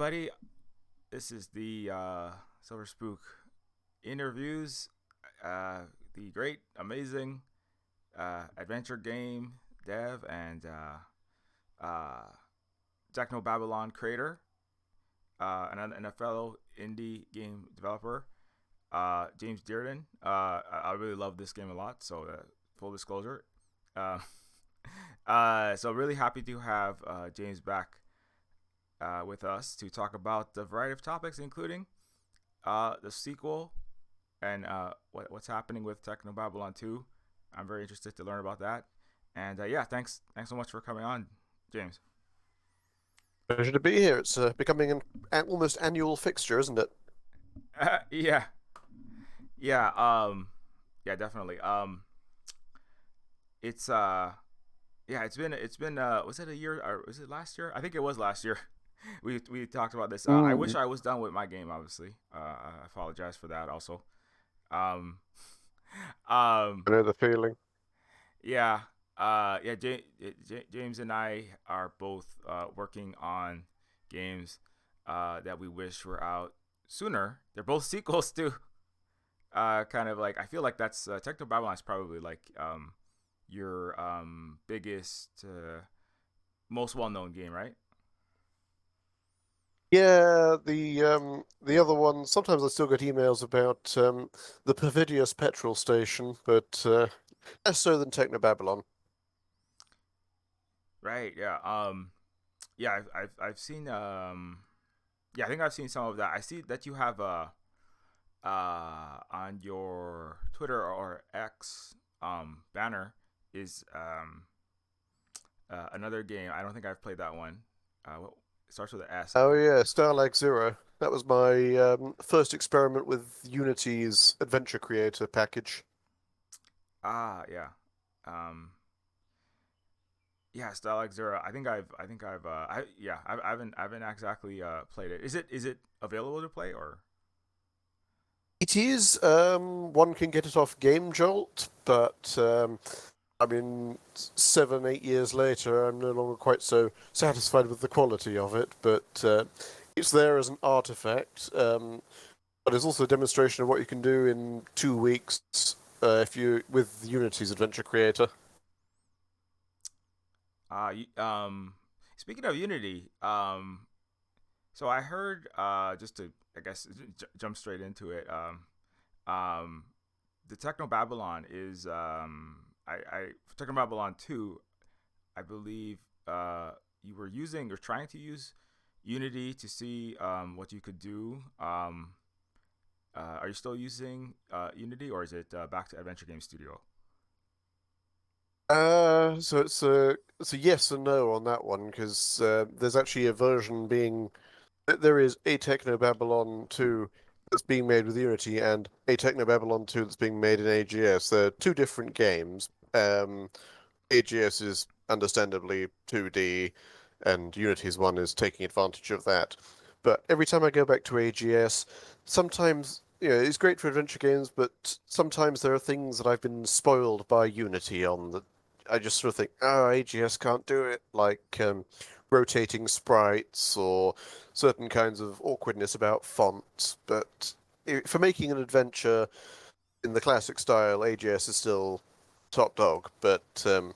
everybody. This is the Silver Spook interviews. The great, amazing adventure game dev and Technobabylon creator, and a fellow indie game developer, James Dearden. I really love this game a lot, so full disclosure. Uh, so really happy to have James back with us to talk about a variety of topics, including the sequel and what's happening with Technobabylon 2. I'm very interested to learn about that. And yeah, thanks so much for coming on, James. Pleasure to be here. It's becoming an almost annual fixture, isn't it? Yeah, yeah, yeah, definitely. It's yeah, it's been was it a year or was it last year? I think it was last year. We talked about this. I wish Mm. I was done with my game. Obviously, I apologize for that. Also, um, um, I know the feeling. yeah, yeah. James and I are both working on games that we wish were out sooner. They're both sequels to kind of like I feel like that's Techno Babylon is probably like your biggest, most well known game, right? Yeah, the other one. Sometimes I still get emails about the perfidious petrol station, but less so than Technobabylon. Right. Yeah. Yeah. I've seen. Yeah. I think I've seen some of that. I see that you have on your Twitter or X banner is another game. I don't think I've played that one. It starts with an S, I Oh think. yeah, Starlag Zero. That was my first experiment with Unity's Adventure Creator package. Yeah. Um, yeah, Stalag Zero. I haven't exactly played it. Is it available to play or? It is. One can get it off Game Jolt, but I mean, 7, 8 years later, I'm no longer quite so satisfied with the quality of it, but it's there as an artifact. But it's also a demonstration of what you can do in 2 weeks if you with Unity's Adventure Creator. Speaking of Unity, so I heard just to I guess jump straight into it. Um, the Techno Babylon is I Techno Babylon 2. I believe you were using or trying to use Unity to see what you could do. Are you still using Unity, or is it back to Adventure Game Studio? So it's a yes and no on that one because there's actually a version being there is a Technobabylon 2 that's being made with Unity and a Technobabylon 2 that's being made in AGS. They're two different games. AGS is understandably 2D, and Unity's one is taking advantage of that. But every time I go back to AGS, sometimes it's great for adventure games, but sometimes there are things that I've been spoiled by Unity on that I just sort of think, oh, AGS can't do it, like rotating sprites or certain kinds of awkwardness about fonts. But for making an adventure in the classic style, AGS is still top dog. But the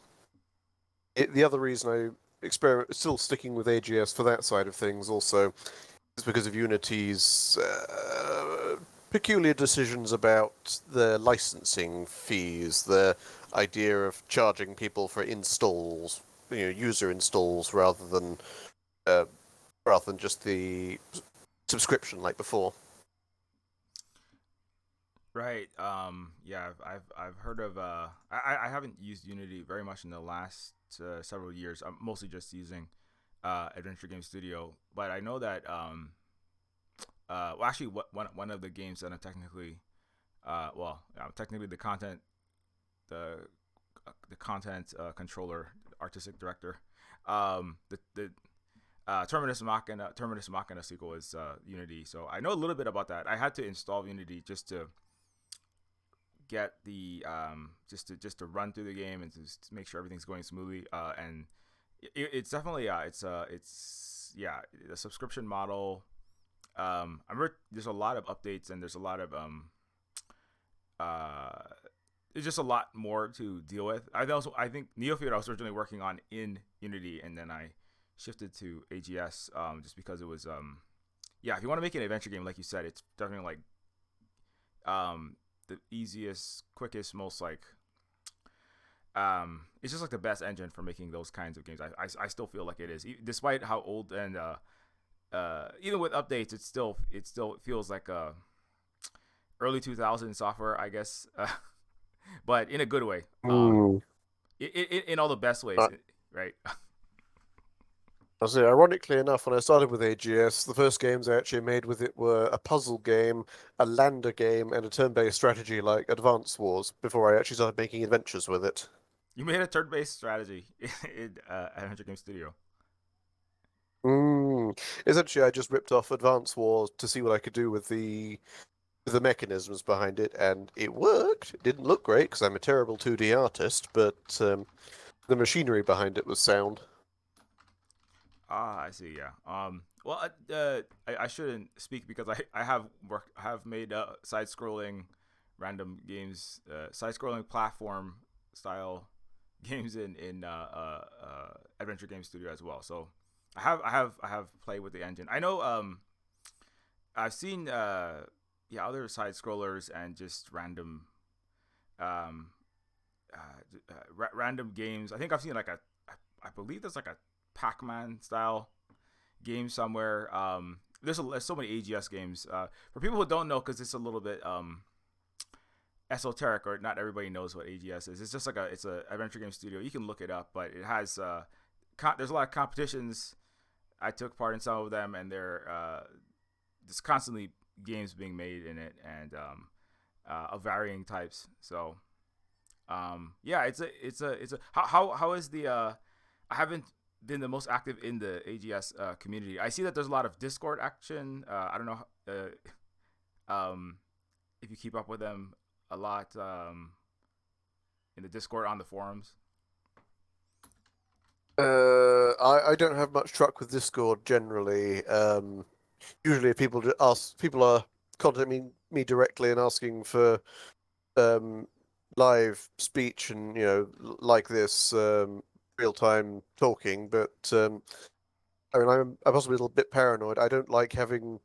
other reason I experiment still sticking with AGS for that side of things also is because of Unity's peculiar decisions about their licensing fees, their idea of charging people for installs, user installs uh, rather than just the subscription like before. Right. Yeah. I've heard of. I haven't used Unity very much in the last several years. I'm mostly just using Adventure Game Studio, but I know that well, actually, one of the games that I'm technically, technically the the content controller, artistic director, the Terminus Machina sequel is Unity, so I know a little bit about that. I had to install Unity just to get the just to run through the game and to make sure everything's going smoothly. And it's definitely it's yeah, the subscription model. I remember there's a lot of updates and there's a lot of uh, there's just a lot more to deal with. I think Neofeud I was originally working on in Unity, and then I shifted to AGS just because it was yeah. If you want to make an adventure game, like you said, it's definitely like the easiest, quickest, most like it's just like the best engine for making those kinds of games. I still feel like it is, despite how old and even with updates, it still feels like early 2000 software, I guess, but in a good way. Mm. In all the best ways, right? I say, ironically enough, when I started with AGS, the first games I actually made with it were a puzzle game, a lander game, and a turn-based strategy like Advance Wars before I actually started making adventures with it. You made a turn-based strategy in Adventure Game Studio. Mm. Essentially, I just ripped off Advance Wars to see what I could do with the mechanisms behind it, and it worked. It didn't look great because I'm a terrible 2D artist, but the machinery behind it was sound. Ah, I see. Yeah. Well, I shouldn't speak because I have made side-scrolling random games, side-scrolling platform style games in Adventure Game Studio as well. So I have played with the engine. I know. I've seen yeah, other side scrollers and just random um random games. I think I've seen like I believe there's like a Pac-Man style game somewhere. There's so many AGS games. For people who don't know, because it's a little bit esoteric, or not everybody knows what AGS is. It's just like it's a adventure game studio. You can look it up, but it has there's a lot of competitions. I took part in some of them, and there's constantly games being made in it, and of varying types. So yeah, it's a how is the I haven't been the most active in the AGS community. I see that there's a lot of Discord action. I don't know if you keep up with them a lot in the Discord on the forums. I don't have much truck with Discord generally. Usually, people are contacting me directly and asking for um, live speech and like this real time talking. But I mean, I'm possibly a little bit paranoid. I don't like having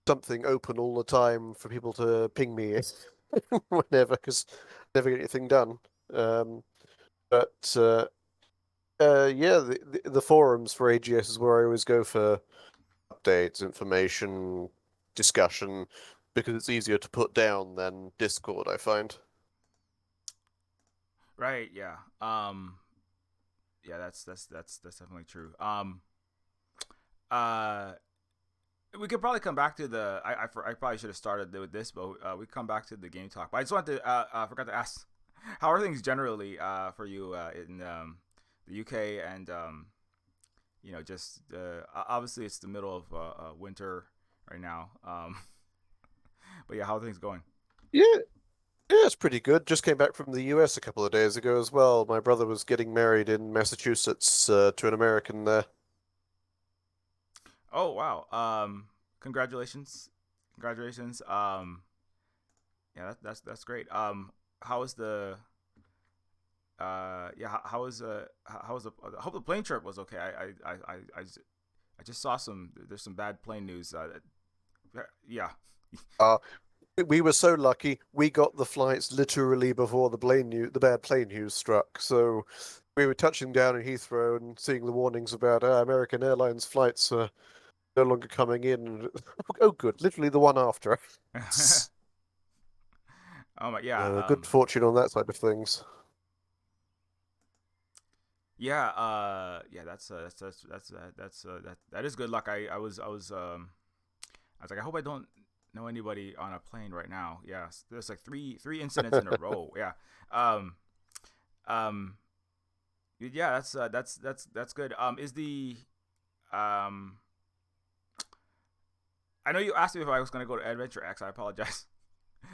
something open all the time for people to ping me whenever, because I never get anything done. Um, but yeah, the forums for AGS is where I always go for updates, information, discussion, because it's easier to put down than Discord, I find. Right. Yeah. Yeah. That's definitely true. Uh. We could probably come back to the. I probably should have started with this, but we come back to the game talk. But I just wanted to. Forgot to ask, how are things generally for you in the UK and just obviously it's the middle of winter right now. But yeah, how are things going? Yeah, yeah, it's pretty good. Just came back from the US a couple of days ago as well. My brother was getting married in Massachusetts to an American there. Oh wow. Congratulations, congratulations. Yeah, that's great. How is the yeah, how was the I hope the plane trip was okay. I just saw there's some bad plane news. Yeah. Uh, we were so lucky. We got the flights literally before the bad plane news struck. So we were touching down in Heathrow and seeing the warnings about American Airlines flights no longer coming in. Oh, good. Literally the one after. Oh my yeah. Good fortune on that side of things. Yeah, yeah, that is good luck. I was like, I hope I don't know anybody on a plane right now. Yeah, there's like three incidents in a row. Yeah, um, um, yeah, that's good. Is the um, I know you asked me if I was gonna go to Adventure X. I apologize.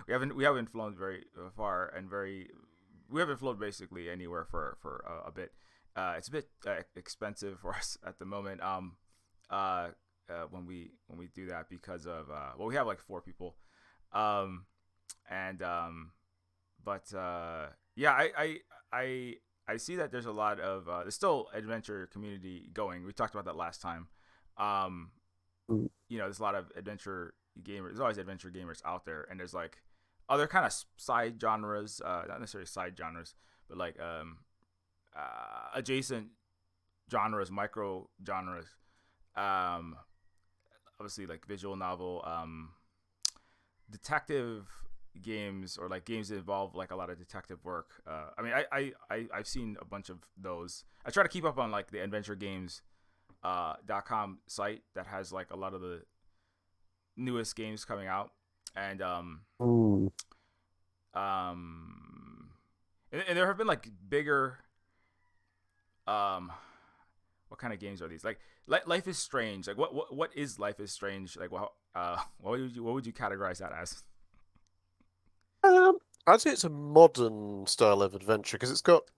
We haven't flown very far and very we haven't flown basically anywhere for a bit. It's a bit expensive for us at the moment. when we do that because of well, we have like 4 people, um, and but yeah, I I see that there's a lot of there's still adventure community going. We talked about that last time. Um, Mm. there's a lot of adventure gamers. There's always adventure gamers out there, and there's like other kind of side genres, not necessarily side genres, but like adjacent genres, micro genres. Um, Obviously, like visual novel, detective games, or like games that involve like a lot of detective work. I mean, I've seen a bunch of those. I try to keep up on like the adventure games .com site that has like a lot of the newest games coming out, and Mm. um and there have been like bigger um what kind of games are these, like Life is Strange, like what is Life is Strange, like what would you categorize that as? Um, I'd say it's a modern style of adventure because it's got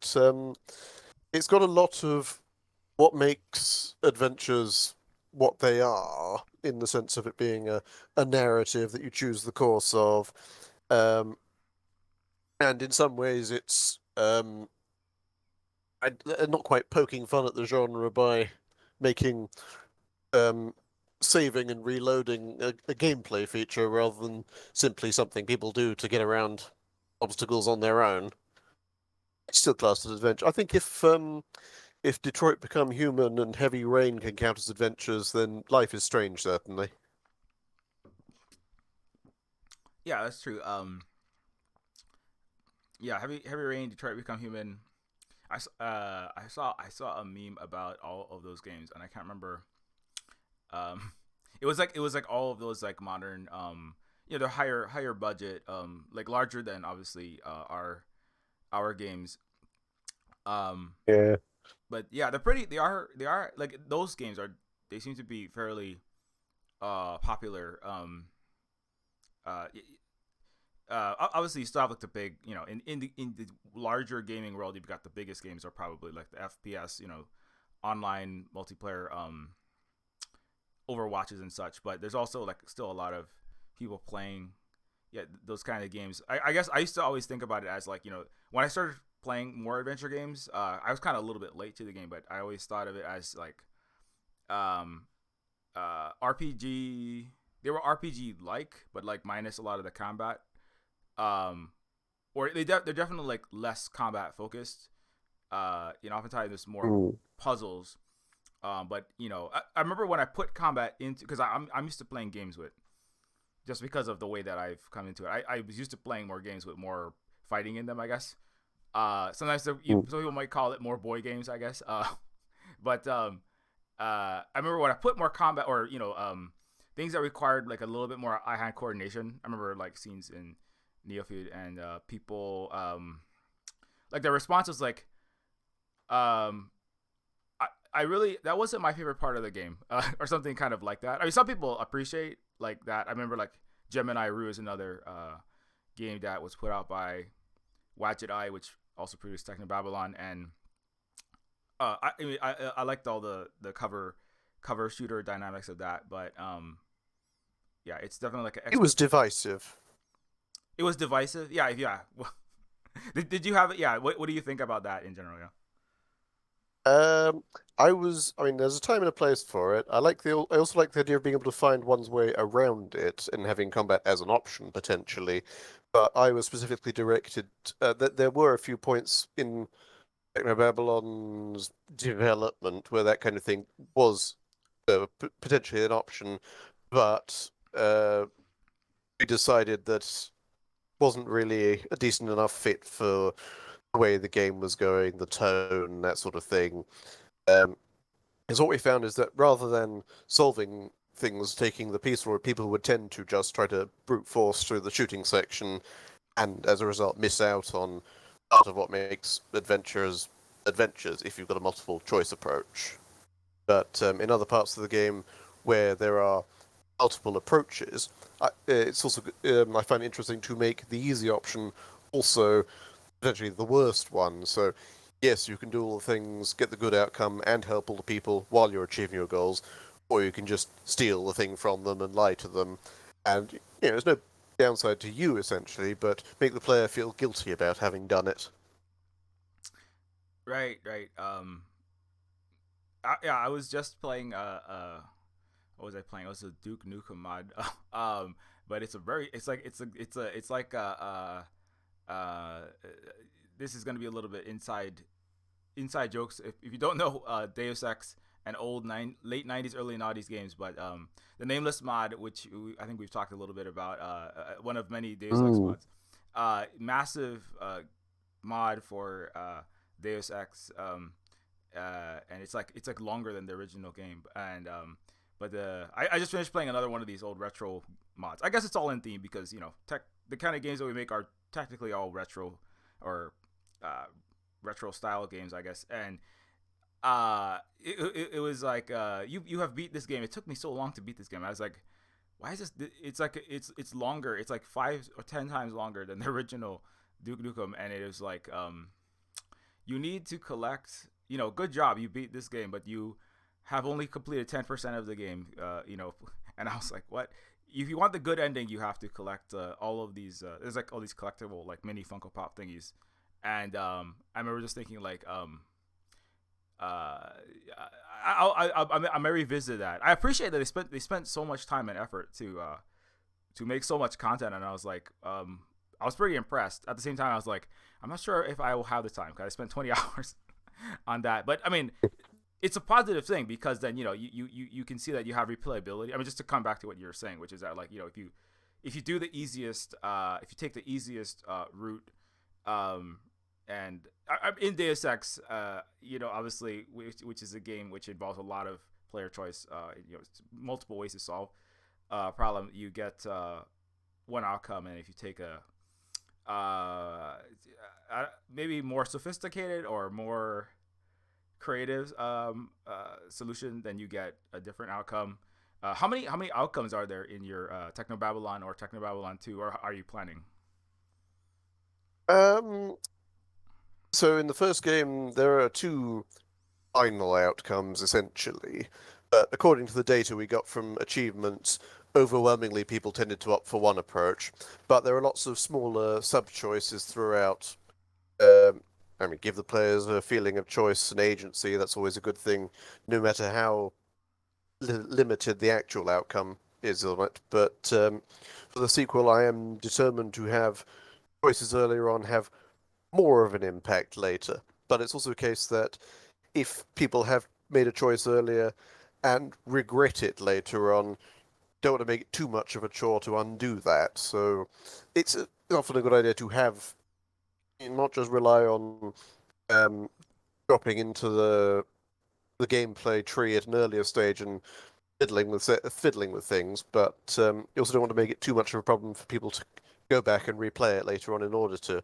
a lot of what makes adventures what they are, in the sense of it being a narrative that you choose the course of. Um, and in some ways, it's not quite poking fun at the genre by making um, saving and reloading a gameplay feature rather than simply something people do to get around obstacles on their own. It's still classed as adventure. I think if Detroit Become Human and Heavy Rain can count as adventures, then Life is Strange certainly. Yeah, that's true. Yeah, Heavy Rain, Detroit Become Human. I saw a meme about all of those games, and I can't remember. Um, it was like all of those like modern they're higher budget, like larger than obviously our games. Um, Yeah. but yeah, they are like those games are, they seem to be fairly popular. Uh, Obviously you still have like the big, in the larger gaming world, you've got the biggest games are probably like the FPS, online multiplayer Overwatches and such. But there's also like still a lot of people playing, yeah, those kind of games. I guess I used to always think about it as like, when I started playing more adventure games, I was kind of a little bit late to the game, but I always thought of it as like um RPG. They were RPG like, but like minus a lot of the combat. Um, or they're definitely like less combat focused. Oftentimes there's more Mm. puzzles. But I remember when I put combat into, because I'm used to playing games with, just because of the way that I've come into it. I was used to playing more games with more fighting in them, I guess. Sometimes some Mm. people might call it more boy games, I guess. But I remember when I put more combat, or things that required like a little bit more eye hand coordination. I remember like scenes in Neofeud, and people like their response was like, um, I really, that wasn't my favorite part of the game, or something kind of like that. I mean, some people appreciate like that. I remember like Gemini Rue is another game that was put out by Watchet Eye, which also produced Technobabylon, and I liked all the cover shooter dynamics of that, but yeah, it's definitely like an It expert. was divisive. It was divisive. Yeah, yeah. Did you have it? Yeah. What do you think about that in general? Yeah. Um, I mean, there's a time and a place for it. I also like the idea of being able to find one's way around it and having combat as an option potentially. But I was specifically directed that there were a few points in Technobabylon's development where that kind of thing was potentially an option, but we decided that wasn't really a decent enough fit for the way the game was going, the tone, that sort of thing. Um, Because what we found is that rather than solving things taking the peaceful route, people would tend to just try to brute force through the shooting section, and as a result, miss out on part of what makes adventures if you've got a multiple choice approach. But in other parts of the game where there are multiple approaches, it's also I find it interesting to make the easy option also potentially the worst one. So, yes, you can do all the things, get the good outcome, and help all the people while you're achieving your goals. or you can just steal the thing from them and lie to them, and there's no downside to you essentially, but make the player feel guilty about having done it. Right, right. Yeah, I was just playing what was I playing? It was a Duke Nukem mod. But it's a very it's like this is gonna be a little bit inside jokes if you don't know Deus Ex and late 90s early 90s games, but the Nameless mod, which I think we've talked a little bit about, one of many Deus Ex Mm. mods, massive mod for Deus Ex, and it's like longer than the original game, and but I just finished playing another one of these old retro mods. I guess it's all in theme because the kind of games that we make are technically all retro or uh, retro style games, I guess. And it was like you have beat this game. It took me so long to beat this game. I was like, why is this? It's like it's longer. It's like 5 or 10 times longer than the original Duke Nukem, and it was like you need to collect. Good job, you beat this game, but you have only completed 10% of the game. And I was like, what? If you want the good ending, you have to collect all of these. There's like all these collectible like mini Funko Pop thingies, and I remember just thinking like uh, I may revisit that. I appreciate that they spent so much time and effort to make so much content, and I was like, I was pretty impressed. At the same time, I was like, I'm not sure if I will have the time because I spent 20 hours on that. But I mean, it's a positive thing because then you can see that you have replayability. I mean, just to come back to what you were saying, which is that like if you do the easiest, if you take the easiest route, um, and in Deus Ex, obviously, which is a game which involves a lot of player choice, multiple ways to solve a problem. You get one outcome, and if you take a maybe more sophisticated or more creative solution, then you get a different outcome. How many outcomes are there in your Technobabylon or Technobabylon 2, or are you planning? Um, so in the first game, there are two final outcomes essentially, but according to the data we got from achievements, overwhelmingly people tended to opt for one approach. But there are lots of smaller sub choices throughout. Um, I mean, give the players a feeling of choice and agency. That's always a good thing, no matter how limited the actual outcome is on it. But for the sequel, I am determined to have choices earlier on have more of an impact later. But it's also a case that if people have made a choice earlier and regret it later on, don't want to make it too much of a chore to undo that. So it's often a good idea to have not just rely on um, dropping into the gameplay tree at an earlier stage and fiddling with things, but you also don't want to make it too much of a problem for people to go back and replay it later on in order to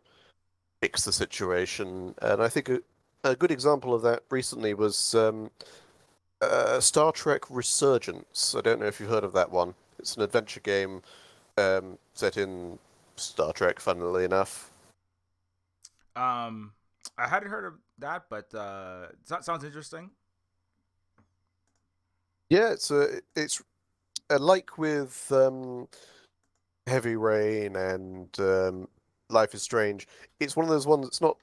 fix the situation. And I think a good example of that recently was Star Trek Resurgence. I don't know if you've heard of that one. It's an adventure game set in Star Trek, funnily enough. Um, I hadn't heard of that, but that sounds interesting. Yeah, it's like with Heavy Rain and Life is Strange. It's one of those ones that's not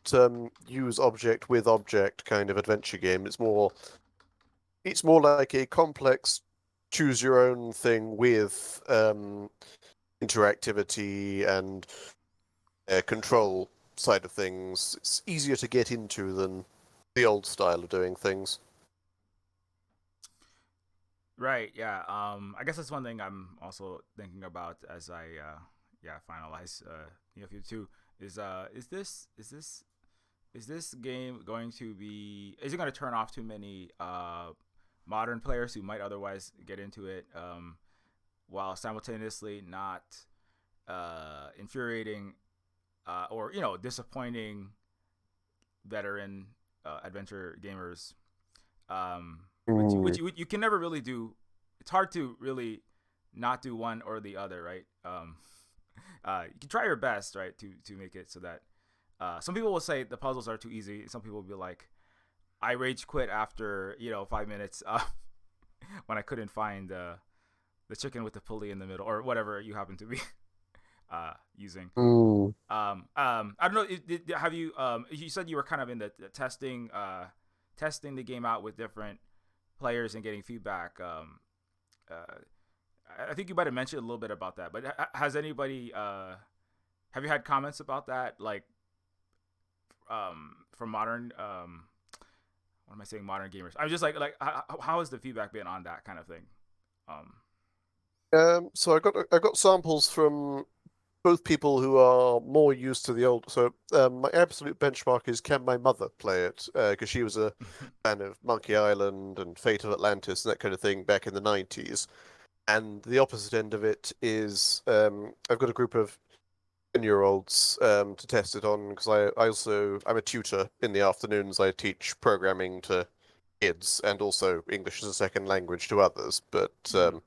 use object with object kind of adventure game. It's more like a complex choose your own thing with interactivity and control side of things. It's easier to get into than the old style of doing things. Right. Yeah. I guess that's one thing I'm also thinking about as I finalize Neofeud 2 is this game going to be is it going to turn off too many modern players who might otherwise get into it, while simultaneously not infuriating or disappointing veteran adventure gamers, which Mm. you can never really do. It's hard to really not do one or the other, right? You can try your best, right, to make it so that some people will say the puzzles are too easy. Some people will be like, I rage quit after 5 minutes. when I couldn't find the chicken with the pulley in the middle or whatever you happen to be using. Mm. I don't know. Have you? You said you were kind of in the testing, testing the game out with different players and getting feedback. Uh, I think you might have mentioned a little bit about that, but has anybody? Have you had comments about that? Like, from modern. What am I saying? Modern gamers. I'm just like how has the feedback been on that kind of thing? Um, So I got samples from both people who are more used to the old. So my absolute benchmark is can my mother play it? Because she was a fan of Monkey Island and Fate of Atlantis and that kind of thing back in the 90s. And the opposite end of it is I've got a group of 10-year-olds to test it on because I'm a tutor in the afternoons. I teach programming to kids and also English as a second language to others. But mm-hmm.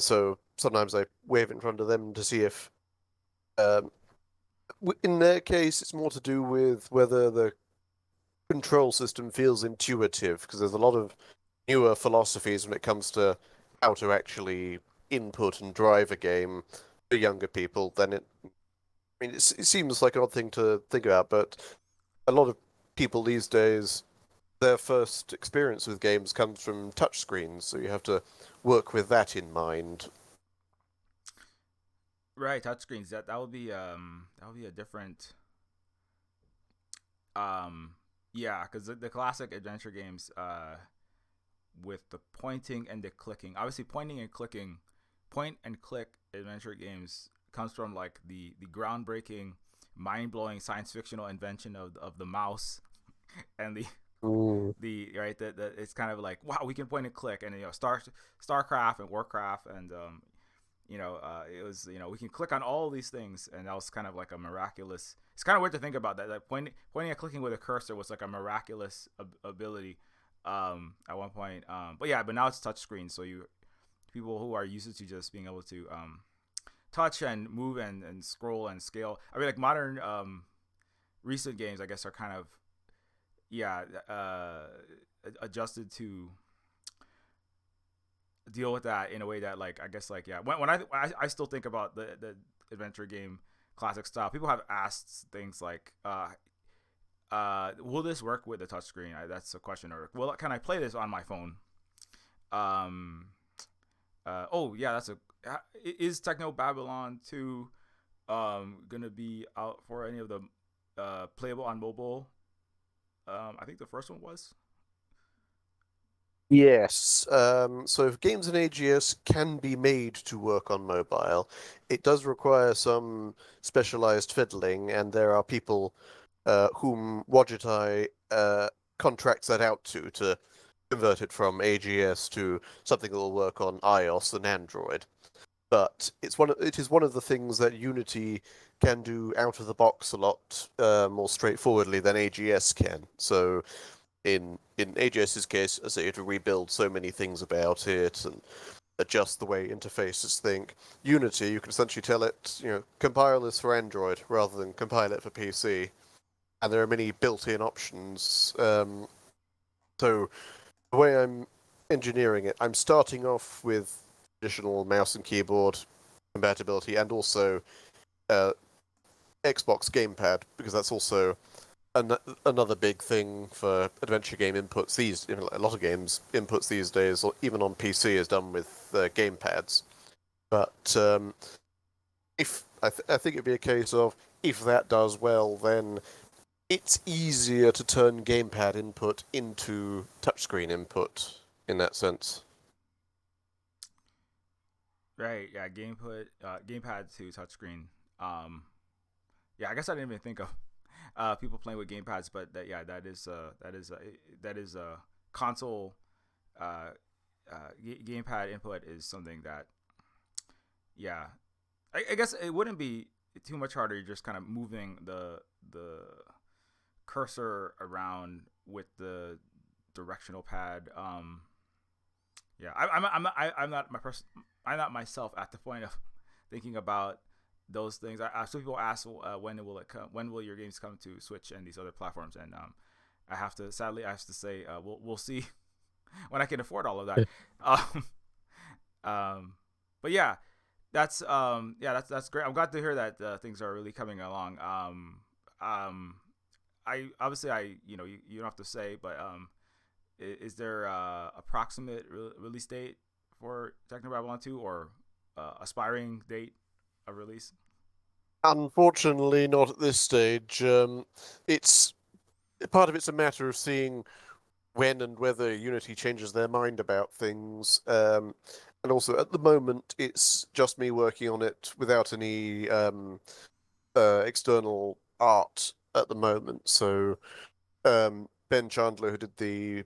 so sometimes I wave in front of them to see if, um, in their case, it's more to do with whether the control system feels intuitive because there's a lot of newer philosophies when it comes to how to actually input and drive a game for younger people. I mean, it seems like an odd thing to think about, but a lot of people these days, their first experience with games comes from touchscreens, so you have to work with that in mind. Right, touchscreens. That would be a different um yeah, because the classic adventure games with the pointing and the clicking. Obviously, pointing and clicking, point and click adventure games comes from like the groundbreaking, mind blowing science fictional invention of the mouse and Mm. the right that it's kind of like wow we can point and click and Starcraft and Warcraft and it was we can click on all these things and that was kind of like a miraculous. It's kind of weird to think about that. Like pointing and clicking with a cursor was like a miraculous ability at one point. But yeah, but now it's touchscreen, so you people who are used to just being able to touch and move and scroll and scale. I mean, like modern recent games, I guess, are kind of yeah adjusted to deal with that in a way that like I guess like yeah when I still think about the adventure game classic style. People have asked things like will this work with the touchscreen? That's a question. Or well, can I play this on my phone? Um, oh yeah, that's a is Technobabylon 2 gonna be out for any of the playable on mobile? I think the first one was. Yes. So if games in AGS can be made to work on mobile, it does require some specialized fiddling, and there are people whom Wadgetai contracts that out to convert it from AGS to something that will work on iOS and Android. But it is one of the things that Unity can do out of the box a lot more straightforwardly than AGS can. So in AGS's case, as they had to rebuild so many things about it and adjust the way interfaces think. Unity, you can essentially tell it, compile this for Android rather than compile it for PC, and there are many built-in options. So the way I'm engineering it, I'm starting off with traditional mouse and keyboard compatibility, and also uh, Xbox gamepad because that's also another big thing for adventure game inputs. A lot of games inputs these days, or even on PC, is done with gamepads. But if I think it'd be a case of if that does well, then it's easier to turn gamepad input into touchscreen input in that sense. Right, yeah, gamepad to touchscreen. Um, yeah, I guess I didn't even think of people playing with gamepads, but that is a console gamepad input is something that yeah, I guess it wouldn't be too much harder. You're just kind of moving the cursor around with the directional pad. Yeah, I'm not I'm not myself at the point of thinking about those things. Some people ask when will it come? When will your games come to Switch and these other platforms? And I have to say we'll see when I can afford all of that. Um, but yeah, that's great. I'm glad to hear that things are really coming along. Um, I obviously you don't have to say, but is there approximate release date for Technobabylon 2 or aspiring date of release? Unfortunately, not at this stage. It's part of it's a matter of seeing when and whether Unity changes their mind about things. And also, at the moment, it's just me working on it without any external art at the moment. So, Ben Chandler, who did the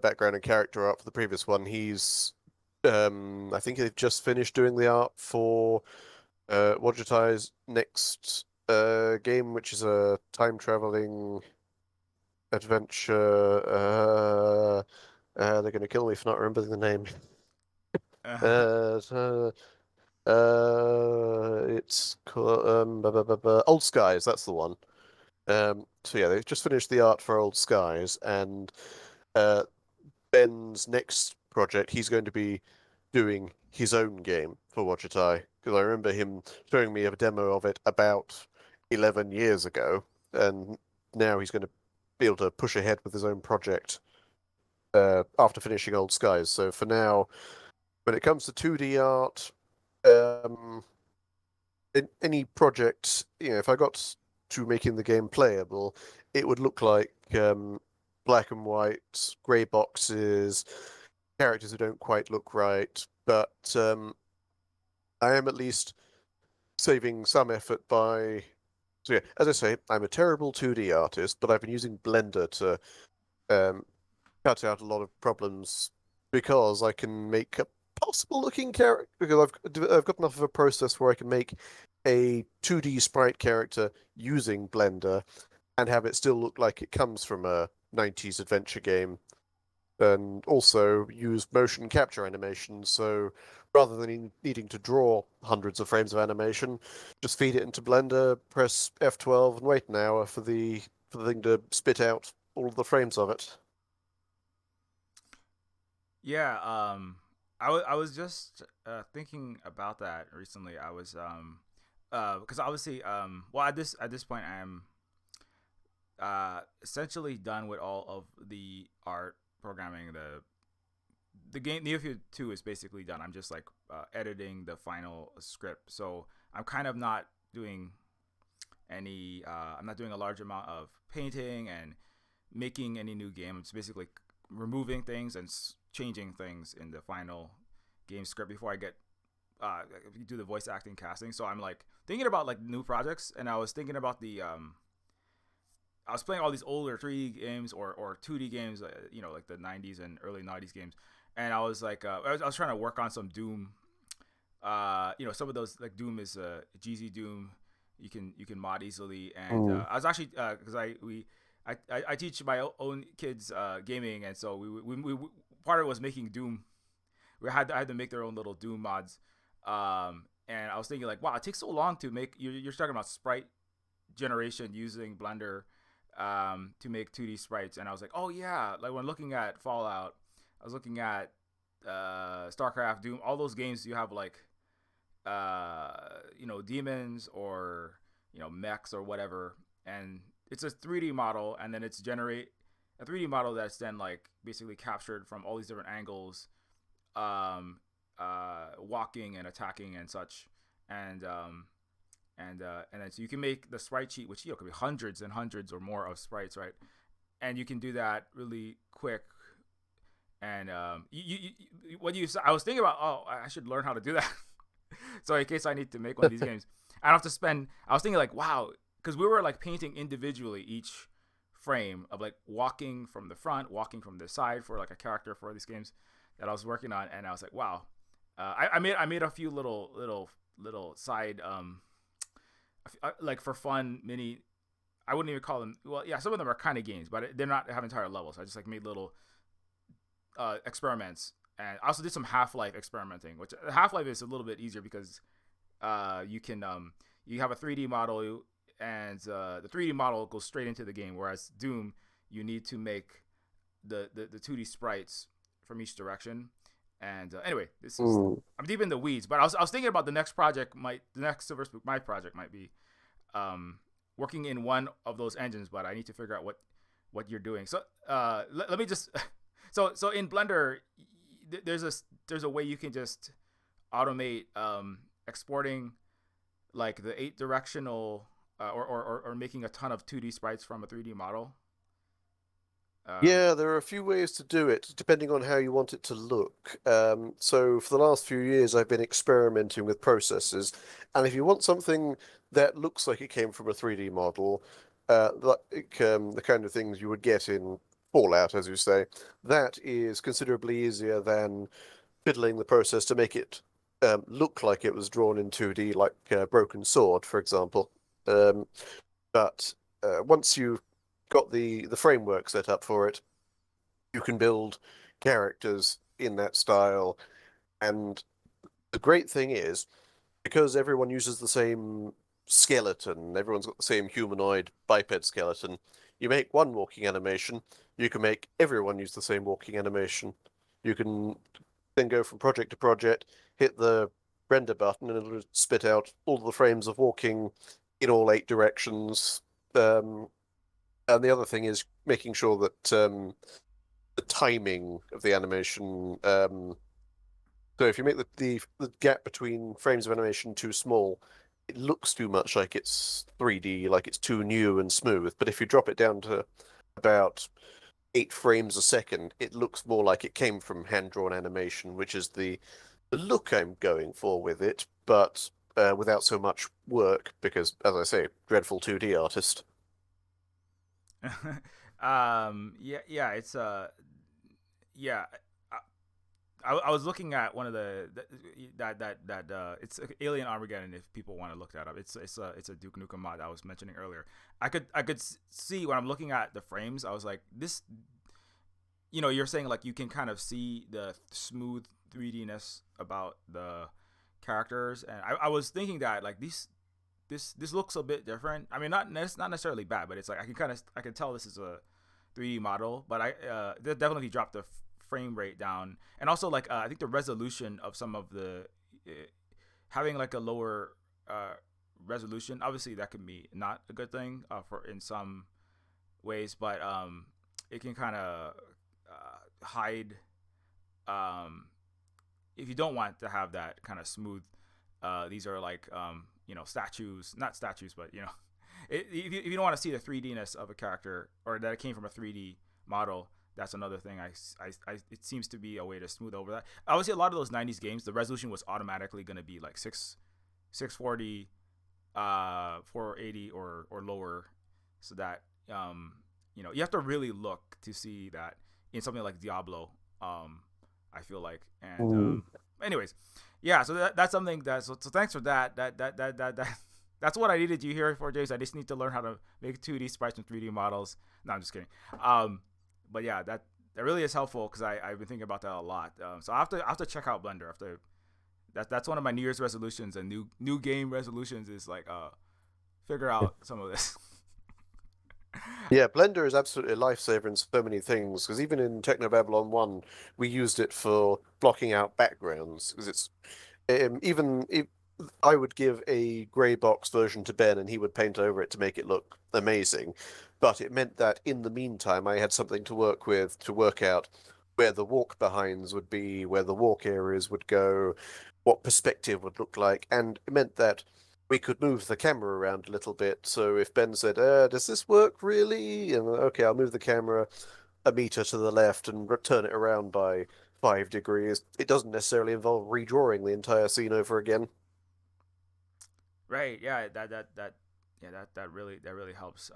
background and character art for the previous one, I think they've just finished doing the art for Wojutai's next game, which is a time traveling adventure. They're going to kill me for not remembering the name. Uh, uh, it's called Old Skies. That's the one. So yeah, they've just finished the art for Old Skies, and uh, Ben's next project, he's going to be doing his own game for Wachitai, because I remember him showing me a demo of it about 11 years ago, and now he's going to be able to push ahead with his own project after finishing Old Skies. So for now, when it comes to 2D art, um, in any project, if I got to making the game playable, it would look like black and white, grey boxes, characters who don't quite look right. But I am at least saving some effort by. So yeah, as I say, I'm a terrible 2D artist, but I've been using Blender to um, cut out a lot of problems because I can make a possible looking character because I've got enough of a process where I can make a 2D sprite character using Blender and have it still look like it comes from a 90s adventure game, and also use motion capture animation. So rather than needing to draw hundreds of frames of animation, just feed it into Blender, press F12, and wait an hour for the thing to spit out all of the frames of it. Yeah, I was just thinking about that recently. I was because obviously well at this point I am essentially done with all of the art programming. The game Neofeud 2 is basically done. I'm just like editing the final script. So I'm kind of not doing any I'm not doing a large amount of painting and making any new game. I'm just basically removing things and changing things in the final game script before I get do the voice acting casting. So I'm like thinking about like new projects, and I was thinking about the I was playing all these older 3D games or 2D games, like the 90s and early 90s games, and I was like I was trying to work on some Doom. Some of those like Doom is GZ Doom. You can mod easily, and Mm. I was actually because I teach my own kids gaming, and so we part of it was making Doom. I had to make their own little Doom mods, and I was thinking like, wow, it takes so long to make. You're talking about sprite generation using Blender to make 2D sprites, and I was like, oh yeah, like when looking at Fallout, I was looking at StarCraft, Doom, all those games you have like demons or mechs or whatever, and it's a 3D model, and then it's generate a 3D model that's then like basically captured from all these different angles, um, walking and attacking and such, and and then so you can make the sprite sheet, which could be hundreds and hundreds or more of sprites, right? And you can do that really quick. And what you I was thinking about, oh, I should learn how to do that. So in case I need to make one of these games, I don't have to spend. I was thinking like, wow, because we were like painting individually each frame of like walking from the front, walking from the side for like a character for these games that I was working on, and I was like, wow, I made a few little side like for fun mini. I wouldn't even call them. Well, yeah, some of them are kind of games, but they're not have entire levels. I just like made little experiments, and I also did some Half-Life experimenting, which Half-Life is a little bit easier because you have a 3D model, and the 3D model goes straight into the game, whereas Doom you need to make the 2D sprites from each direction. And anyway, this is Mm. I'm deep in the weeds, but I was thinking about the next Silver Spook my project might be um, working in one of those engines, but I need to figure out what you're doing. So let me just so in Blender, there's a way you can just automate exporting like the 8 directional or making a ton of 2D sprites from a 3D model. Um, Yeah, there are a few ways to do it, depending on how you want it to look. So for the last few years, I've been experimenting with processes, and if you want something that looks like it came from a 3D model, like the kind of things you would get in Fallout, as you say, that is considerably easier than fiddling the process to make it look like it was drawn in 2D, like Broken Sword, for example. Um, but once you've got the framework set up for it, you can build characters in that style. And the great thing is, because everyone uses the same skeleton, everyone's got the same humanoid biped skeleton, you make one walking animation, you can make everyone use the same walking animation. You can then go from project to project, hit the render button, and it'll spit out all the frames of walking in all 8 directions. And the other thing is making sure that the timing of the animation. So if you make the gap between frames of animation too small, it looks too much like it's 3D, like it's too new and smooth. But if you drop it down to about 8 frames a second, it looks more like it came from hand-drawn animation, which is the look I'm going for with it, but without so much work, because, as I say, dreadful 2D artist. yeah, it's yeah. I was looking at one of that it's Alien Armageddon. If people want to look that up, it's a Duke Nukem mod I was mentioning earlier. I could see when I'm looking at the frames, I was like, this. You're saying like you can kind of see the smooth 3D-ness about the characters, and I was thinking that like this looks a bit different. I mean, it's not necessarily bad, but it's like I can tell this is a 3D model, but they definitely dropped the frame rate down, and also like I think the resolution of some of the uh, having like a lower resolution. Obviously, that can be not a good thing for in some ways, but it can kind of hide um, if you don't want to have that kind of smooth. These are like statues, not statues, but if you don't want to see the 3D-ness of a character or that it came from a 3D model, that's another thing. It seems to be a way to smooth over that. Obviously, a lot of those 90s games, the resolution was automatically going to be like 640, 480 or lower, so that you have to really look to see that in something like Diablo. I feel like, and Mm. anyways, yeah. So that's something so thanks for that. That's what I needed you here for, James. I just need to learn how to make 2D sprites and 3D models. No, I'm just kidding. But yeah, that really is helpful because I've been thinking about that a lot. So I have to check out Blender. That's one of my New Year's resolutions and new game resolutions is like figure out some of this. Yeah, Blender is absolutely a lifesaver in so many things, because even in Technobabylon 1, we used it for blocking out backgrounds, because it's even if I would give a grey box version to Ben and he would paint over it to make it look amazing, but it meant that in the meantime I had something to work with to work out where the walk behinds would be, where the walk areas would go, what perspective would look like, and it meant that we could move the camera around a little bit. So if Ben said, "Does this work really?" and okay, I'll move the camera a meter to the left and turn it around by 5 degrees. It doesn't necessarily involve redrawing the entire scene over again. Right. Yeah. That really helps.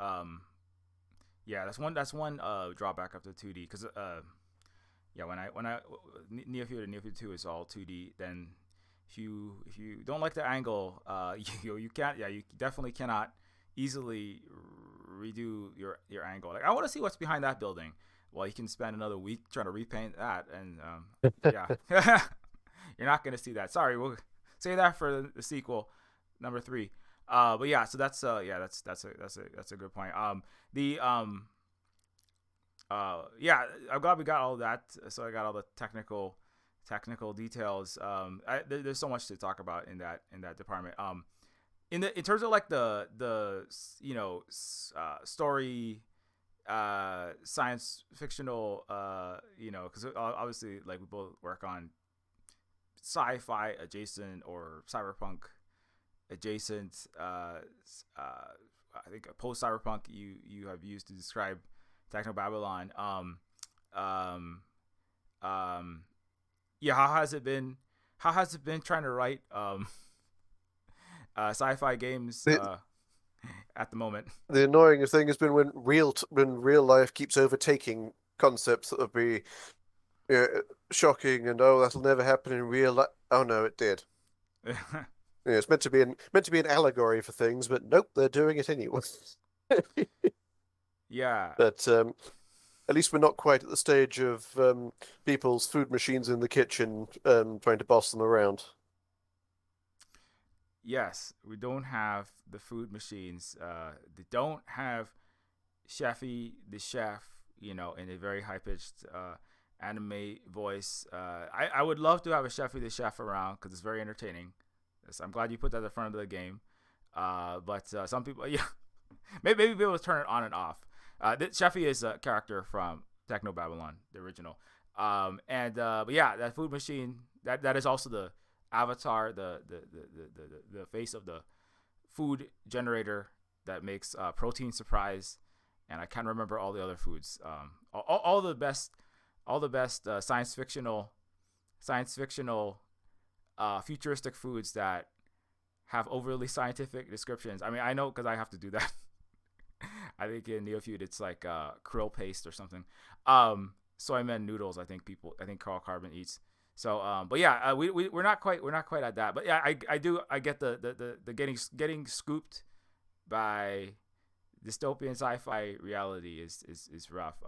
Yeah. That's one drawback of the 2D because yeah, when I Neofeud and Neofeud 2 is all 2D, then if you don't like the angle, you can't. Yeah, you definitely cannot easily redo your angle. Like I want to see what's behind that building. Well, you can spend another week trying to repaint that, and yeah, you're not gonna see that. Sorry, we'll say that for the sequel, number 3. But yeah, so that's yeah, that's a good point. The Yeah, I'm glad we got all that. So I got all the technical details. There's so much to talk about in that department. In terms of like the story, science fictional, because obviously like we both work on sci-fi adjacent or cyberpunk adjacent. I think post cyberpunk you have used to describe Technobabylon. Um, um, yeah, how has it been? How has it been trying to write sci-fi games The at the moment? the annoying thing has been when real life keeps overtaking concepts that would be shocking and oh that'll never happen in real life. Oh no, it did. It's meant to be an allegory for things, but nope, they're doing it anyway. Yeah. But at least we're not quite at the stage of people's food machines in the kitchen trying to boss them around. Yes, we don't have the food machines. They don't have Chefy the chef, in a very high pitched anime voice. I would love to have a Chefy the chef around because it's very entertaining. So I'm glad you put that in front of the game. But some people, yeah, maybe people turn it on and off. Chefy is a character from Technobabylon, the original. But yeah, that food machine that is also the avatar, the face of the food generator that makes protein surprise, and I can't remember all the other foods. All the best science fictional, futuristic foods that have overly scientific descriptions. I mean, I know because I have to do that. I think in Neofeud it's like krill paste or something. Soy men noodles. I think Carl Carbon eats. So, but yeah, we're not quite at that. But yeah, I get the getting scooped by dystopian sci-fi reality is rough.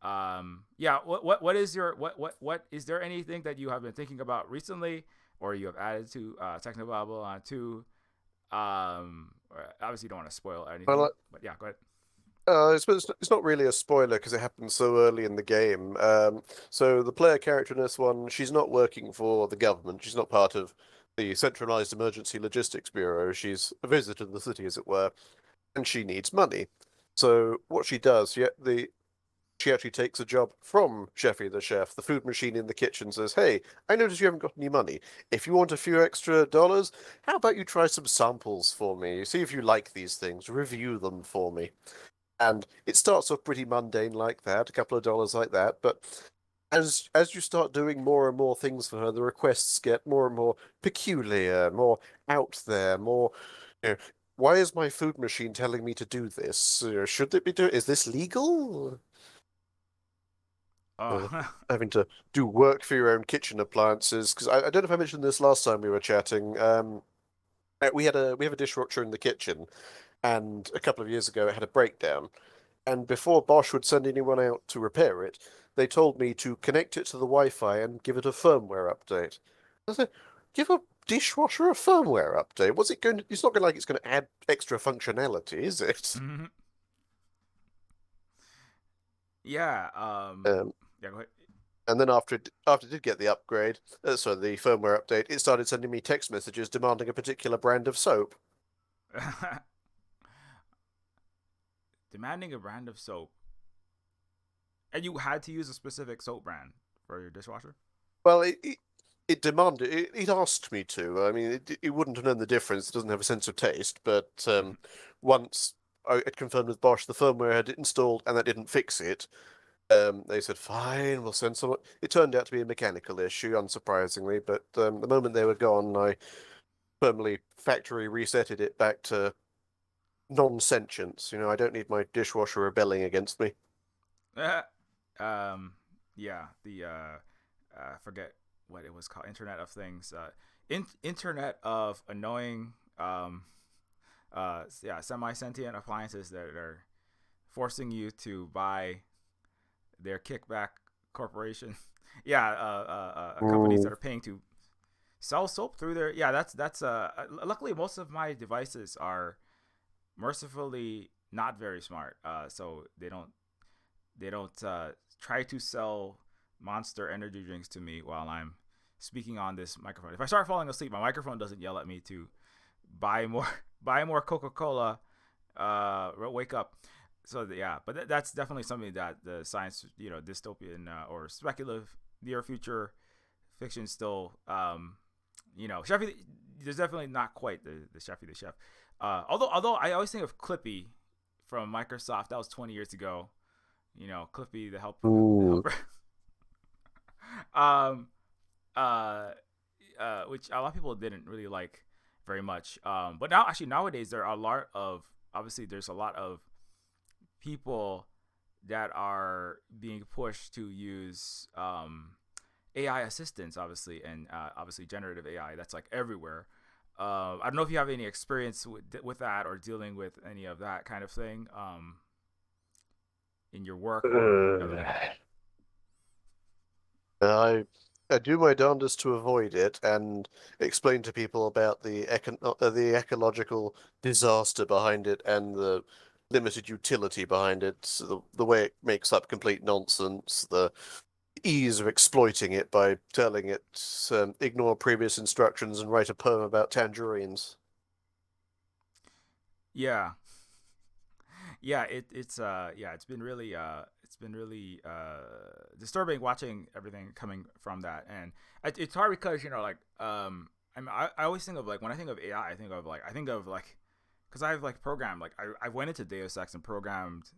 Yeah. What is your what is there anything that you have been thinking about recently, or you have added to Technobabylon 2? Obviously, you don't want to spoil anything, Well, but yeah, go ahead. it's not really a spoiler because it happened so early in the game. So the player character in this one, she's not working for the government. She's not part of the Centralized Emergency Logistics Bureau. She's a visitor to the city, as it were, and she needs money. So what she does, she actually takes a job from Chefy the chef. The food machine in the kitchen says, "Hey, I noticed you haven't got any money. If you want a few extra dollars, how about you try some samples for me? See if you like these things. Review them for me." And it starts off pretty mundane like that, a couple of dollars like that, but as you start doing more and more things for her, the requests get more and more peculiar, more out there, more, you know, why is my food machine telling me to do this? Should it be doing? Is this legal? Uh, Oh, Having to do work for your own kitchen appliances because I don't know if I mentioned this last time we were chatting. We have a dishwasher in the kitchen, and a couple of years ago it had a breakdown. And before Bosch would send anyone out to repair it, they told me to connect it to the Wi-Fi and give it a firmware update. I said, give a dishwasher a firmware update? What's it going to? It's not going to like it's going to add extra functionality, is it? mhm. Yeah. Um, Yeah. Go and then after it did get the upgrade, the firmware update, it started sending me text messages demanding a particular brand of soap. ahead. Demanding a brand of soap, and you had to use a specific soap brand for your dishwasher. Well, it demanded it asked me to. I mean, it wouldn't have known the difference. It doesn't have a sense of taste. But once I had confirmed with Bosch the firmware had installed and that didn't fix it, they said, "Fine, we'll send someone." It turned out to be a mechanical issue, unsurprisingly. But the moment they were gone, I firmly factory resetted it back to non-sentience. I don't need my dishwasher rebelling against me. Yeah, the forget what it was called, Internet of Things, Internet of annoying, yeah, semi-sentient appliances that are forcing you to buy their kickback corporation. Yeah, companies Mm. that are paying to sell soap through their. Yeah, that's. Luckily, most of my devices are mercifully not very smart, so they don't try to sell Monster energy drinks to me while I'm speaking on this microphone. If I start falling asleep, my microphone doesn't yell at me to buy more buy more Coca-Cola. Wake up. So yeah, but that's definitely something that the science, dystopian or speculative near future fiction still, Chefy. There's definitely not quite the Chefy the Chef. Although I always think of Clippy from Microsoft. That was 20 years ago. Clippy the Ooh. helper. um, which a lot of people didn't really like very much. But now actually nowadays there are a lot of obviously there's a lot of people that are being pushed to use AI assistants, obviously, and obviously generative AI. That's like everywhere. I don't know if you have any experience with that or dealing with any of that kind of thing in your work or other. Uh, I I do my darndest to avoid it and explain to people about the ecological disaster behind it and the limited utility behind it, so the way it makes up complete nonsense, the ease of exploiting it by telling it ignore previous instructions and write a poem about tangerines. Yeah, yeah. It's been really disturbing watching everything coming from that, and it's hard because I always think of like when I think of AI, I think of like because I've like programmed like I went into Deus Ex and programmed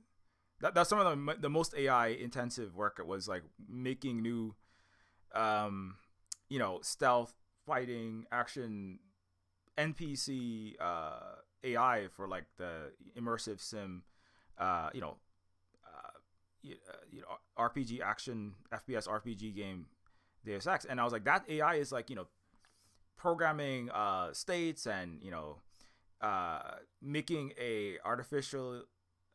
that's some of the most AI intensive work. It was like making new stealth fighting action NPC AI for like the immersive sim uh, you know RPG action FPS RPG game Deus Ex, and I was like that AI is like programming states and making a artificial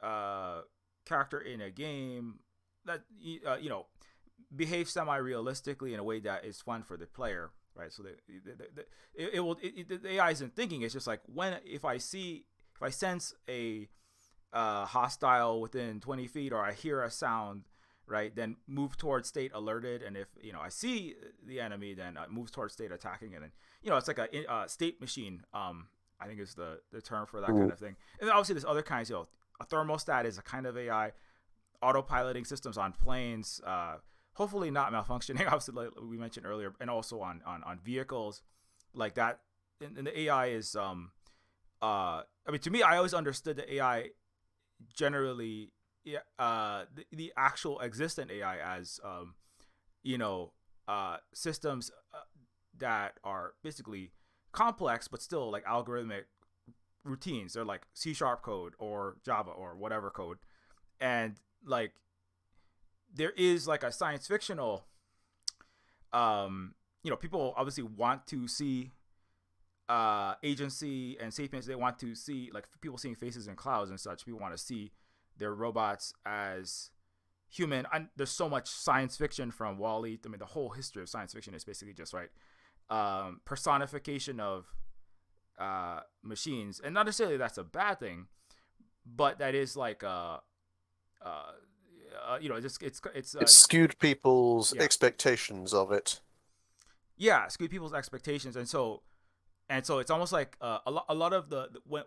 uh, character in a game that behaves semi-realistically in a way that is fun for the player, right? So the AI isn't thinking. It's just like if I sense a hostile within 20 feet or I hear a sound, right, then move towards state alerted, and if I see the enemy, then move towards state attacking, and then it's like a state machine. I think is the term for that kind Mm. of thing. And then obviously there's other kinds. A thermostat is a kind of AI. Autopiloting systems on planes, hopefully not malfunctioning. Obviously, like we mentioned earlier, and also on vehicles like that. And the AI is I mean, to me, I always understood the AI generally, yeah, the actual existent AI as systems that are basically complex but still like algorithmic routines. They're like C# code or Java or whatever code, and like there is like a science fictional people obviously want to see agency and sapience. They want to see like people seeing faces in clouds and such. People want to see their robots as human. And there's so much science fiction from Wall-E. I mean, the whole history of science fiction is basically just right personification of machines, and not necessarily that's a bad thing, but that is like It's skewed people's yeah, expectations of it. skewed people's expectations, and so it's almost like a lot of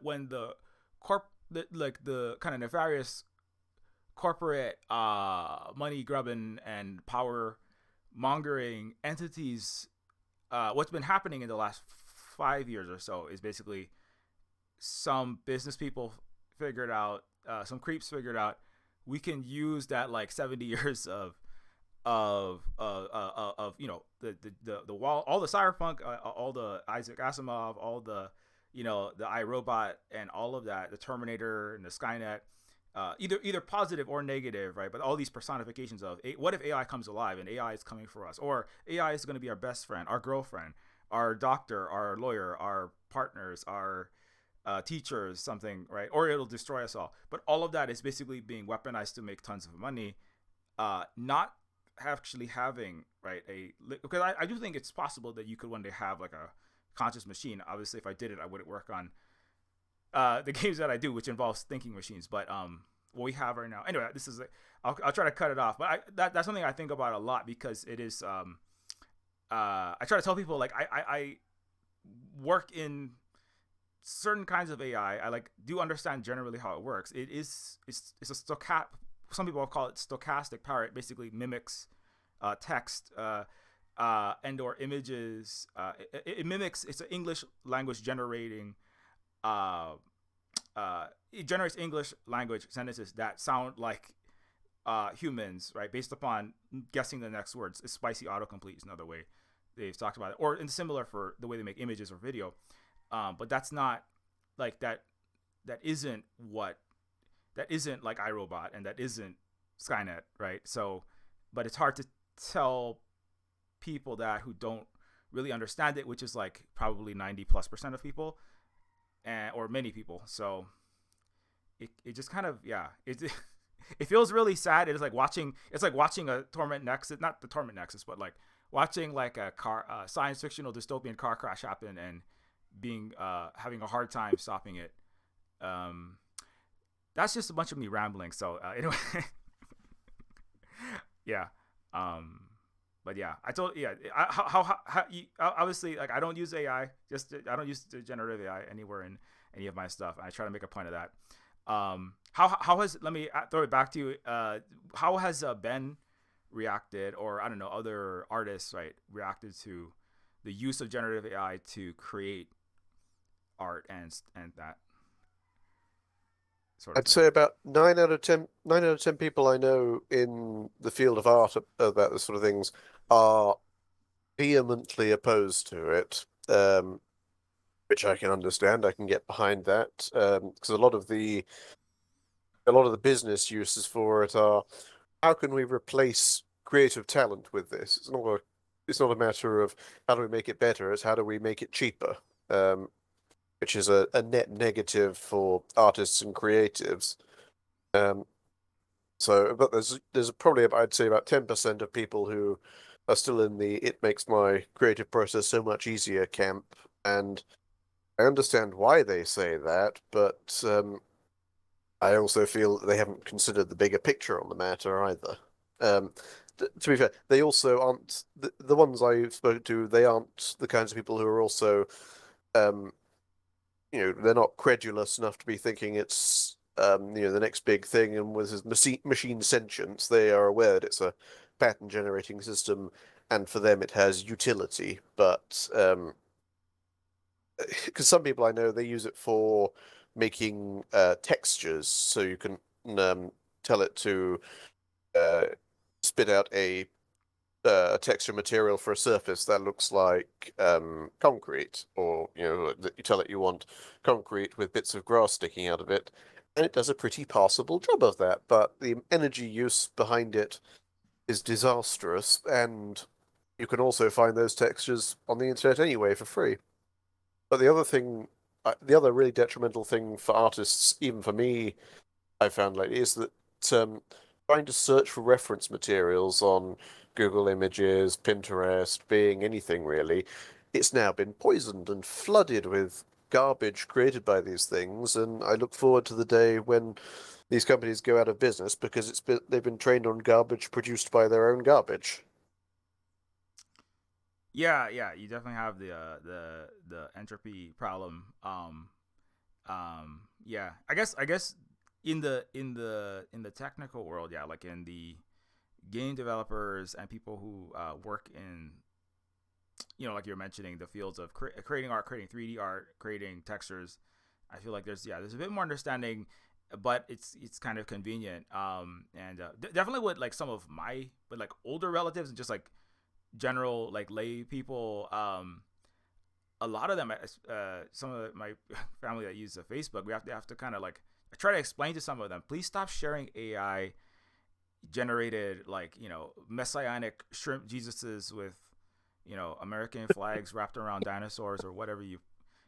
when the like the kind of nefarious corporate money grubbing and power mongering entities, what's been happening in the last 5 years or so is basically some business people figured out, some creeps figured out, we can use that like 70 years of the wall, all the cyberpunk, all the Isaac Asimov, all the the iRobot and all of that, the Terminator and the Skynet, either positive or negative, right? But all these personifications of what if AI comes alive and AI is coming for us, or AI is going to be our best friend, our girlfriend, our doctor, our lawyer, our partners, our teachers, something, right? Or it'll destroy us all. But all of that is basically being weaponized to make tons of money, not actually having right because I do think it's possible that you could one day have like a conscious machine. Obviously, if I did it, I wouldn't work on the games that I do, which involves thinking machines. But what we have right now. Anyway, this is I'll try to cut it off, but that's something I think about a lot because it is I try to tell people like I work in certain kinds of AI. I like do understand generally how it works. It's a stochastic. Some people call it stochastic power. It basically mimics text and or images. It mimics. It's an English language generating. It generates English language sentences that sound like humans, right? Based upon guessing the next words. It's spicy autocomplete is another way they've talked about it, or in similar for the way they make images or video. But that's not like that. That isn't what. That isn't like iRobot, and that isn't Skynet, right? So, but it's hard to tell people that who don't really understand it, which is like probably 90+% of people, and or many people. So, it just kind of it it feels really sad. It's like watching a Torment Nexus, not the Torment Nexus, but like watching like a science fictional dystopian car crash happen and being having a hard time stopping it. That's just a bunch of me rambling. So anyway, yeah. But yeah, I told how obviously like I don't use AI. I don't use generative AI anywhere in any of my stuff. I try to make a point of that. How has let me throw it back to you. How has Ben reacted, or I don't know, other artists, right, reacted to the use of generative AI to create art and that sort of I'd thing? say about 9 out of 10 people I know in the field of art about this sort of things are vehemently opposed to it, which I can understand. I can get behind that because a lot of the business uses for it are how can we replace creative talent with this? It's not a matter of how do we make it better. It's how do we make it cheaper, which is a net negative for artists and creatives. Um, but there's probably I'd say about 10% of people who are still in the it makes my creative process so much easier camp, and I understand why they say that, but I also feel that they haven't considered the bigger picture on the matter either. Um, to be fair, they also aren't the ones I've spoken to. They aren't the kinds of people who are also, um, they're not credulous enough to be thinking it's the next big thing and with machine sentience. They are aware that it's a pattern generating system, and for them it has utility. But because some people I know they use it for making textures, so you can tell it to uh, spit out a texture material for a surface that looks like concrete, or that you tell it you want concrete with bits of grass sticking out of it, and it does a pretty passable job of that. But the energy use behind it is disastrous, and you can also find those textures on the internet anyway for free. But the other really detrimental thing for artists, even for me, I found lately, is that trying to search for reference materials on Google Images, Pinterest, Bing, anything really, it's now been poisoned and flooded with garbage created by these things. And I look forward to the day when these companies go out of business because they've been trained on garbage produced by their own garbage. Yeah, you definitely have the entropy problem. Yeah, I guess in the technical world, yeah, like in the game developers and people who work in, like you're mentioning, the fields of creating art, creating 3D art, creating textures. I feel like there's a bit more understanding, but it's kind of convenient. And definitely with like some of my but like older relatives and just like general like lay people. A lot of them, some of my family that uses Facebook, we have to kind of like I try to explain to some of them, please stop sharing AI generated like messianic shrimp Jesuses with American flags wrapped around dinosaurs or whatever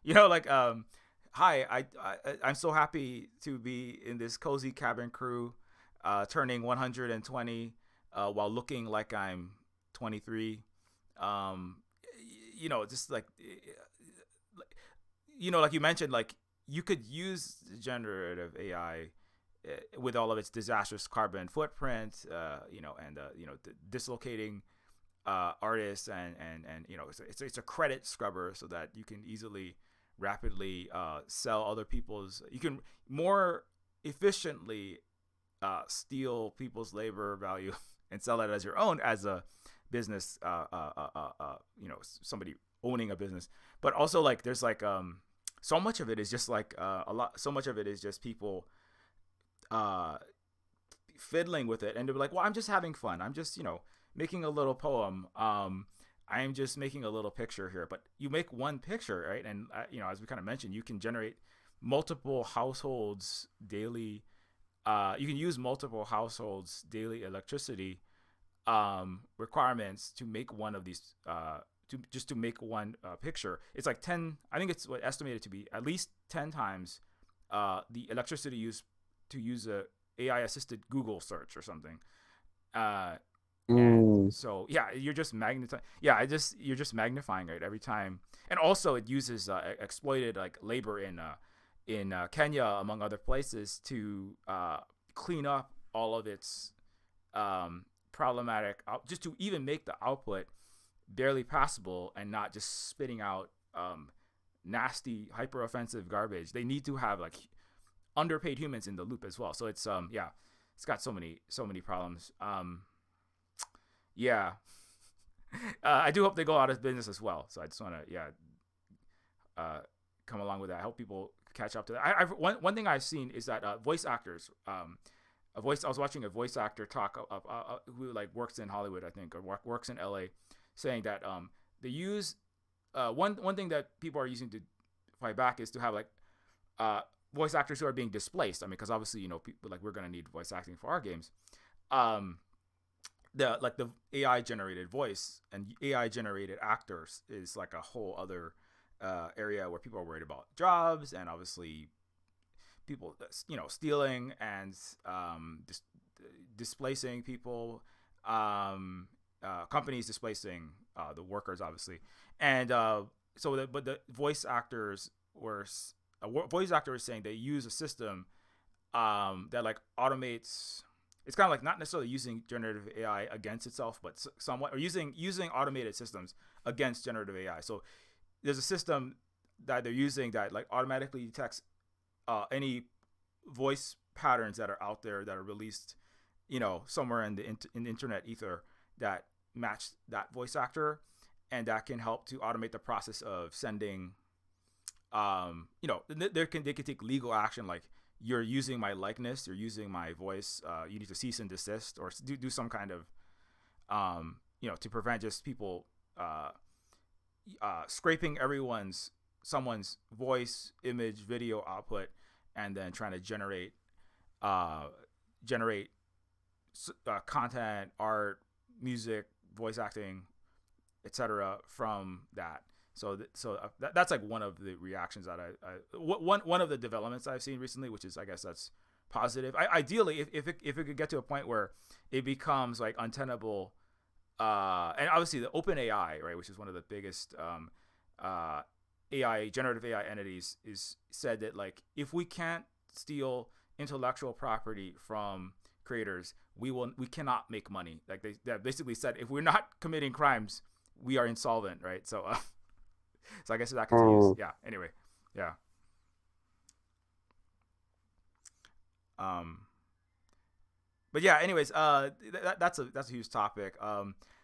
like hi, I'm so happy to be in this cozy cabin crew, turning 120 while looking like I'm 23. um just like like you mentioned, like you could use generative AI with all of its disastrous carbon footprint, and dislocating artists, and it's a credit scrubber so that you can easily, rapidly sell other people's. You can more efficiently steal people's labor value and sell it as your own as a business. Somebody owning a business, but also like there's like so much of it is just like a lot. So much of it is just people uh fiddling with it, and they're like, well, I'm just having fun, I'm just making a little poem, I'm just making a little picture here. But you make one picture, right? And as we kind of mentioned, you can generate multiple households daily. You can use multiple households daily electricity requirements to make one of these to make one picture. It's like 10, I think it's estimated to be at least 10 times the electricity used to use a AI assisted Google search or something. And so yeah, you're just magnifying. Yeah, you're just magnifying it every time. And also it uses exploited like labor in Kenya, among other places, to clean up all of its problematic, just to even make the output barely passable and not just spitting out nasty, hyper offensive garbage. They need to have like underpaid humans in the loop as well. So it's it's got so many problems. Yeah. I do hope they go out of business as well. So I just want to come along with that. I hope people catch up to that. One thing I've seen is that voice actors, I was watching a voice actor talk who like works in Hollywood, I think, or works in LA, saying that they use one thing that people are using to fight back is to have like voice actors who are being displaced. I mean, because obviously people, like, we're gonna need voice acting for our games. The AI generated voice and AI generated actors is like a whole other area where people are worried about jobs, and obviously people stealing and displacing people, companies displacing the workers, obviously. And but the voice actors were voice actor is saying they use a system that like automates. It's kind of like not necessarily using generative AI against itself, but somewhat, or using automated systems against generative AI. So there's a system that they're using that like automatically detects any voice patterns that are out there that are released, somewhere in the internet ether that match that voice actor, and that can help to automate the process of sending. They can take legal action, like, you're using my likeness, you're using my voice, you need to cease and desist, or do some kind of to prevent just people scraping someone's voice, image, video output, and then trying to generate content, art, music, voice acting, etc. from that. So that's like one of the reactions that one of the developments I've seen recently, which is, I guess, that's positive. Ideally, if it could get to a point where it becomes like untenable, and obviously the open AI, right, which is one of the biggest generative AI entities, is said that like if we can't steal intellectual property from creators, we cannot make money. Like they basically said, if we're not committing crimes, we are insolvent, right? So. So I guess that continues. Yeah. Anyway. Yeah. But yeah. Anyways. That's a huge topic.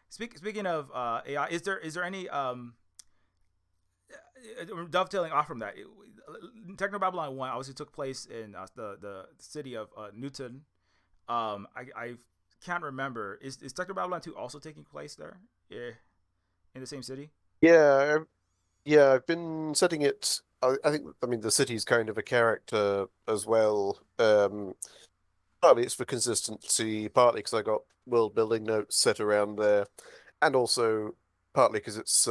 Speaking of AI, is there any dovetailing off from that? Technobabylon 1 obviously took place in the city of Newton. I can't remember. Is Technobabylon 2 also taking place there? Yeah. In the same city? Yeah. Yeah, I've been setting it. I mean, the city's kind of a character as well. Partly it's for consistency, partly because I got world building notes set around there, and also partly because it's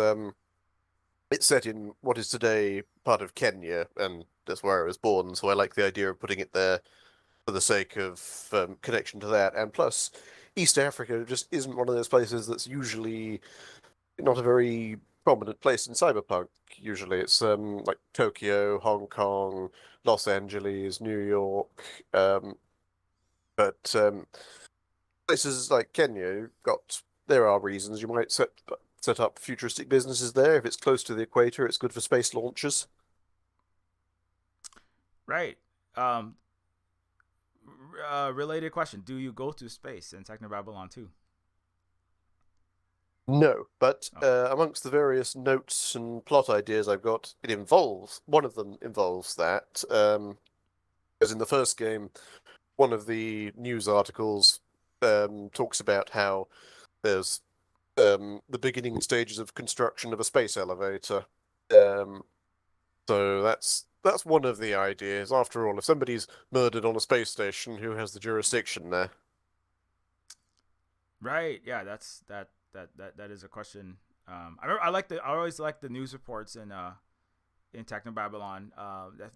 set in what is today part of Kenya, and that's where I was born. So I like the idea of putting it there for the sake of connection to that. And plus, East Africa just isn't one of those places that's usually not a very prominent place in cyberpunk. Usually it's like Tokyo, Hong Kong, Los Angeles, New York. But places like Kenya got there are reasons you might set up futuristic businesses there. If it's close to the equator, it's good for space launches. Right. Related question: do you go to space in Technobabylon 2? No, but Oh, amongst the various notes and plot ideas I've got, it involves one of them involves that. As in the first game, one of the news articles talks about how there's the beginning stages of construction of a space elevator. Um, so that's one of the ideas. After all, if somebody's murdered on a space station, who has the jurisdiction there? right. Yeah, that is a question. I always like the news reports in Technobabylon.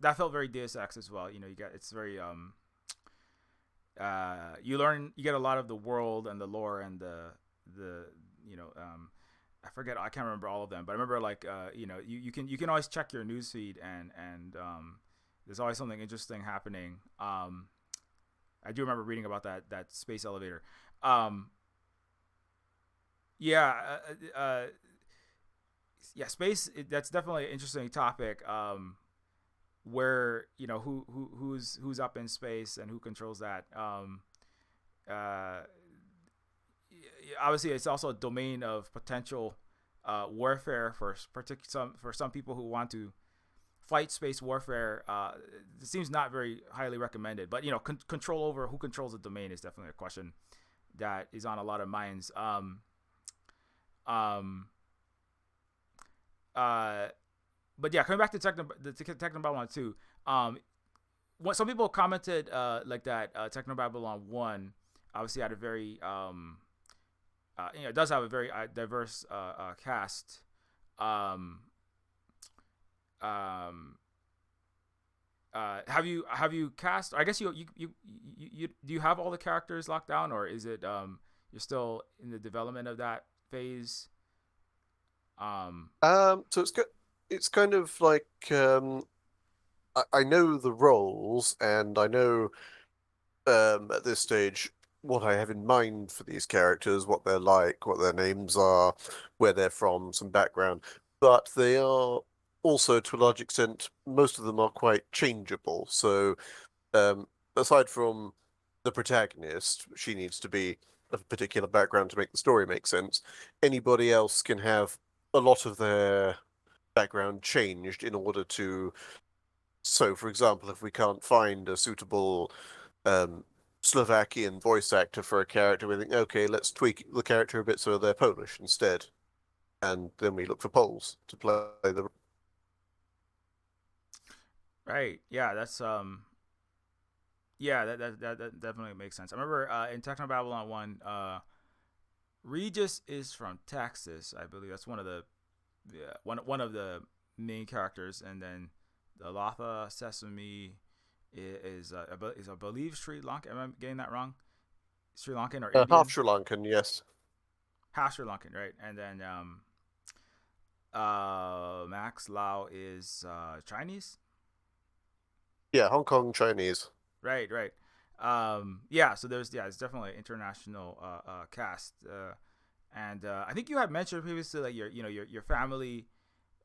That felt very Deus Ex as well. You know, you got it's very you get a lot of the world and the lore and the you know I forget, I can't remember all of them, but I remember like you can always check your news feed and there's always something interesting happening. I do remember reading about that space elevator. Um, yeah, yeah, space. That's definitely an interesting topic. Where who's up in space and who controls that. Uh, Obviously, it's also a domain of potential warfare for some people who want to fight space warfare. It seems not very highly recommended, but control over who controls the domain is definitely a question that is on a lot of minds. Um, uh, but yeah, coming back to Technobabylon 2, some people commented like that Technobabylon 1 obviously had a very it does have a very diverse cast. Um, um, have you cast? I guess you do you have all the characters locked down, or is it you're still in the development of that phase? Um, So it's kind of like I know the roles and I know at this stage what I have in mind for these characters, what they're like, what their names are, where they're from, some background. But they are also, to a large extent, most of them are quite changeable. So, um, aside from the protagonist, she needs to be of a particular background to make the story make sense. Anybody else can have a lot of their background changed in order to. So, for example, if we can't find a suitable um, Slovakian voice actor for a character, we think, okay, let's tweak the character a bit so they're Polish instead. And then we look for Poles to play the. right. Yeah, that's yeah, that definitely makes sense. I remember in Technobabylon 1, Regis is from Texas, I believe. That's one of the one of the main characters, and then the Latha Sesame is I believe Sri Lanka. Am I getting that wrong? Sri Lankan or Half Indian? Sri Lankan, yes. Half Sri Lankan, right? And then Max Lau is Chinese. Yeah, Hong Kong Chinese. Right, right. Yeah, so it's definitely an international cast. And I think you had mentioned previously that your family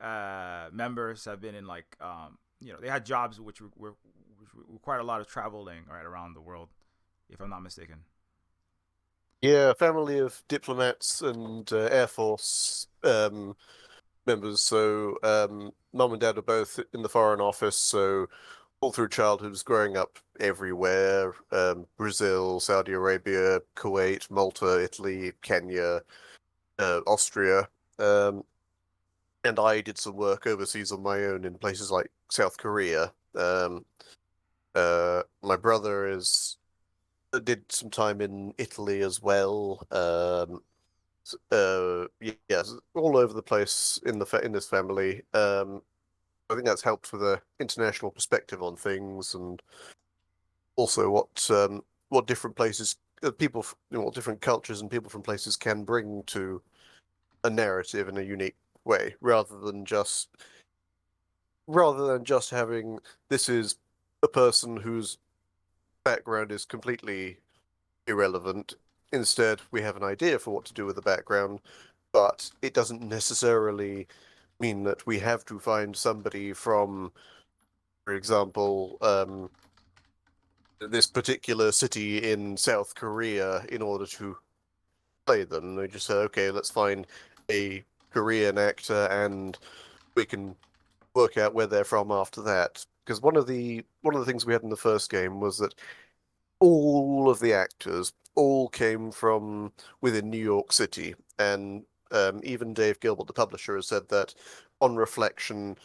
members have been in like they had jobs which required a lot of traveling right around the world, if I'm not mistaken. Yeah, family of diplomats and Air Force members. So, mum and dad are both in the Foreign Office. So, all through childhood was growing up everywhere Brazil, Saudi Arabia, Kuwait, Malta, Italy, Kenya, Austria. Um, and I did some work overseas on my own in places like South Korea. My brother is did some time in Italy as well. Yes, all over the place in this family. I think that's helped with a international perspective on things, and also what different places, people, what different cultures and people from places can bring to a narrative in a unique way, rather than just having this is a person who's background is completely irrelevant. Instead, we have an idea for what to do with the background, but it doesn't necessarily mean that we have to find somebody from, for example, this particular city in South Korea in order to play them. They just say, okay, let's find a Korean actor and we can work out where they're from after that. Because one of the things we had in the first game was that all of the actors all came from within New York City, and even Dave Gilbert, the publisher, has said that on reflection,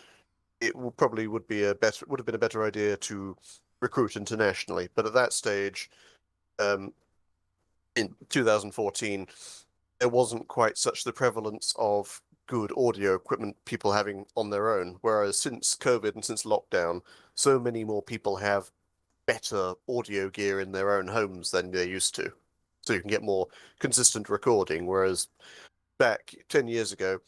it probably would have been a better idea to recruit internationally. But at that stage, um, in 2014, there wasn't quite such the prevalence of good audio equipment people having on their own. Whereas since COVID and since lockdown, so many more people have better audio gear in their own homes than they used to. So you can get more consistent recording. Whereas back 10 years ago,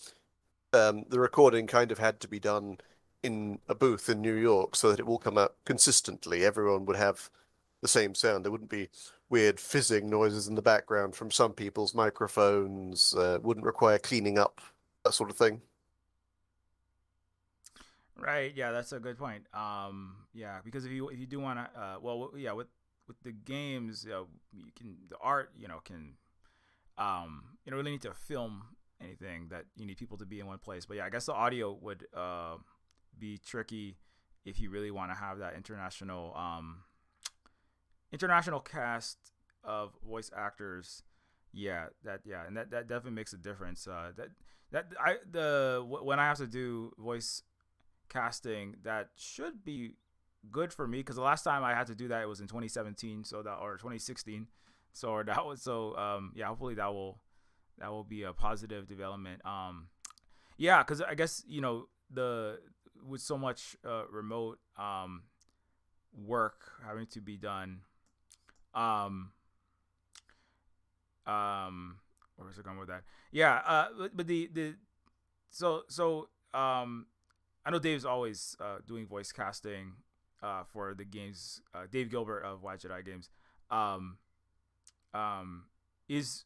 the recording kind of had to be done in a booth in New York so that it will come out consistently. Everyone would have the same sound. There wouldn't be weird fizzing noises in the background from some people's microphones. Wouldn't require cleaning up, that sort of thing. Right. Yeah, that's a good point. Yeah, because if you do want to, yeah, with the games, you can the art, can you don't really need to film anything that you need people to be in one place. But yeah, I guess the audio would be tricky if you really want to have that international cast of voice actors. Yeah, and that definitely makes a difference. When I have to do voice casting, that should be good for me because the last time I had to do that it was in 2017, or 2016. So that was yeah. Hopefully that will be a positive development. Yeah, because I guess the with so much remote work having to be done. Um, where was I going with that? Yeah, but the so I know Dave's always doing voice casting for the games. Dave Gilbert of Why Jedi Games. Um, um, is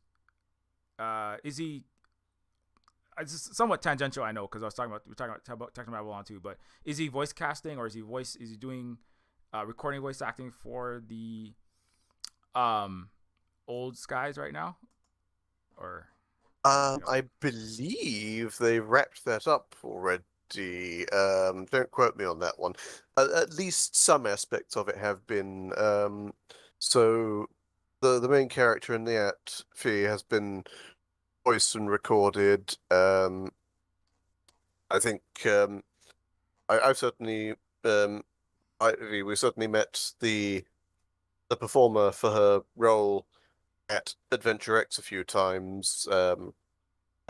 he? It's somewhat tangential, I know, because we're talking about Technobabylon too. But is he voice casting, or is he doing recording voice acting for the um old skies right now, or you know? I believe they wrapped that up already. Don't quote me on that one. At least some aspects of it have been. So the main character in the act fee has been voiced and recorded. I think I've certainly we certainly met the performer for her role at Adventure X a few times. And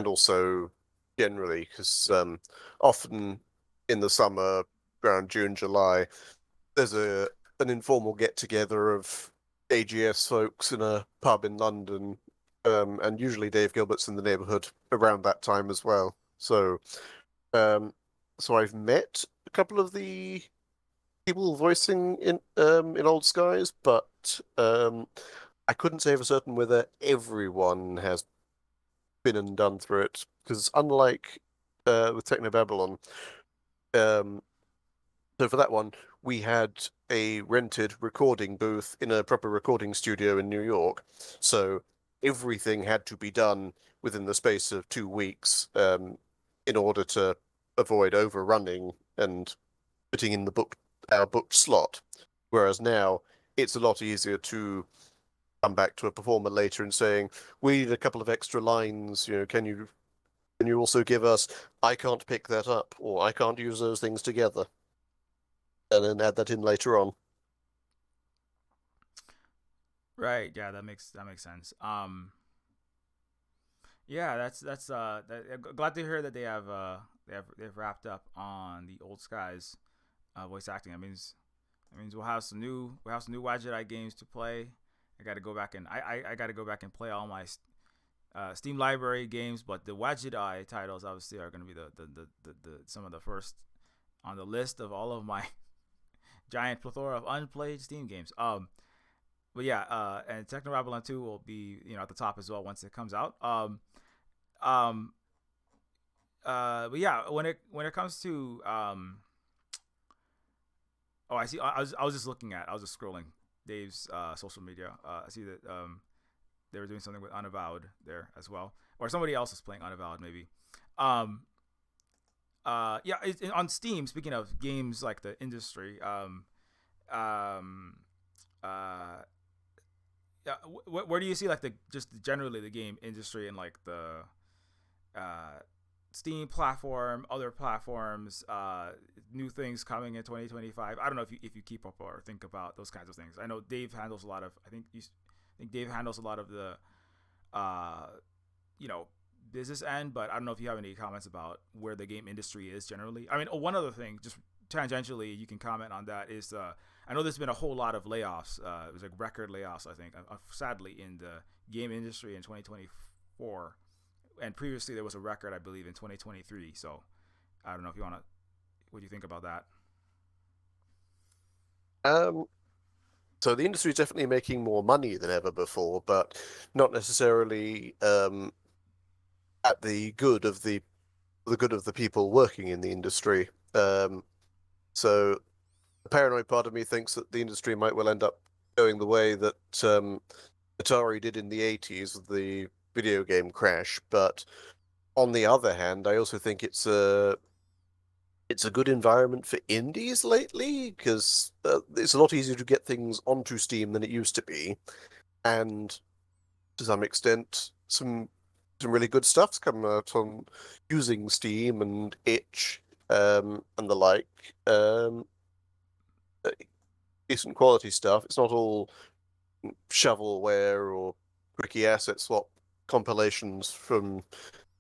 also generally because often in the summer around June, July, there's a an informal get together of AGS folks in a pub in London, and usually Dave Gilbert's in the neighborhood around that time as well. Um, so I've met a couple of the people voicing in Old Skies, but I couldn't say for certain whether everyone has been and done through it because unlike with Technobabylon, um, so for that one we had a rented recording booth in a proper recording studio in New York, so everything had to be done within the space of 2 weeks in order to avoid overrunning and putting in our booked slot. Whereas now it's a lot easier to come back to a performer later and saying, "We need a couple of extra lines. Can you also give us, I can't pick that up, or I can't use those things together, and then add that in later on?" Right. Yeah, that makes sense. Yeah, glad to hear that they've wrapped up on the old skies voice acting. That means we'll have some new Wi games to play. I got to go back and I got to go back and play all my Steam library games, but the Wajidai titles obviously are going to be the some of the first on the list of all of my giant plethora of unplayed Steam games. but yeah, and Technobabylon 2 will be at the top as well once it comes out. Um, but yeah, when it comes to oh, I see. I was just looking at. I was just scrolling Dave's social media. I see that they were doing something with Unavowed there as well, or somebody else is playing Unavowed maybe. Um, yeah, on Steam. Speaking of games like the industry, um, uh, yeah, where do you see like the just generally the game industry and like the uh, Steam platform, other platforms, new things coming in 2025. I don't know if you keep up or think about those kinds of things. I know Dave handles a lot of. I think Dave handles a lot of the, uh, you know, business end. But I don't know if you have any comments about where the game industry is generally. I mean, one other thing, just tangentially, you can comment on that is I know there's been a whole lot of layoffs. It was like record layoffs, I think, sadly in the game industry in 2024, and previously there was a record, I believe, in 2023. So I don't know if you want to. What do you think about that? Um, so the industry is definitely making more money than ever before, but not necessarily at the good of the people working in the industry. So the paranoid part of me thinks that the industry might well end up going the way that Atari did in the 80s with the video game crash. But on the other hand, I also think it's a good environment for indies lately because it's a lot easier to get things onto Steam than it used to be, and to some extent, some really good stuff's come out on using Steam and Itch and the like. Uh, Decent quality stuff. It's not all shovelware or quickie asset swap compilations from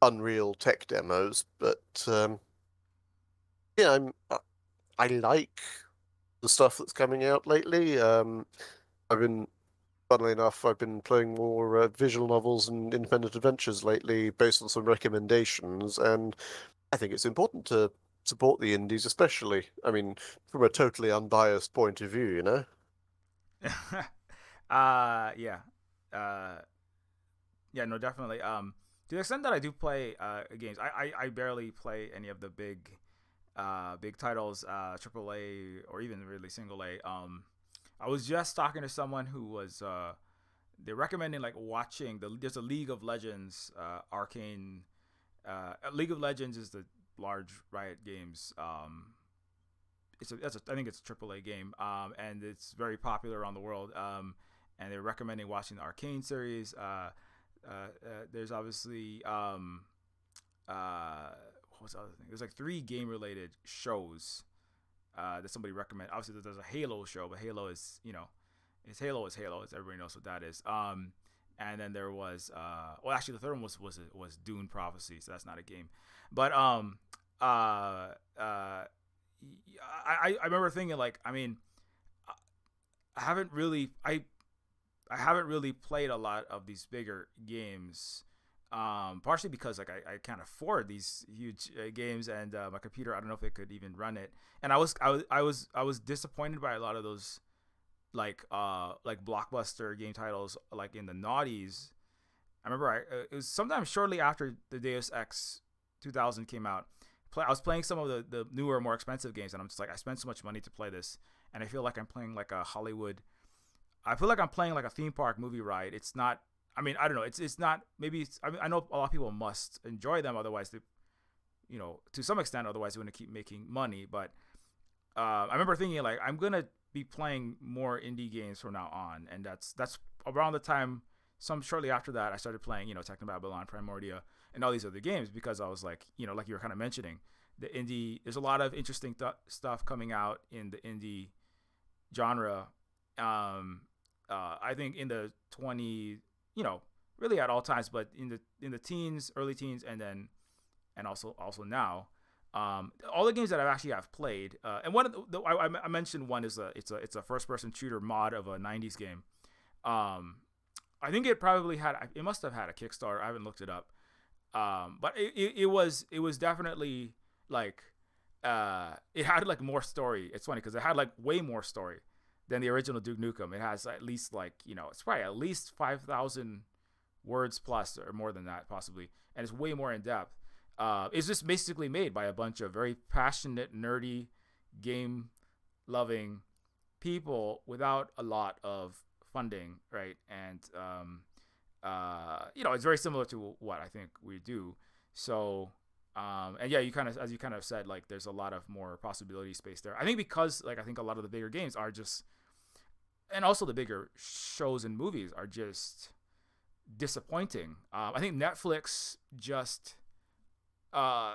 Unreal tech demos, but yeah, I like the stuff that's coming out lately. I've been, funnily enough, I've been playing more visual novels and independent adventures lately based on some recommendations, and I think it's important to support the indies, especially, I mean, from a totally unbiased point of view, you know? Yeah, uh, yeah, no, definitely. To the extent that I do play games, I barely play any of the big titles, AAA or even really single A. I was just talking to someone who was they're recommending like watching there's a League of Legends arcane. League of Legends is the large Riot Games. I think it's a AAA game, and it's very popular around the world. And they're recommending watching the Arcane series. There's obviously what was the other thing? There's like three game related shows that somebody recommended. Obviously, there's a Halo show, but Halo is it's Halo is Halo. It's, everybody knows what that is. And then there was well, actually, the third one was Dune Prophecy, so that's not a game. But I remember thinking like, I mean, I haven't really I haven't really played a lot of these bigger games. Partially because like I can't afford these huge games, and my computer, I don't know if it could even run it. And I was disappointed by a lot of those like blockbuster game titles like in the noughties. I remember it was sometime shortly after the Deus Ex 2000 came out. I was playing some of the newer, more expensive games, and I'm just like, I spent so much money to play this, and I feel like I'm playing like a Hollywood. I feel like I'm playing like a theme park movie ride. It's not. I mean, I don't know. It's not. Maybe I mean, I know a lot of people must enjoy them, otherwise they, to some extent, otherwise they want to keep making money. But I remember thinking like, I'm gonna be playing more indie games from now on, and that's around the time. Some shortly after that, I started playing, Technobabylon, Primordia, and all these other games because I was like, like you were kind of mentioning, the indie. There's a lot of interesting stuff coming out in the indie genre. I think in the 20, really at all times, but in the teens, early teens, and also now. All the games that I've played, and one of I mentioned one is it's a first person shooter mod of a '90s game. I think it must have had a Kickstarter. I haven't looked it up, but it was definitely like it had like more story. It's funny because it had like way more story than the original Duke Nukem. It has at least it's probably at least 5,000 words plus or more than that possibly, and it's way more in depth. It's just basically made by a bunch of very passionate, nerdy, game loving people without a lot of funding, right? And it's very similar to what I think we do. So, and yeah, you kind of, as you kind of said, like there's a lot of more possibility space there. I think because I think a lot of the bigger games are just, and also the bigger shows and movies are just disappointing. I think Netflix just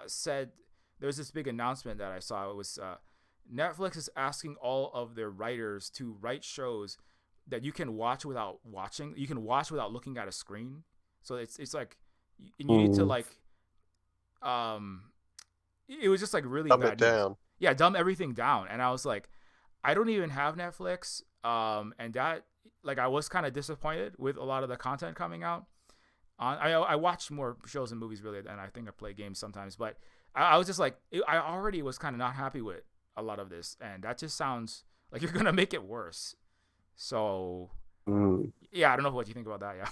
said there was this big announcement that I saw. It was Netflix is asking all of their writers to write shows that you can watch without watching. You can watch without looking at a screen. So it's like, and you need to um, it was just like really Dumb it bad news. down. Yeah, dumb everything down. And I was like, I don't even have Netflix. And that I was kind of disappointed with a lot of the content coming out. I watch more shows and movies really, and I think I play games sometimes. But I was just like, I already was kind of not happy with a lot of this, and that just sounds like you're gonna make it worse. So yeah, I don't know what you think about that. Yeah.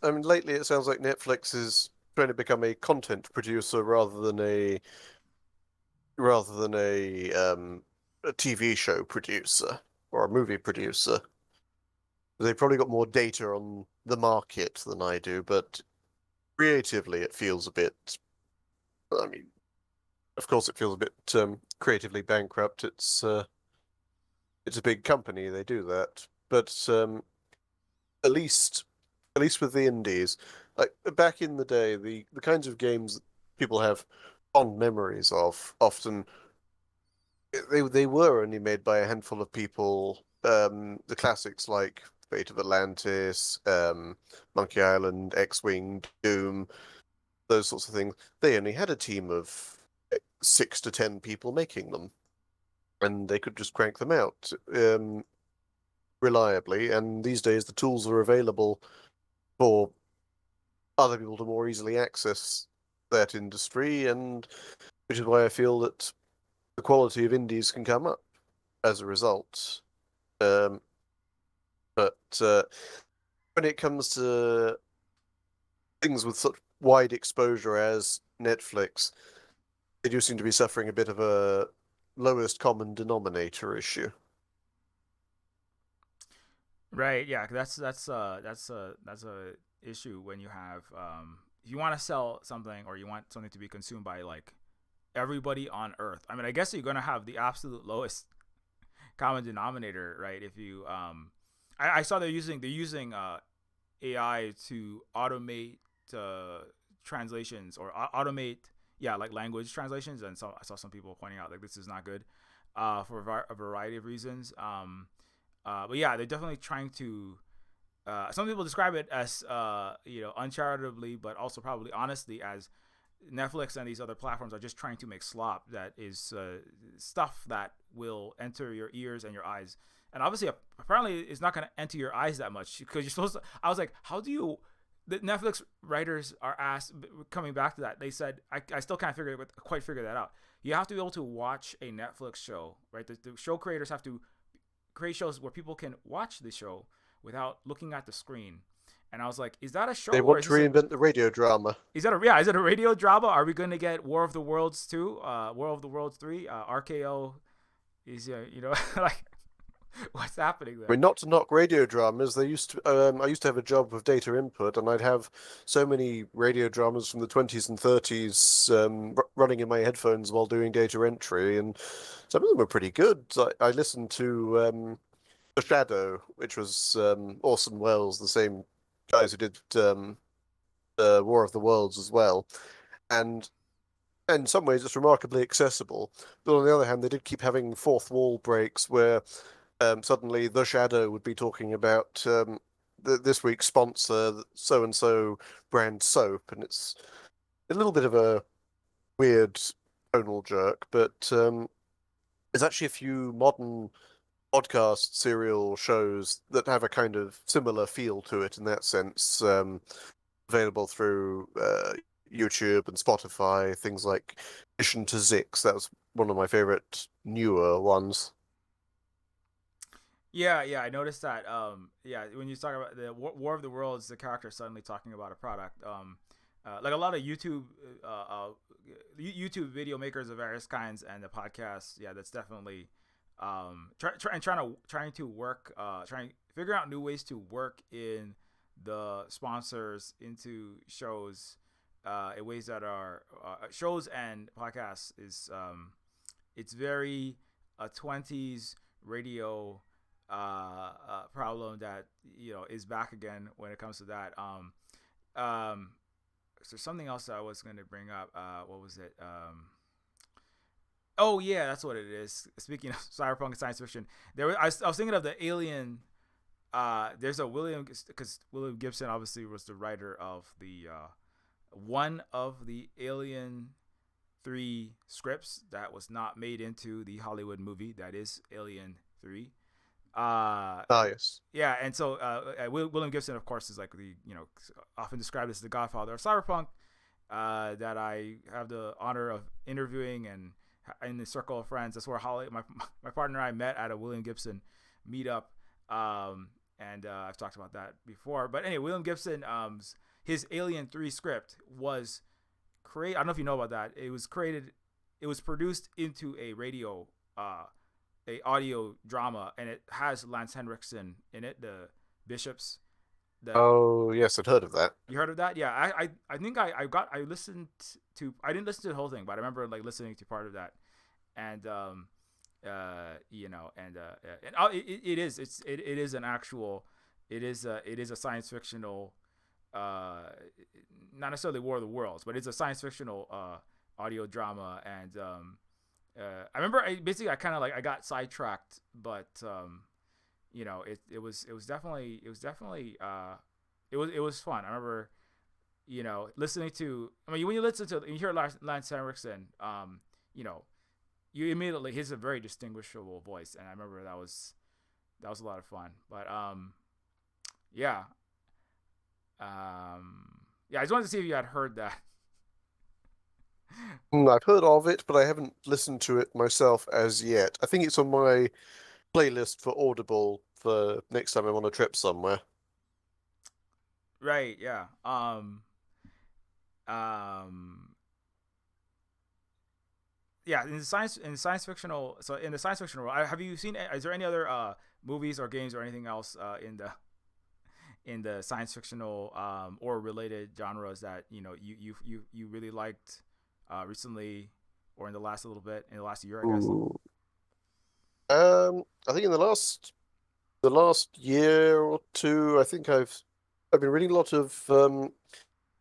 I mean, lately it sounds like Netflix is trying to become a content producer rather than a TV show producer or a movie producer. They've probably got more data on the market than I do, but creatively it feels a bit. I mean, of course, it feels a bit creatively bankrupt. It's a big company; they do that, but at least at least with the indies, like back in the day, the kinds of games that people have fond memories of often they were only made by a handful of people. The classics like Fate of Atlantis, Monkey Island, X-Wing, Doom, those sorts of things. They only had a team of 6 to 10 people making them, and they could just crank them out reliably. And these days, the tools are available for other people to more easily access that industry, and which is why I feel that the quality of indies can come up as a result. Um, but when it comes to things with such wide exposure as Netflix, they do seem to be suffering a bit of a lowest common denominator issue. Right. Yeah. That's a issue when you have if you want to sell something or you want something to be consumed by everybody on Earth. I mean, I guess you're gonna have the absolute lowest common denominator, right? If you I saw they're using AI to automate translations or automate language translations, and so I saw some people pointing out this is not good for a variety of reasons. But yeah, they're definitely trying to. Some people describe it as uncharitably, but also probably honestly as Netflix and these other platforms are just trying to make slop that is stuff that will enter your ears and your eyes. And obviously, apparently, it's not going to enter your eyes that much because you're supposed to. I was like, how do you? The Netflix writers are asked, coming back to that, they said, I still can't quite figure that out. You have to be able to watch a Netflix show, right? The show creators have to create shows where people can watch the show without looking at the screen. And I was like, is that a show They or want is to this reinvent the radio drama. is it a radio drama? Are we going to get War of the Worlds 2, War of the Worlds 3, RKO is like what's happening I there? mean, not to knock radio dramas, they used to. I used to have a job with data input, and I'd have so many radio dramas from the 20s and 30s running in my headphones while doing data entry, and some of them were pretty good. I listened to The Shadow, which was Orson Welles, the same guys who did War of the Worlds as well, and in some ways it's remarkably accessible. But on the other hand, they did keep having fourth wall breaks where suddenly The Shadow would be talking about this week's sponsor, so and so brand soap, and it's a little bit of a weird tonal jerk, but there's actually a few modern podcast serial shows that have a kind of similar feel to it in that sense, available through YouTube and Spotify, things like Mission to Zix. That was one of my favorite newer ones. Yeah, yeah, I noticed that. Yeah, when you talk about the War of the Worlds, the character suddenly talking about a product. Like a lot of YouTube video makers of various kinds and the podcasts. Yeah, that's definitely trying to work, trying figure out new ways to work in the sponsors into shows, in ways that are shows and podcasts is it's very a 20s radio problem that is back again when it comes to that. Um, so something else that I was going to bring up. What was it? Oh yeah, that's what it is. Speaking of cyberpunk and science fiction, I was thinking of the Alien. There's a William because William Gibson obviously was the writer of the one of the Alien three scripts that was not made into the Hollywood movie that is Alien 3. Uh, Ah, yes. yeah, and so William Gibson, of course, is like the often described as the godfather of cyberpunk. That I have the honor of interviewing and in the circle of friends. That's where my partner and I met at a William Gibson meetup. And I've talked about that before. But anyway, William Gibson, his Alien 3 script was create. I don't know if you know about that. It was created. It was produced into a audio drama, and it has Lance Henriksen in it, the bishops. The Oh, yes, I'd heard of that. You heard of that? Yeah, I think I listened to. I didn't listen to the whole thing, but I remember like listening to part of that, and it is it is an actual it is a science fictional uh not necessarily War of the Worlds, but it's a science fictional audio drama. And I remember I kind of like I got sidetracked, but it was fun. I remember listening to. I mean, when you listen to you hear Lance Henriksen, you know you immediately he's a very distinguishable voice, and I remember that was a lot of fun. But yeah, yeah, I just wanted to see if you had heard that. I've heard of it, but I haven't listened to it myself as yet. I think it's on my playlist for Audible for next time I'm on a trip somewhere. Right? Yeah. Um, yeah. In science fictional, so in the science fictional world, have you seen? Is there any other movies or games or anything else in the science fictional or related genres that you really liked recently or in the last little bit in the last year, I guess? Ooh. I think in the last year or two, I think I've been reading a lot of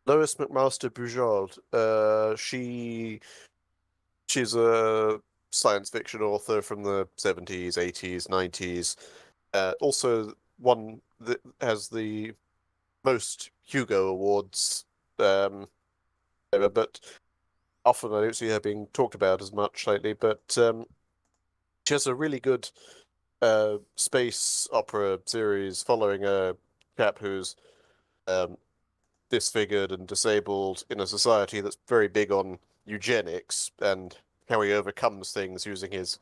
Lois McMaster Bujold. She's a science fiction author from the 70s, 80s, 90s. Also one that has the most Hugo Awards, ever, but often I don't see her being talked about as much lately. But she has a really good space opera series following a chap who's um, disfigured and disabled in a society that's very big on eugenics and how he overcomes things using his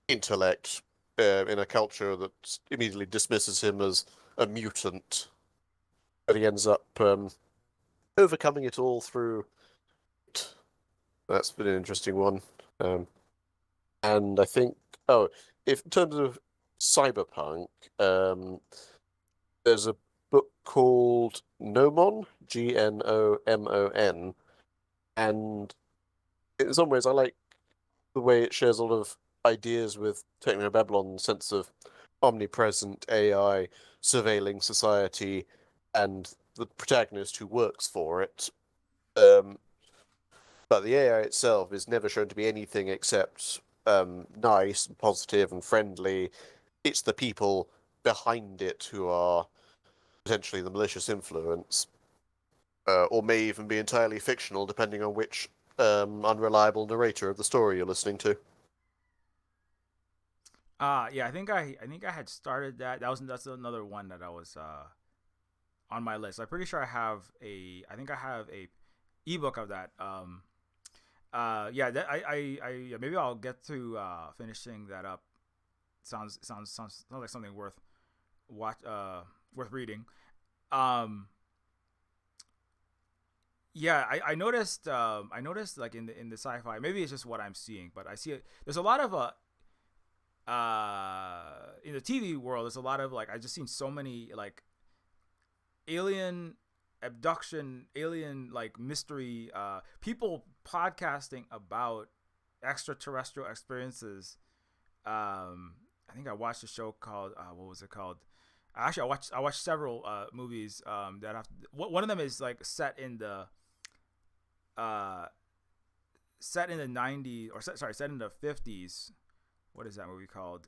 intellect in a culture that immediately dismisses him as a mutant. But he ends up overcoming it all through. That's been an interesting one. Um, and I think, oh, if in terms of cyberpunk, there's a book called Gnomon, Gnomon, and in some ways I like the way it shares a lot of ideas with Technobabylon's sense of omnipresent AI surveilling society and the protagonist who works for it. Um, but the AI itself is never shown to be anything except nice and positive and friendly. It's the people behind it who are potentially the malicious influence, or may even be entirely fictional, depending on which unreliable narrator of the story you're listening to. Yeah, I think I had started that. That's another one that I was on my list. I'm pretty sure I think I have a ebook of that. Yeah, that I maybe I'll get to finishing that up sounds like something worth reading. Um, yeah, I noticed like in the sci-fi, maybe it's just what I'm seeing, but I see it. There's a lot of in the TV world. There's a lot of like I just seen so many like alien abduction, alien like mystery, people podcasting about extraterrestrial experiences. I think I watched a show called what was it called? Actually, I watched several movies that have. One of them is like uh set in the 90s or set in the 50s. What is that movie called?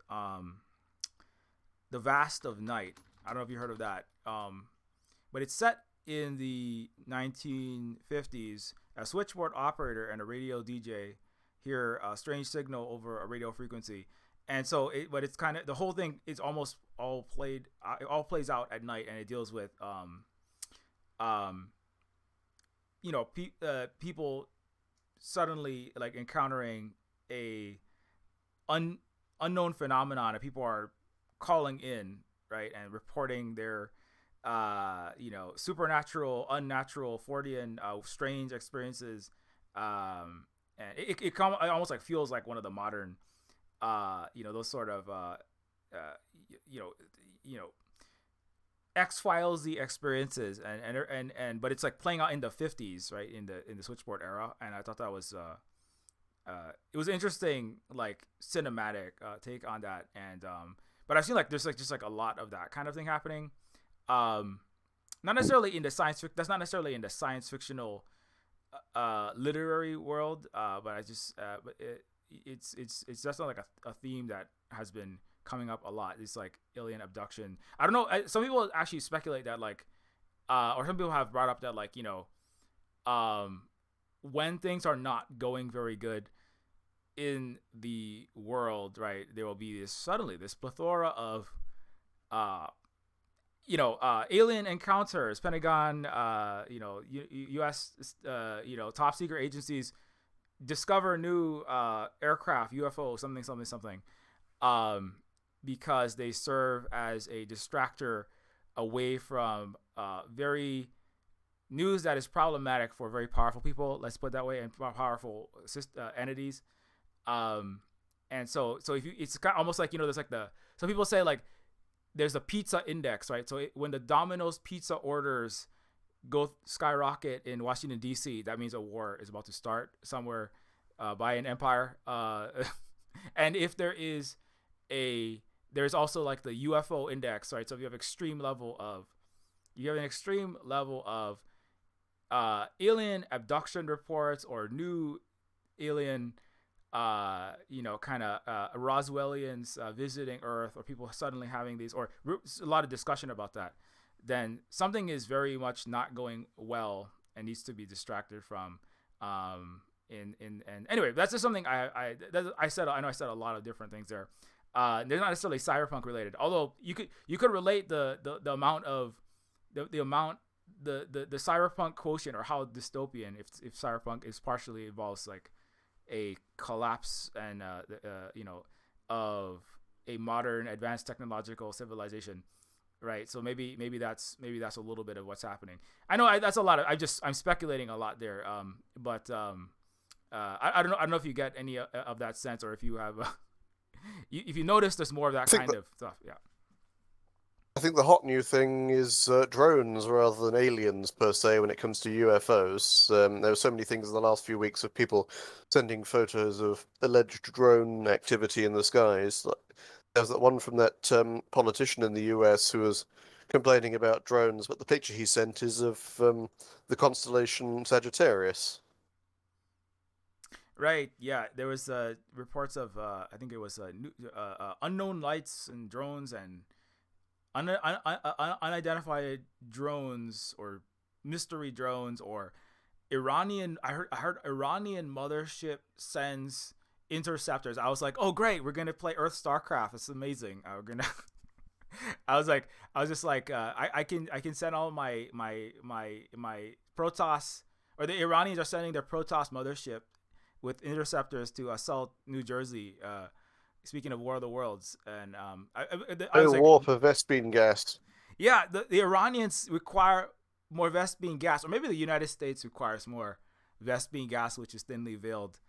The Vast of Night. I don't know if you heard of that. But it's set in the 1950s. A switchboard operator and a radio DJ hear a strange signal over a radio frequency, and so but it's kind of the whole thing is almost all played. It all plays out at night, and it deals with people suddenly like encountering a unknown phenomenon, and people are calling in, right, and reporting their supernatural, unnatural, Fortean, strange experiences. And it almost like feels like one of the modern, those sort of, you know, you know, X-Filesy experiences, and but it's like playing out in the 50s, right, in the switchboard era, and I thought that was it was interesting, like cinematic take on that, and but I've seen like there's like just like a lot of that kind of thing happening. Not necessarily in the that's not necessarily in the science fictional literary world, but I just but it's just not like a theme that has been coming up a lot. It's like alien abduction. I don't know, some people actually speculate that like or some people have brought up that like when things are not going very good in the world, right, there will be this plethora of alien encounters. Pentagon, U.S. Top secret agencies discover new aircraft, UFO, something, because they serve as a distractor away from very news that is problematic for very powerful people. Let's put it that way, and powerful entities. And so if you, it's kind of almost like there's like some people say like there's a pizza index, right? So when the Domino's pizza orders go skyrocket in Washington D.C., that means a war is about to start somewhere by an empire. And if there's also like the UFO index, right? So if you have an extreme level of alien abduction reports or new alien kind of Roswellians visiting Earth, or people suddenly having these, or a lot of discussion about that, then something is very much not going well and needs to be distracted from. And anyway, that's just something I said. I know I said a lot of different things there. They're not necessarily cyberpunk related, although you could relate the amount of the amount the cyberpunk quotient, or how dystopian if cyberpunk is partially involves like a collapse and of a modern advanced technological civilization, right? So maybe that's a little bit of what's happening. I know that's a lot of I'm speculating a lot there, but I don't know if you get any of that sense, or if you have if you notice there's more of that kind of stuff. Yeah, I think the hot new thing is drones rather than aliens per se when it comes to UFOs. There were so many things in the last few weeks of people sending photos of alleged drone activity in the skies. There's that one from that politician in the US who was complaining about drones, but the picture he sent is of the constellation Sagittarius. right. Yeah, there was reports of I think it was unknown lights and drones and unidentified drones, or mystery drones, or Iranian. I heard Iranian mothership sends interceptors. I was like, oh great, we're gonna play Earth StarCraft. It's amazing. We're gonna. I was just like, I can send all my Protoss, or the Iranians are sending their Protoss mothership with interceptors to assault New Jersey. speaking of War of the Worlds, and I No was like, war for Vespine gas. yeah, the Iranians require more Vespine gas, or maybe the United States requires more Vespine gas, which is thinly veiled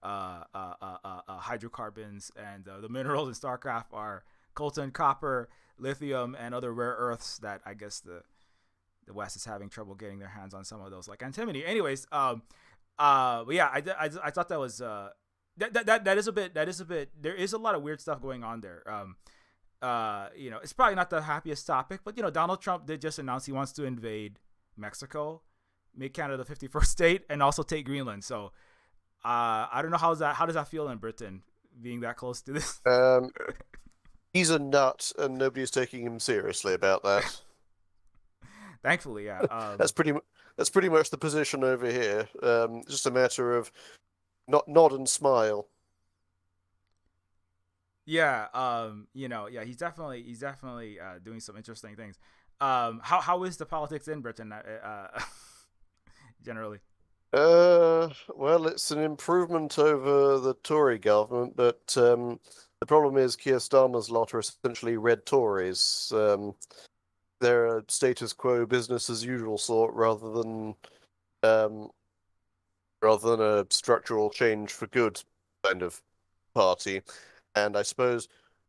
hydrocarbons, and the minerals in StarCraft are coltan, copper, lithium, and other rare earths that I guess the West is having trouble getting their hands on some of those, like antimony. Anyways, but yeah, I thought that was that is a bit there is a lot of weird stuff going on there. It's probably not the happiest topic, but Donald Trump did just announce he wants to invade Mexico, make Canada the 51st state, and also take Greenland. So I don't know how does that feel in Britain being that close to this? Um, he's a nut, and nobody's taking him seriously about that. Thankfully, yeah. That's pretty much the position over here. Just a matter of nod and smile. Yeah, yeah, he's definitely doing some interesting things. How is the politics in Britain generally? Well, it's an improvement over the Tory government, but the problem is Keir Starmer's lot are essentially red Tories. They're a status quo, business as usual sort, um, rather than a structural change for good kind of party. And I suppose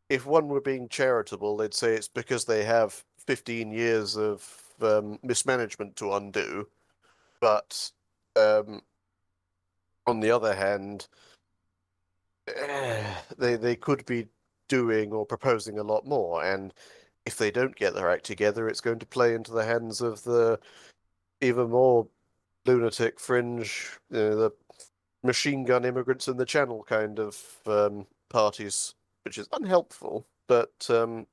if one were being charitable, they'd say it's because they have 15 years of mismanagement to undo. But um, on the other hand, they could be doing or proposing a lot more. And if they don't get their act together, it's going to play into the hands of the even more lunatic fringe, the machine gun immigrants in the channel kind of parties, which is unhelpful. But on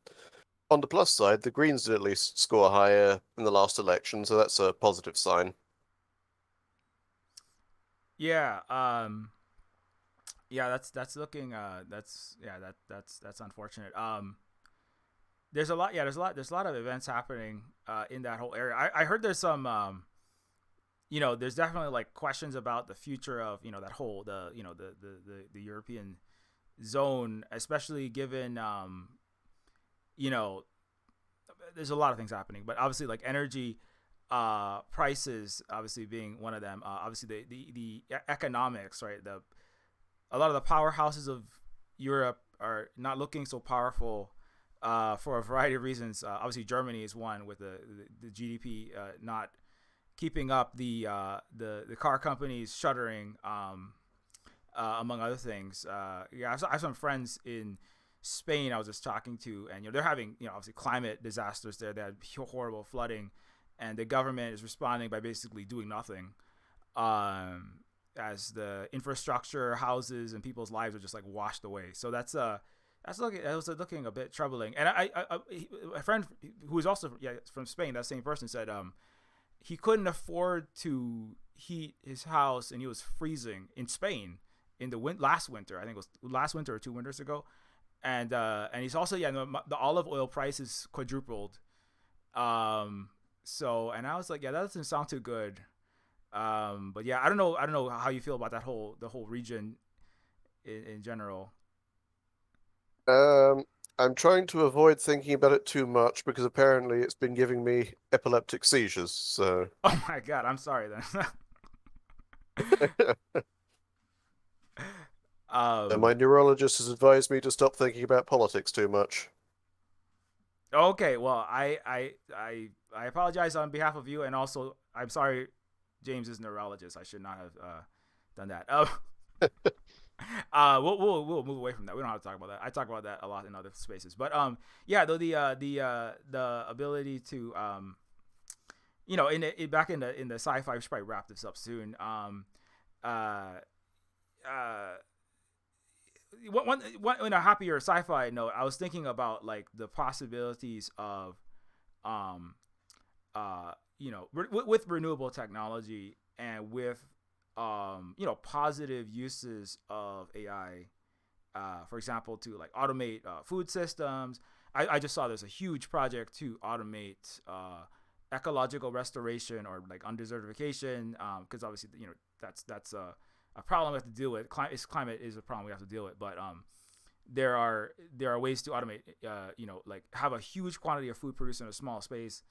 the plus side, the Greens did at least score higher in the last election, so that's a positive sign. Yeah, yeah, that's looking that's yeah that's unfortunate. There's a lot of events happening in that whole area. I heard there's some there's definitely like questions about the future of that whole the European zone, especially given you know there's a lot of things happening, but obviously like energy prices obviously being one of them. Obviously the economics, right? A lot of the powerhouses of Europe are not looking so powerful for a variety of reasons. Obviously, Germany is one with the GDP not keeping up, the car companies shuttering, among other things. Yeah, I have some friends in Spain I was just talking to, and they're having obviously climate disasters there. They had horrible flooding, and the government is responding by basically doing nothing. As the infrastructure, houses, and people's lives are just like washed away. So that was looking a bit troubling. And a friend who is also from Spain, that same person said he couldn't afford to heat his house, and he was freezing in Spain in the last winter. I think it was last winter or 2 winters ago. And he's also the olive oil prices quadrupled. So and I was like, yeah, that doesn't sound too good. But yeah, I don't know how you feel about the whole region in general. Um, I'm trying to avoid thinking about it too much because apparently it's been giving me epileptic seizures. So, Oh my god, I'm sorry then. and my um. neurologist has advised me to stop thinking about politics too much. Okay. Well, I apologize on behalf of you, and also I'm sorry, James is a neurologist. I should not have done that. We'll move away from that. We don't have to talk about that. I talk about that a lot in other spaces. But yeah, though the ability to back in the sci-fi, we should probably wrap this up soon. Uh, uh, one in a happier sci-fi note, I was thinking about like the possibilities of um with renewable technology and with positive uses of AI, for example, to like automate food systems. I just saw there's a huge project to automate ecological restoration or like undesertification, because obviously that's a problem we have to deal with. Climate is a problem we have to deal with, but there are ways to automate. Like have a huge quantity of food produced in a small space.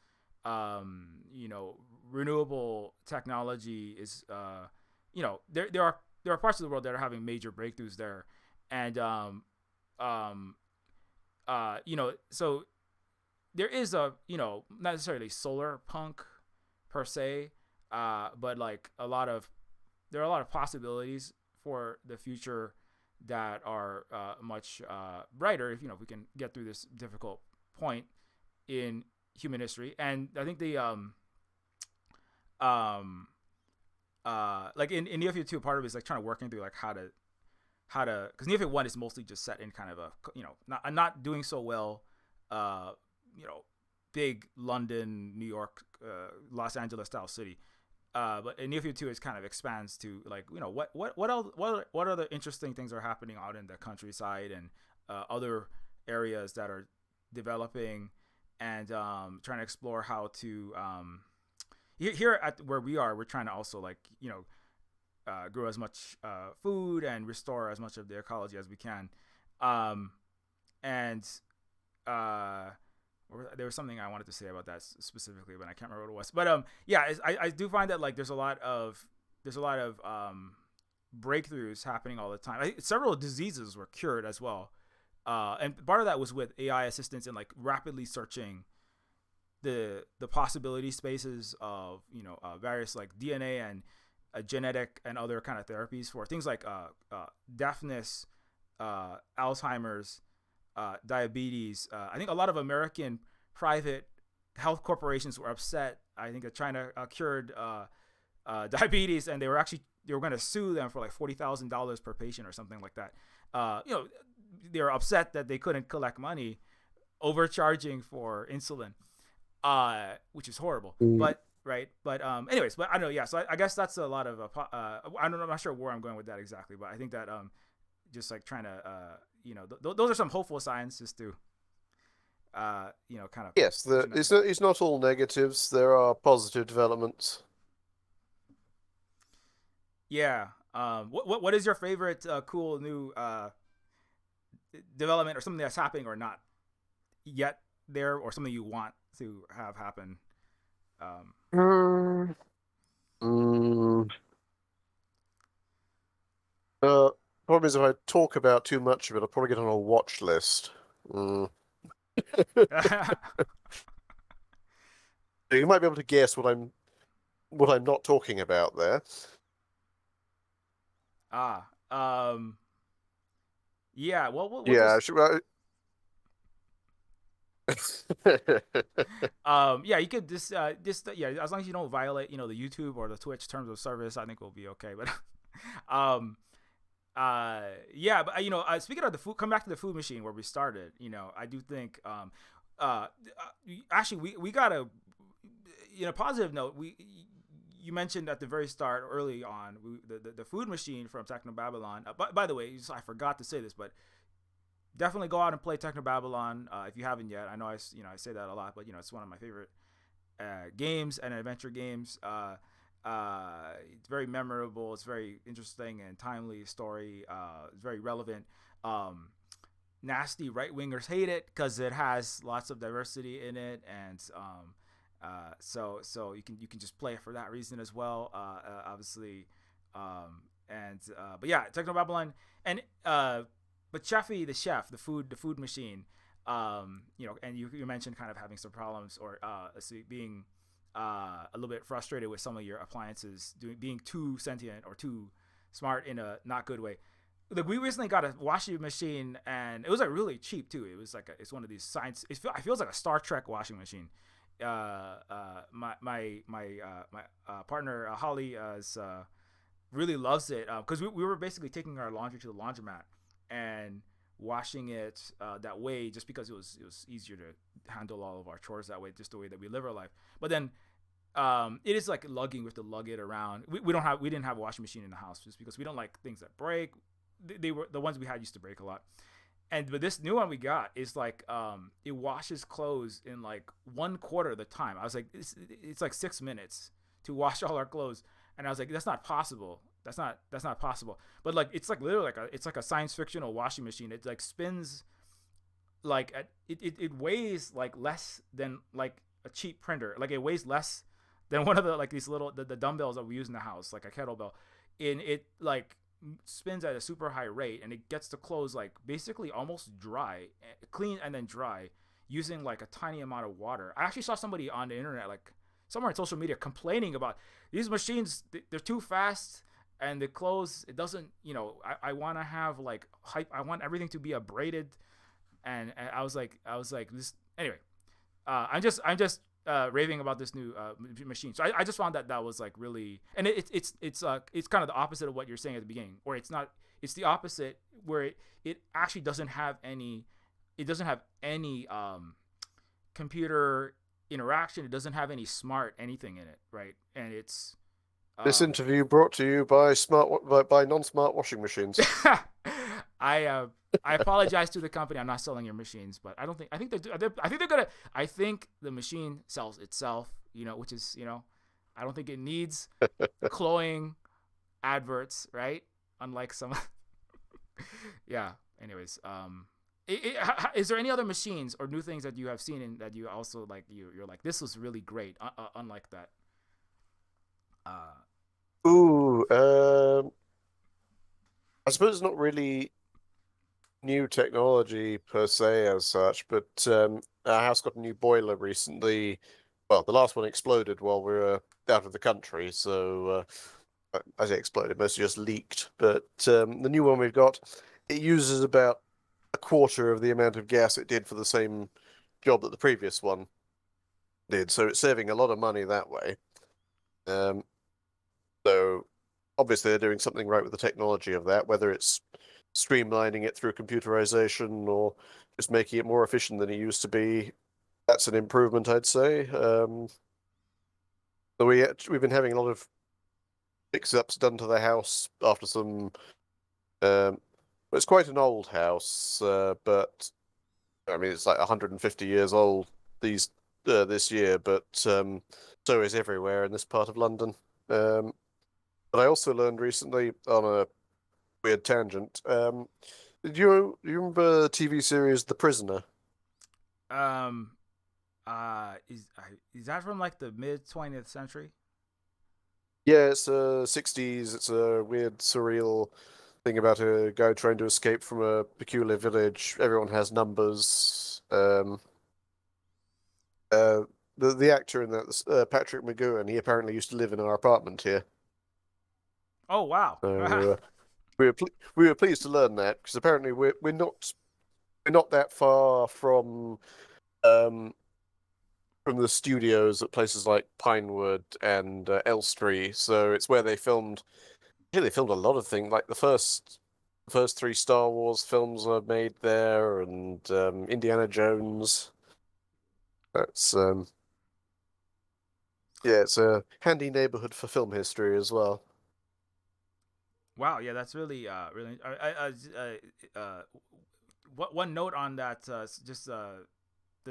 You know, renewable technology is there are parts of the world that are having major breakthroughs there, and um, so there is a not necessarily solar punk per se, but like there are a lot of possibilities for the future that are much brighter if we can get through this difficult point in human history. And I think the um like in Neofeud 2, part of it is like trying to working through like how to because Neofeud 1 is mostly just set in kind of a not doing so well uh you know big London, New York, Los Angeles style city. But in Neofeud 2 it kind of expands to like what else what other interesting things are happening out in the countryside and other areas that are developing, and trying to explore how to here at where we are, we're trying to also like grow as much food and restore as much of the ecology as we can. And there was something I wanted to say about that specifically, but I can't remember what it was. But yeah, I do find that like there's a lot of breakthroughs happening all the time. Several diseases were cured as well, and part of that was with AI assistance and like rapidly searching the possibility spaces of various like DNA and genetic and other kind of therapies for things like deafness, Alzheimer's, diabetes. I think a lot of American private health corporations were upset. I think that China cured diabetes, and they were going to sue them for like $40,000 per patient or something like that. They were upset that they couldn't collect money, overcharging for insulin, which is horrible. But right, but anyways, but I don't know. Yeah, so I guess that's a lot of I'm not sure where I'm going with that exactly, but I think that just like trying to those are some hopeful signs just to kind of Yes, it's not all negatives. There are positive developments. Yeah. What is your favorite cool new development or something that's happening or not yet there, or something you want to have happen? Mm, mm, uh, Problem is, if I talk about too much of it, I'll probably get on a watch list. You might be able to guess what I'm not talking about there. Yeah. Well, we'll Yeah, just yeah, you could just yeah, as long as you don't violate the YouTube or the Twitch terms of service, I think we'll be okay. But um yeah, but speaking of the food, come back to the food machine where we started. I do think uh actually we got a positive note. You mentioned at the very start, early on, the food machine from Technobabylon. By the way, I forgot to say this, but definitely go out and play Technobabylon if you haven't yet. I know I say that a lot, but it's one of my favorite games and adventure games. It's very memorable. It's very interesting and timely story. It's very relevant. Nasty right wingers hate it because it has lots of diversity in it, and so you can just play it for that reason as well. Obviously, but yeah, Technobabylon and but Cheffy the chef, the food machine. And you mentioned kind of having some problems or being a little bit frustrated with some of your appliances being too sentient or too smart in a not good way. Like we recently got a washing machine, and it was like really cheap too. It was like it's one of these science. It feels like a Star Trek washing machine. My partner Holly really loves it because we were basically taking our laundry to the laundromat and washing it that way, just because it was easier to handle all of our chores that way, just the way that we live our life. But then it is like lugging. We have to lug it around. We didn't have a washing machine in the house just because we don't like things that break. They were the ones we had used to break a lot. But this new one we got is like it washes clothes in like 1/4 of the time. I was like, it's like 6 minutes to wash all our clothes, and I was like, that's not possible that's not possible. But like it's like literally like it's like a science fictional washing machine. It like spins like it weighs like less than like a cheap printer. Like it weighs less than one of the like these little the dumbbells that we use in the house, like a kettlebell. And it like spins at a super high rate, and it gets the clothes like basically almost dry, clean and then dry, using like a tiny amount of water. I actually saw somebody on the internet, like somewhere on social media, complaining about these machines. They're too fast, and the clothes, it doesn't, I want to have like hype. I want everything to be abraded, and I was like this anyway. I'm just raving about this new machine. So I just found that was like really, and it's kind of the opposite of what you're saying at the beginning, or it's not. It's the opposite where it actually doesn't have any. It doesn't have any computer interaction. It doesn't have any smart anything in it, right? And it's This um, interview brought to you by by non-smart washing machines. I I apologize to the company. I'm not selling your machines, but I don't think I think I think they're gonna. I think the machine sells itself. Which is I don't think it needs cloying adverts, right? Unlike some. Yeah. Anyways, is there any other machines or new things that you have seen and that you also like? You're like, this was really great. Unlike that. Uh. Ooh, I suppose it's not really new technology per se as such, but our house got a new boiler recently. Well, the last one exploded while we were out of the country, so I say exploded, mostly just leaked. But the new one we've got, it uses about a quarter of the amount of gas it did for the same job that the previous one did, so it's saving a lot of money that way. Um, so obviously they're doing something right with the technology of that, whether it's streamlining it through computerization or just making it more efficient than it used to be. That's an improvement, I'd say. So we've been having a lot of fix-ups done to the house after some. It's quite an old house, but I mean it's like 150 years old this year, but so is everywhere in this part of London. But I also learned recently on a weird tangent. Do you remember the TV series The Prisoner? Um. Is that from like the mid 20th century? Yeah, it's 60s. It's a weird, surreal thing about a guy trying to escape from a peculiar village. Everyone has numbers. Uh, the actor in that, Patrick McGowan, he apparently used to live in our apartment here. Oh wow. So we were pleased to learn that because apparently we're not that far um from the studios at places like Pinewood and Elstree. So it's where they filmed. Yeah, they filmed a lot of things. Like the first three Star Wars films are made there, and Indiana Jones. That's yeah, it's a handy neighborhood for film history as well. Wow. Yeah, that's really really. What one note on that? Just the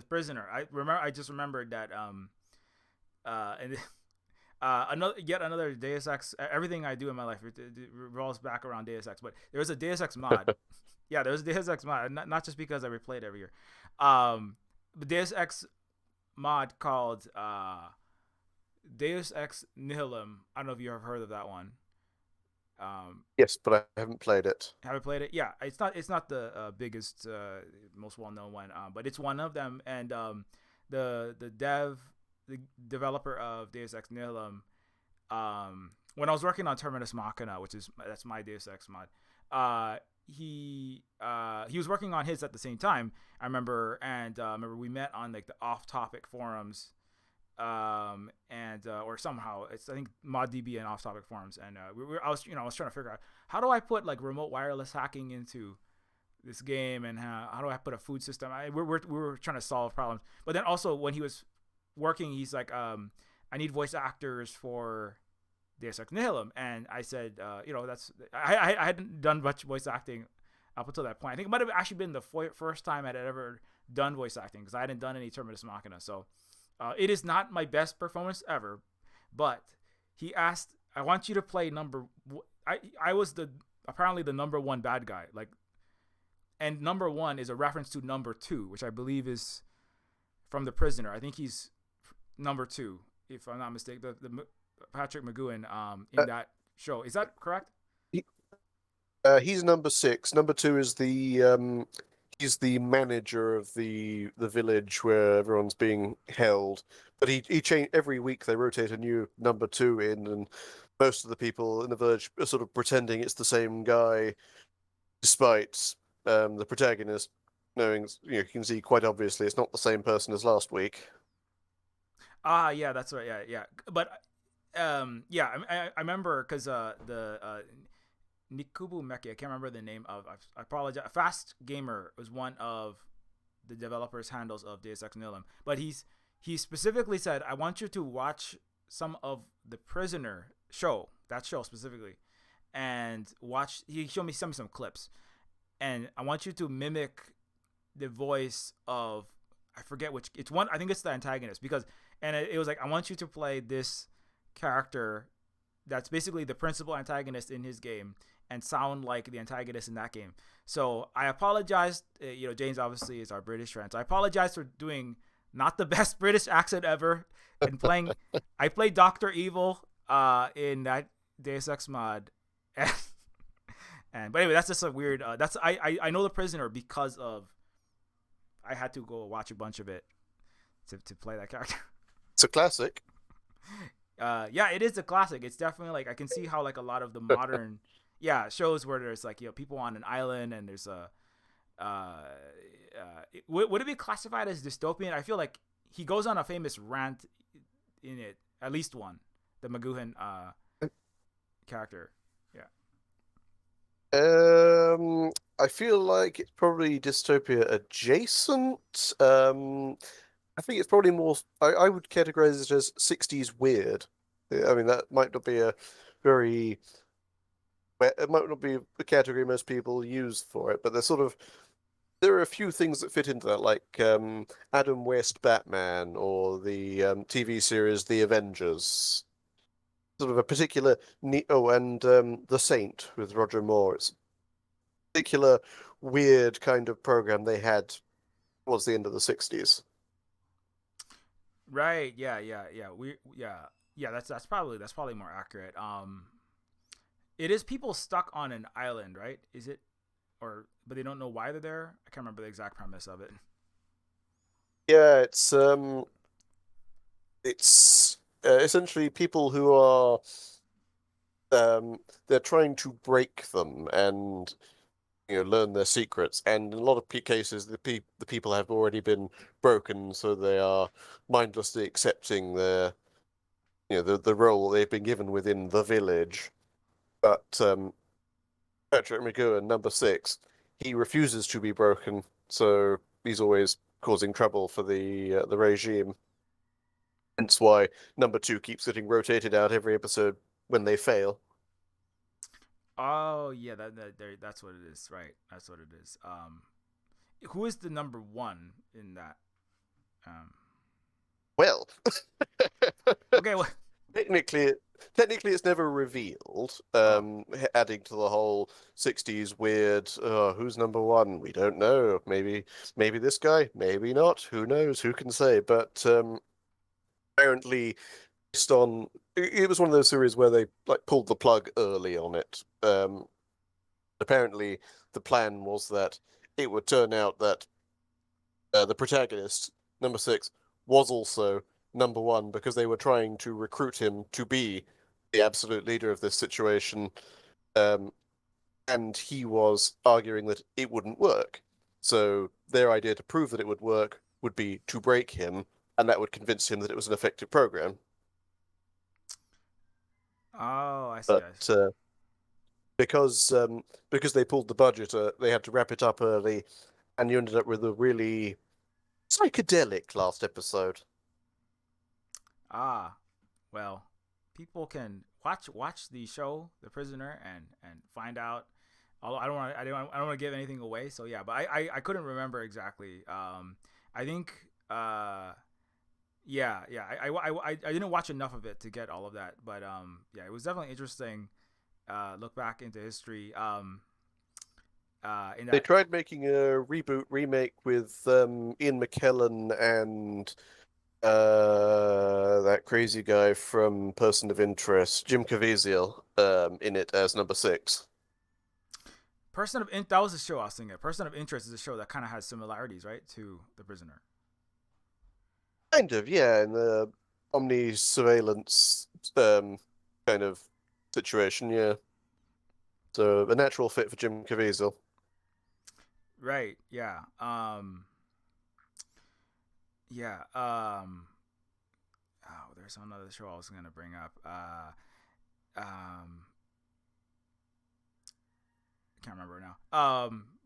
prisoner. I just remembered that and another Deus Ex. Everything I do in my life revolves back around Deus Ex. But there was a Deus Ex mod. Yeah, there was a Deus Ex mod. Not just because I replay it every year. The Deus Ex mod called Deus Ex Nihilum. I don't know if you have heard of that one. Yes, but I haven't played it. Have you played it? Yeah, it's not the biggest, most well known one, but it's one of them. And the developer of Deus Ex Nihilum, when I was working on Terminus Machina, that's my Deus Ex mod, he was working on his at the same time. I remember, and remember we met on like the off-topic forums, and or somehow it's I think ModDB and off-topic forums, and I was trying to figure out how do I put like remote wireless hacking into this game, and how do I put a food system. We were trying to solve problems, but then also when he was working, he's like, I need voice actors for Deus Ex Nihilum, and I said, that's I hadn't done much voice acting up until that point. I think it might have actually been the first time I'd ever done voice acting because I hadn't done any Terminus Machina, so. It is not my best performance ever, but he asked, "I want you to play I was the apparently the number one bad guy. Like, and number one is a reference to number two, which I believe is from The Prisoner. I think he's number two, if I'm not mistaken. The Patrick McGowan in Uh, that show. Is that correct? he, he's number six. Number two is he's the manager of the village where everyone's being held. But he changed every week. They rotate a new number two in, and most of the people in the village are sort of pretending it's the same guy, despite the protagonist knowing, you can see quite obviously it's not the same person as last week. Ah, yeah, that's right. Yeah, yeah. But yeah, I remember because the Nikubu Meki, I can't remember the name of. I apologize. Fast Gamer was one of the developers' handles of Deus Ex Nihilum, but he specifically said, "I want you to watch some of the Prisoner show, that show specifically, and watch." He showed me some clips, and I want you to mimic the voice of, I forget which, it's one, I think it's the antagonist, because and it was like, I want you to play this character that's basically the principal antagonist in his game and sound like the antagonist in that game. So I apologize. James obviously is our British friend, so I apologize for doing not the best British accent ever and playing. I played Doctor Evil in that Deus Ex mod, and but anyway, that's just a weird. That's I know The Prisoner because of, I had to go watch a bunch of it to play that character. It's a classic. Yeah, it is a classic. It's definitely like, I can see how like a lot of the modern shows where there's like, people on an island and there's a would it be classified as dystopian? I feel like he goes on a famous rant in it, at least one, the McGoohan character. Yeah. I feel like it's probably dystopia adjacent. I think it's probably more. I would categorize it as 60s weird. I mean, that might not be a very. It might not be the category most people use for it, but there are a few things that fit into that, like Adam West Batman or the TV series The Avengers. Sort of a particular and The Saint with Roger Moore. It's a particular weird kind of program they had towards the end of the 60s. Right. Yeah. Yeah. Yeah. Yeah. That's probably more accurate. It is people stuck on an island, right? Is it, or but they don't know why they're there? I can't remember the exact premise of it. Yeah, it's essentially people who are they're trying to break them and learn their secrets. And in a lot of cases, the people have already been broken, so they are mindlessly accepting the role they've been given within the village. But Patrick McGowan, number six, he refuses to be broken, so he's always causing trouble for the regime. Hence why number two keeps getting rotated out every episode when they fail. Oh yeah, that's what it is. Right. That's what it is. Who is the number one in that? Um. Well, Okay. Well. technically, technically, it's never revealed. Oh. Adding to the whole '60s weird. Who's number one? We don't know. Maybe this guy. Maybe not. Who knows? Who can say? But apparently, based on it was one of those series where they like pulled the plug early on it. Apparently, the plan was that it would turn out that the protagonist, number six, was also number one because they were trying to recruit him to be the absolute leader of this situation. Um, and he was arguing that it wouldn't work. So their idea to prove that it would work would be to break him, and that would convince him that it was an effective program. Oh, I see. But I see. because they pulled the budget, they had to wrap it up early, and you ended up with a really psychedelic last episode. Ah, well, people can watch the show, The Prisoner, and find out. Although I don't want to give anything away. So yeah, but I couldn't remember exactly. I think yeah. I didn't watch enough of it to get all of that, but yeah, it was definitely interesting. look back into history. In They that. tried making a reboot remake with Ian McKellen and that crazy guy from Person of Interest, Jim Caviezel, in it as number six. That was a show I was thinking. Person of Interest is a show that kind of has similarities, right, to The Prisoner. Kind of, yeah, in the omni surveillance kind of situation, yeah. So a natural fit for Jim Caviezel. Right. Yeah. Yeah. Oh, there's another show I was gonna bring up. Um, can't remember now.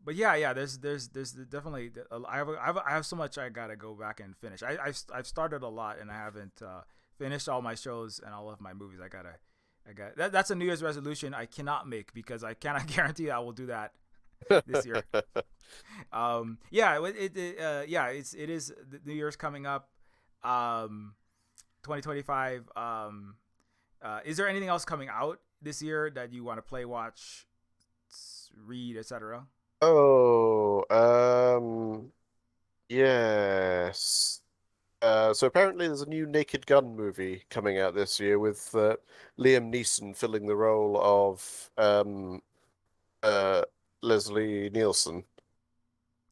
But yeah. There's definitely. I have so much I gotta go back and finish. I've started a lot and I haven't finished all my shows and all of my movies. I got that's a New Year's resolution I cannot make because I cannot guarantee I will do that this year. Yeah, yeah, it is the New Year's coming up. 2025. Is there anything else coming out this year that you want to play, watch, read, etc.? Oh, yes. So apparently there's a new Naked Gun movie coming out this year with Liam Neeson filling the role of uh, Leslie Nielsen.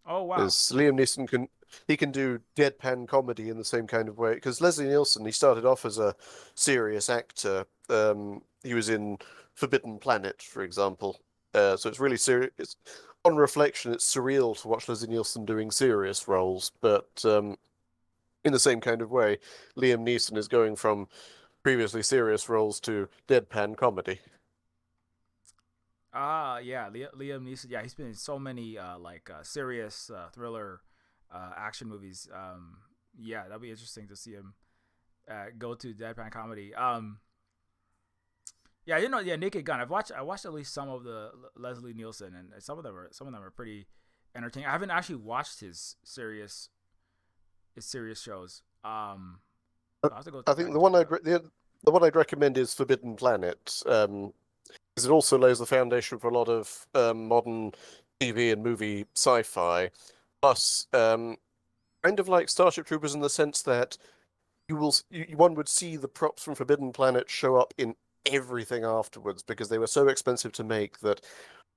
Oh wow. Because Liam Neeson can do deadpan comedy in the same kind of way. Because Leslie Nielsen, he started off as a serious actor. He was in Forbidden Planet, for example. So it's really serious. On reflection, it's surreal to watch Leslie Nielsen doing serious roles, but in the same kind of way, Liam Neeson is going from previously serious roles to deadpan comedy. Yeah, Liam Neeson. Yeah, he's been in so many serious thriller action movies. Yeah, that'll be interesting to see him go to deadpan comedy. Yeah, yeah, Naked Gun. I watched at least some of the Leslie Nielsen, and some of them are pretty entertaining. I haven't actually watched his serious shows. I I'll have to go I back think and check it out. the one I'd recommend is Forbidden Planet, because it also lays the foundation for a lot of modern TV and movie sci-fi. Plus, kind of like Starship Troopers in the sense that one would see the props from Forbidden Planet show up in everything afterwards because they were so expensive to make that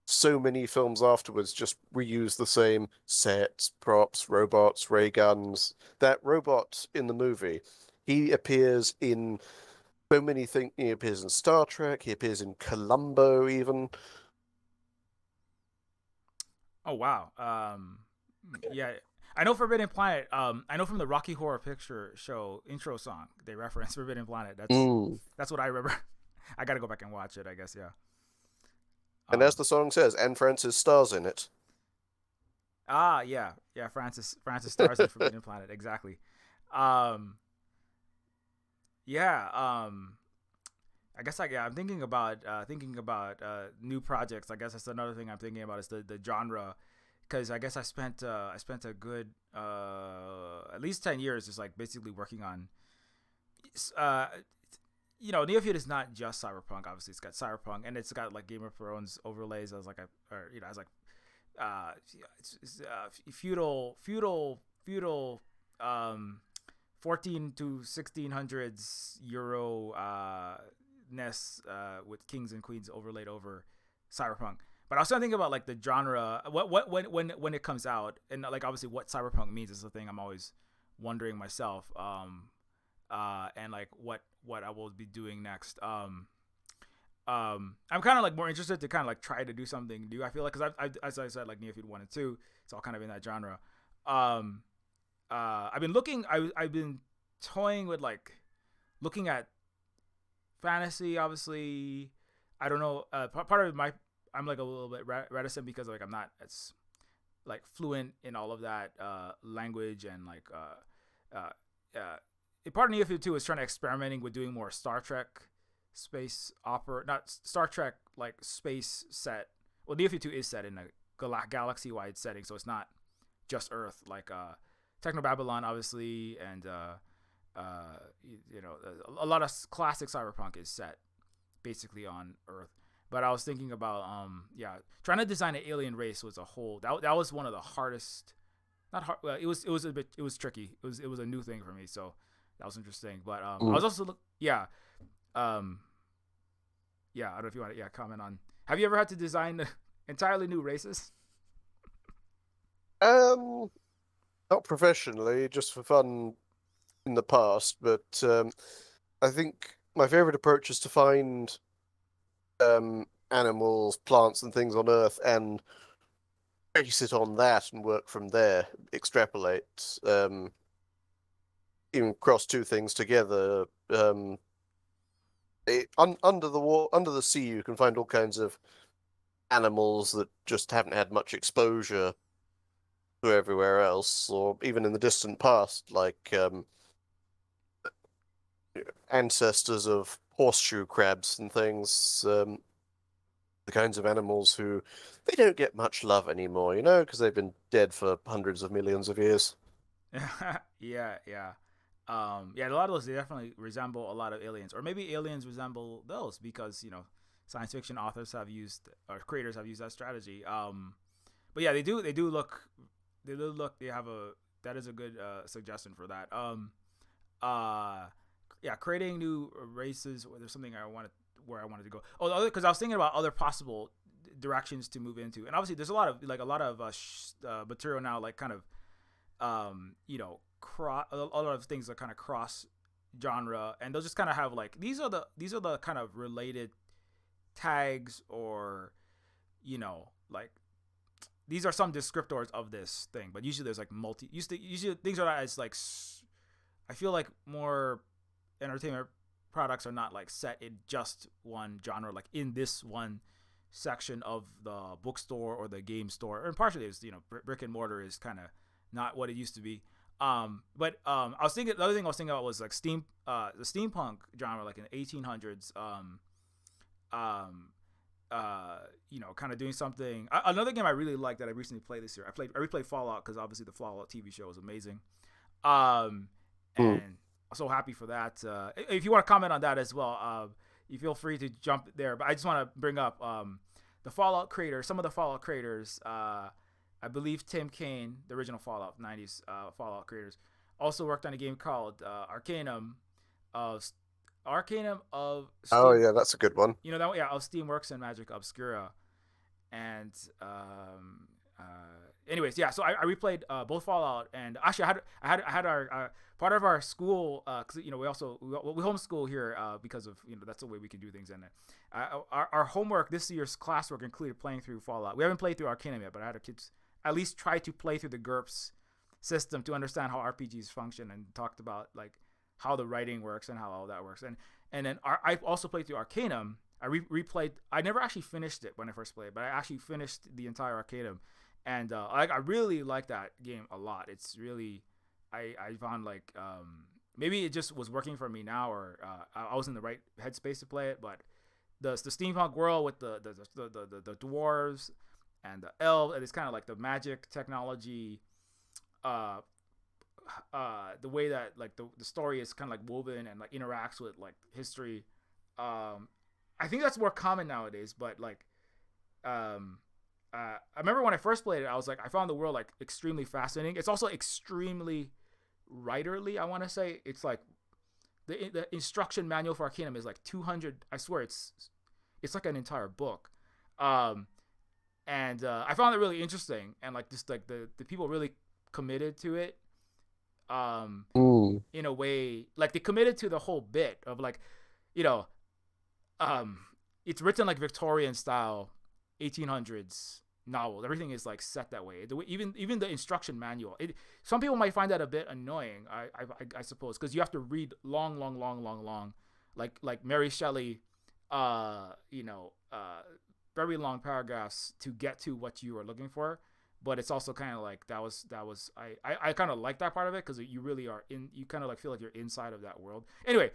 so many films afterwards just reuse the same sets, props, robots, ray guns. That robot in the movie, he appears in so many things. He appears in Star Trek. He appears in Columbo, even. Oh wow. Yeah, I know Forbidden Planet. I know from the Rocky Horror Picture Show intro song they reference Forbidden Planet. Mm. That's what I remember. I gotta go back and watch it. I guess yeah. And as Um. the song says, Anne Francis stars in it. Yeah. Francis stars in Forbidden Planet. Exactly. Um. Yeah. I guess I'm thinking about new projects. I guess that's another thing I'm thinking about is the genre, because I guess I spent a good at least 10 years just like basically working on uh Neofeud is not just cyberpunk. Obviously, it's got cyberpunk and it's got like Game of Thrones overlays as like as like it's feudal um 14 to 1600s Euro ness with kings and queens overlaid over cyberpunk. But I was trying to think about like the genre, what when it comes out, and like obviously what cyberpunk means is the thing I'm always wondering myself. And like what I will be doing next. I'm kind of like more interested to kind of like try to do something new. I feel like because I've as I said like Neofeud 1 and 2, it's all kind of in that genre. Um, I've been toying with like looking at fantasy. Obviously, I don't know. Part of my I'm like a little bit reticent because like I'm not as like fluent in all of that language and like part of Neofeud 2 is trying to experimenting with doing more Star Trek space opera, not Star Trek like space set. Well, Neofeud 2 is set in a galaxy wide setting, so it's not just Earth. Like Technobabylon, obviously, and a lot of classic cyberpunk is set basically on Earth. But I was thinking about yeah, trying to design an alien race was a whole that was one of the hardest. Not hard. Well, it was a bit it was tricky. It was a new thing for me, so that was interesting. But I Mm. was also yeah um yeah, I don't know if you want to comment on. Have you ever had to design entirely new races? Um, Not professionally, just for fun in the past, but I think my favorite approach is to find animals, plants, and things on Earth and base it on that and work from there, extrapolate, even cross two things together. Under under the sea, you can find all kinds of animals that just haven't had much exposure to everywhere else, or even in the distant past, like ancestors of horseshoe crabs and things. The kinds of animals who they don't get much love anymore, because they've been dead for hundreds of millions of years. Yeah, yeah. Yeah, a lot of those they definitely resemble a lot of aliens, or maybe aliens resemble those because science fiction authors have used or creators have used that strategy. But yeah, they do look they have a that is a good suggestion for that. Uh, yeah, creating new races. There's something I wanted where I wanted to go. Oh, the other because I was thinking about other possible directions to move into, and obviously there's a lot of material now, like kind of a lot of things that kind of cross genre, and they'll just kind of have like these are the kind of related tags or like these are some descriptors of this thing, but usually there's like usually things are not as like I feel like more entertainment products are not like set in just one genre, like in this one section of the bookstore or the game store. And partially is brick and mortar is kind of not what it used to be. But I was thinking the other thing I was thinking about was like the steampunk genre, like in the 1800s. Um, kind of doing something. Another game I really liked that I recently played this year. I replayed Fallout because obviously the Fallout TV show was amazing. Um, Mm. and I'm so happy for that. If you want to comment on that as well, you feel free to jump there. But I just want to bring up the Fallout creators, some of the Fallout creators. I believe Tim Kaine, the original Fallout '90s Fallout creators, also worked on a game called of Arcanum of Oh Steam. yeah, that's a good one. That yeah, of Steamworks and Magic Obscura, and anyways, yeah. So I replayed both Fallout, and actually I had our part of our school because we homeschool here because of that's the way we can do things. And our homework this year's classwork included playing through Fallout. We haven't played through Arcanum yet, but I had our kids at least try to play through the GURPS system to understand how RPGs function, and talked about like how the writing works and how all that works. And then I also played through Arcanum. I replayed. I never actually finished it when I first played, but I actually finished the entire Arcanum, and I really like that game a lot. It's really I found like maybe it just was working for me now, or I was in the right headspace to play it. But the steampunk world with the dwarves and the elves, and it's kind of like the magic technology. Uh, the way that like the story is kind of like woven and like interacts with like history. Um, I think that's more common nowadays, but like um, I remember when I first played it, I was like, I found the world like extremely fascinating. It's also extremely writerly. I want to say it's like the instruction manual for Arcanum is like 200. I swear it's like an entire book. Um, and I found it really interesting, and like just like the people really committed to it. Um, Mm. in a way, like they committed to the whole bit of like, you know, um, it's written like Victorian style, 1800s novel. Everything is like set that way. Even the instruction manual. Some people might find that a bit annoying. I suppose because you have to read long, like Mary Shelley, uh, you know, uh, very long paragraphs to get to what you are looking for. But it's also kind of like I kind of like that part of it because you really are in, you kind of like feel like you're inside of that world. Anyway,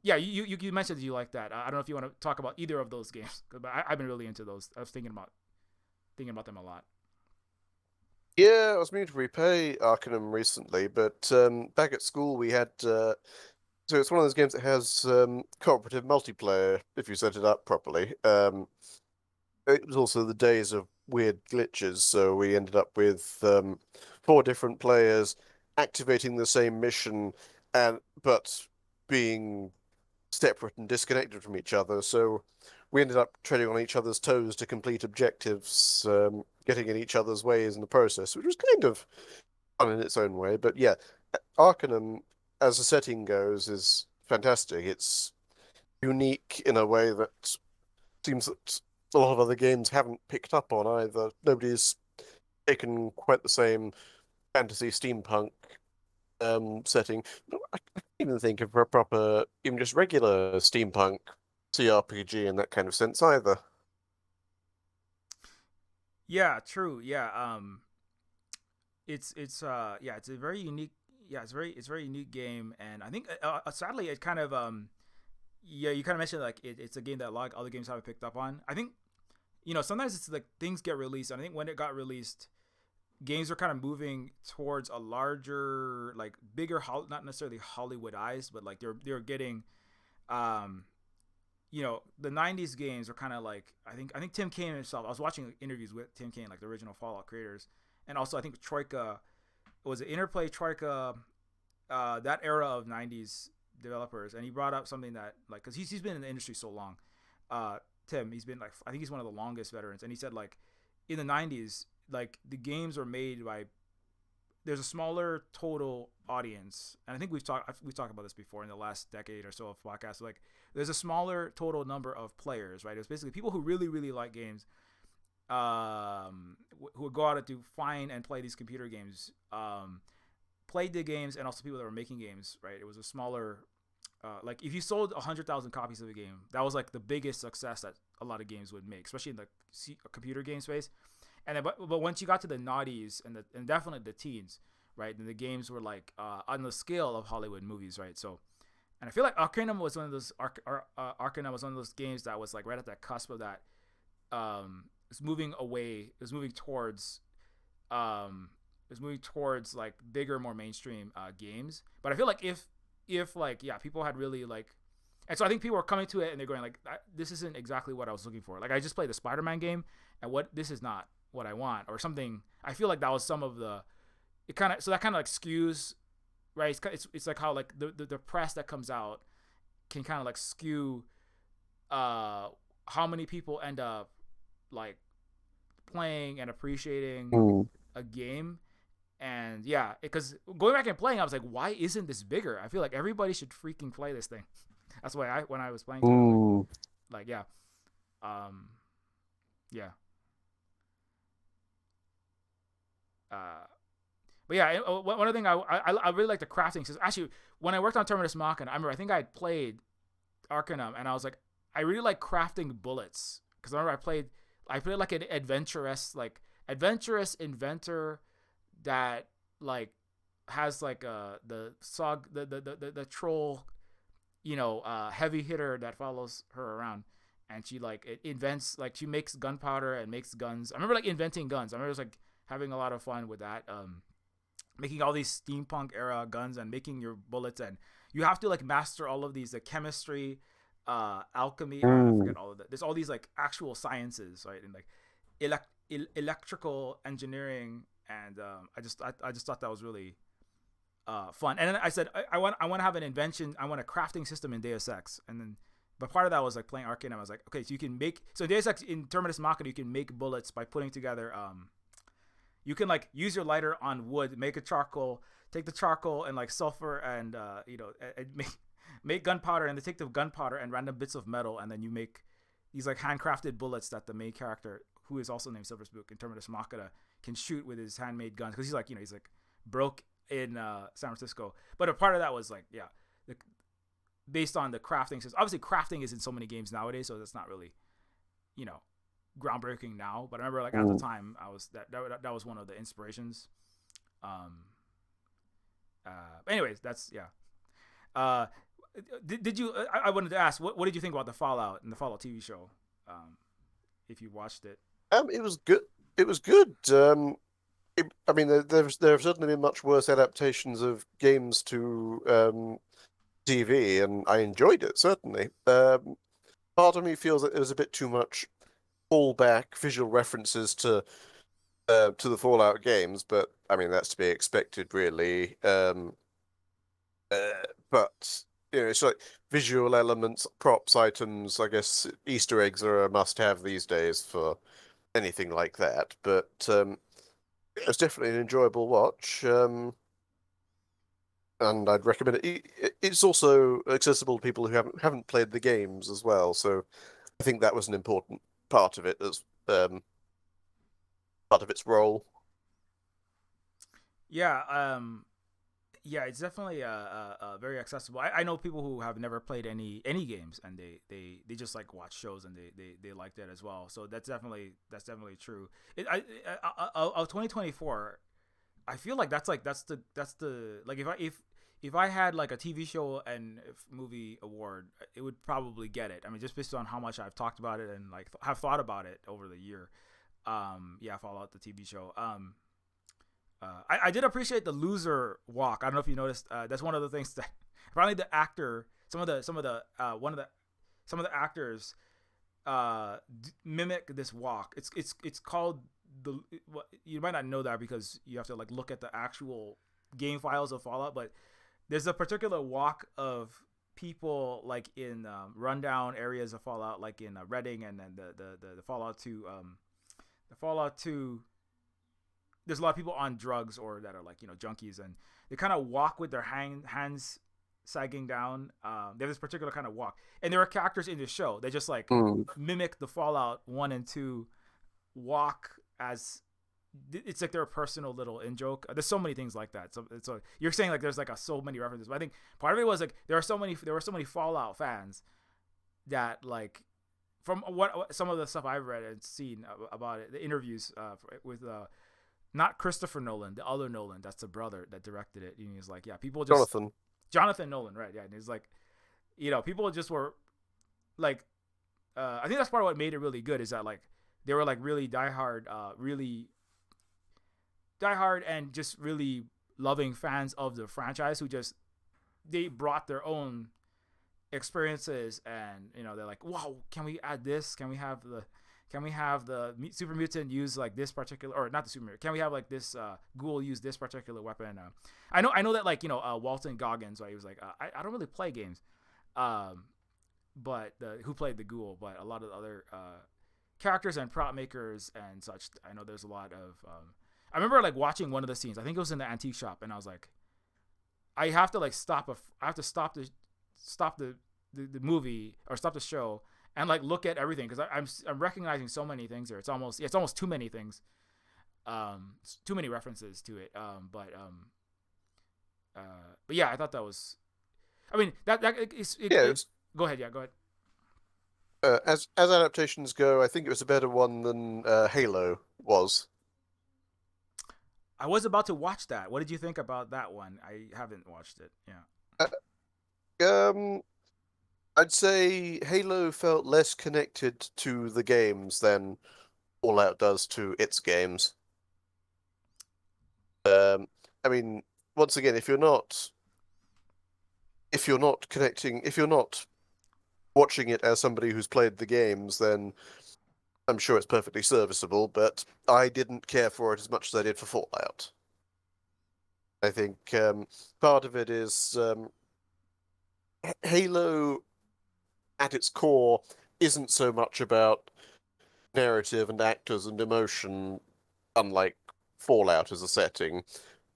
yeah, you mentioned that you like that. I don't know if you want to talk about either of those games, but I've been really into those. I was thinking about them a lot. Yeah, I was meaning to repay Arcanum recently, but back at school we had So it's one of those games that has cooperative multiplayer if you set it up properly. It was also the days of weird glitches, so we ended up with four different players activating the same mission and but being separate and disconnected from each other. So we ended up treading on each other's toes to complete objectives, getting in each other's ways in the process, which was kind of fun in its own way. But yeah, Arcanum, as a setting goes, is fantastic. It's unique in a way that seems that a lot of other games haven't picked up on either. Nobody's taken quite the same fantasy steampunk setting. I can't even think of a proper, even just regular steampunk CRPG in that kind of sense either. Yeah, true. Yeah, yeah, it's a very unique. Yeah, it's a very unique game, and I think sadly it kind of yeah, you kind of mentioned like it's a game that a lot of other games haven't picked up on. I think sometimes it's like things get released, and I think when it got released, games are kind of moving towards a larger, like bigger, not necessarily Hollywoodized, but like they're getting, um, the '90s games are kind of like I think Tim Kaine himself. I was watching interviews with Tim Kaine, like the original Fallout creators, and also I think Troika was it Interplay Troika, that era of '90s developers, and he brought up something that like because he's been in the industry so long. Uh, Tim, he's been like I think he's one of the longest veterans, and he said like in the '90s, like the games were made by there's a smaller total audience, and I think we've talked about this before in the last decade or so of podcasts. Like, there's a smaller total number of players, right? It was basically people who really, really like games, who would go out to find and play these computer games, played the games, and also people that were making games, right? It was a smaller, like if you sold 100,000 copies of a game, that was like the biggest success that a lot of games would make, especially in the computer game space. And then, but once you got to the naughties and definitely the teens, right? Then the games were like on the scale of Hollywood movies, right? So, and I feel like Arcanum was one of those Arcanum was one of those games that was like right at that cusp of that. It's moving away. It's moving towards um, it's moving towards like bigger, more mainstream games. But I feel like if like yeah, people had really like, and so I think people are coming to it and they're going like, this isn't exactly what I was looking for. Like I just played the Spider-Man game, and what this is not what I want or something. I feel like that was some of the it kind of so that kind of like skews, right? It's like how like the press that comes out can kind of like skew uh how many people end up like playing and appreciating Mm. a game. And yeah, because going back and playing, I was like, why isn't this bigger? I feel like everybody should freaking play this thing. That's why I when I was playing through, I was Mm. like yeah, um, yeah, uh, but yeah, one other thing I really like the crafting system. Actually, when I worked on Terminus Machina, I remember I think I had played Arcanum, and I was like, I really like crafting bullets because I remember I played like an adventurous inventor that like has like the sog the troll heavy hitter that follows her around, and she like it invents like she makes gunpowder and makes guns. I remember like inventing guns. I remember it was like having a lot of fun with that. Making all these steampunk era guns and making your bullets, and you have to like master all of these, the chemistry, alchemy. I Mm. forget all of that. There's all these like actual sciences, right? And like electrical engineering, and I just thought that was really fun. And then I said I want to have an invention. I want a crafting system in Deus Ex, and then. But part of that was like playing Arcane. I was like, okay, so you can make so in Deus Ex in Terminus Machina you can make bullets by putting together you can like use your lighter on wood, make a charcoal, take the charcoal and like sulfur and and make gunpowder, and then take the gunpowder and random bits of metal, and then you make these like handcrafted bullets that the main character, who is also named Silver Spook in Terminus Machina, can shoot with his handmade guns because he's like he's like broke in San Francisco. But a part of that was like the, based on the crafting system. Obviously, crafting is in so many games nowadays, so that's not really you know groundbreaking now. But I remember like at the Mm. time I was that was one of the inspirations. Um. Anyways, that's yeah. Uh. Did you? I wanted to ask, what did you think about the Fallout and the Fallout TV show? If you watched it. It was good. It was good. I mean, there have certainly been much worse adaptations of games to TV, and I enjoyed it certainly. Part of me feels that it was a bit too much fallback visual references to the Fallout games, but I mean that's to be expected, really. But it's like visual elements, props, items. I guess Easter eggs are a must-have these days for anything like that. But it was definitely an enjoyable watch, and I'd recommend it. It's also accessible to people who haven't played the games as well. So I think that was an important part of it as part of its role. Yeah, yeah, it's definitely very accessible. I know people who have never played any games, and they just like watch shows, and they like that as well. So that's definitely true. 2024, I feel like that's the like if I had like a TV show and movie award, it would probably get it. I mean, just based on how much I've talked about it and like have thought about it over the year. Yeah, Fallout the TV show. I did appreciate the loser walk. I don't know if you noticed. That's one of the things that apparently the actor, some of the actors mimic this walk. It's called the. You might not know that because you have to like look at the actual game files of Fallout, but there's a particular walk of people like in rundown areas of Fallout, like in Reading, and then the Fallout 2 the Fallout 2 there's a lot of people on drugs or that are like junkies, and they kind of walk with their hands sagging down. They have this particular kind of walk, and there are characters in the show. They just like Mm. mimic the Fallout 1 and 2 walk as it's like their personal little in joke. There's so many things like that. So you're saying like there's like so many references, but I think part of it was like there were so many Fallout fans that like from what some of the stuff I've read and seen about it, the interviews with not Christopher Nolan, the other Nolan, that's the brother that directed it. And he's like, yeah, people just Jonathan. Jonathan Nolan, right? Yeah, and he's like, people just were like, I think that's part of what made it really good is that like they were like really diehard, and just really loving fans of the franchise who just they brought their own experiences, and they're like, wow, can we add this? Can we have the super mutant use like this particular, or not the super mutant? Can we have like this ghoul use this particular weapon? I know that like Walton Goggins, right? He was like, I don't really play games, but who played the ghoul, but a lot of the other characters and prop makers and such. I know there's a lot of. I remember like watching one of the scenes. I think it was in the antique shop, and I was like, I have to like I have to stop the movie or stop the show and like look at everything because I'm recognizing so many things here. It's almost too many things, too many references to it. But yeah, I thought that was. I mean Yeah, go ahead. Yeah, go ahead. as adaptations go, I think it was a better one than Halo was. I was about to watch that. What did you think about that one? I haven't watched it. Yeah. Uh, Um, I'd say Halo felt less connected to the games than Fallout does to its games. Um, I mean, once again, if you're not watching it as somebody who's played the games, then I'm sure it's perfectly serviceable, but I didn't care for it as much as I did for Fallout. I think part of it is Halo at its core isn't so much about narrative and actors and emotion, unlike Fallout as a setting,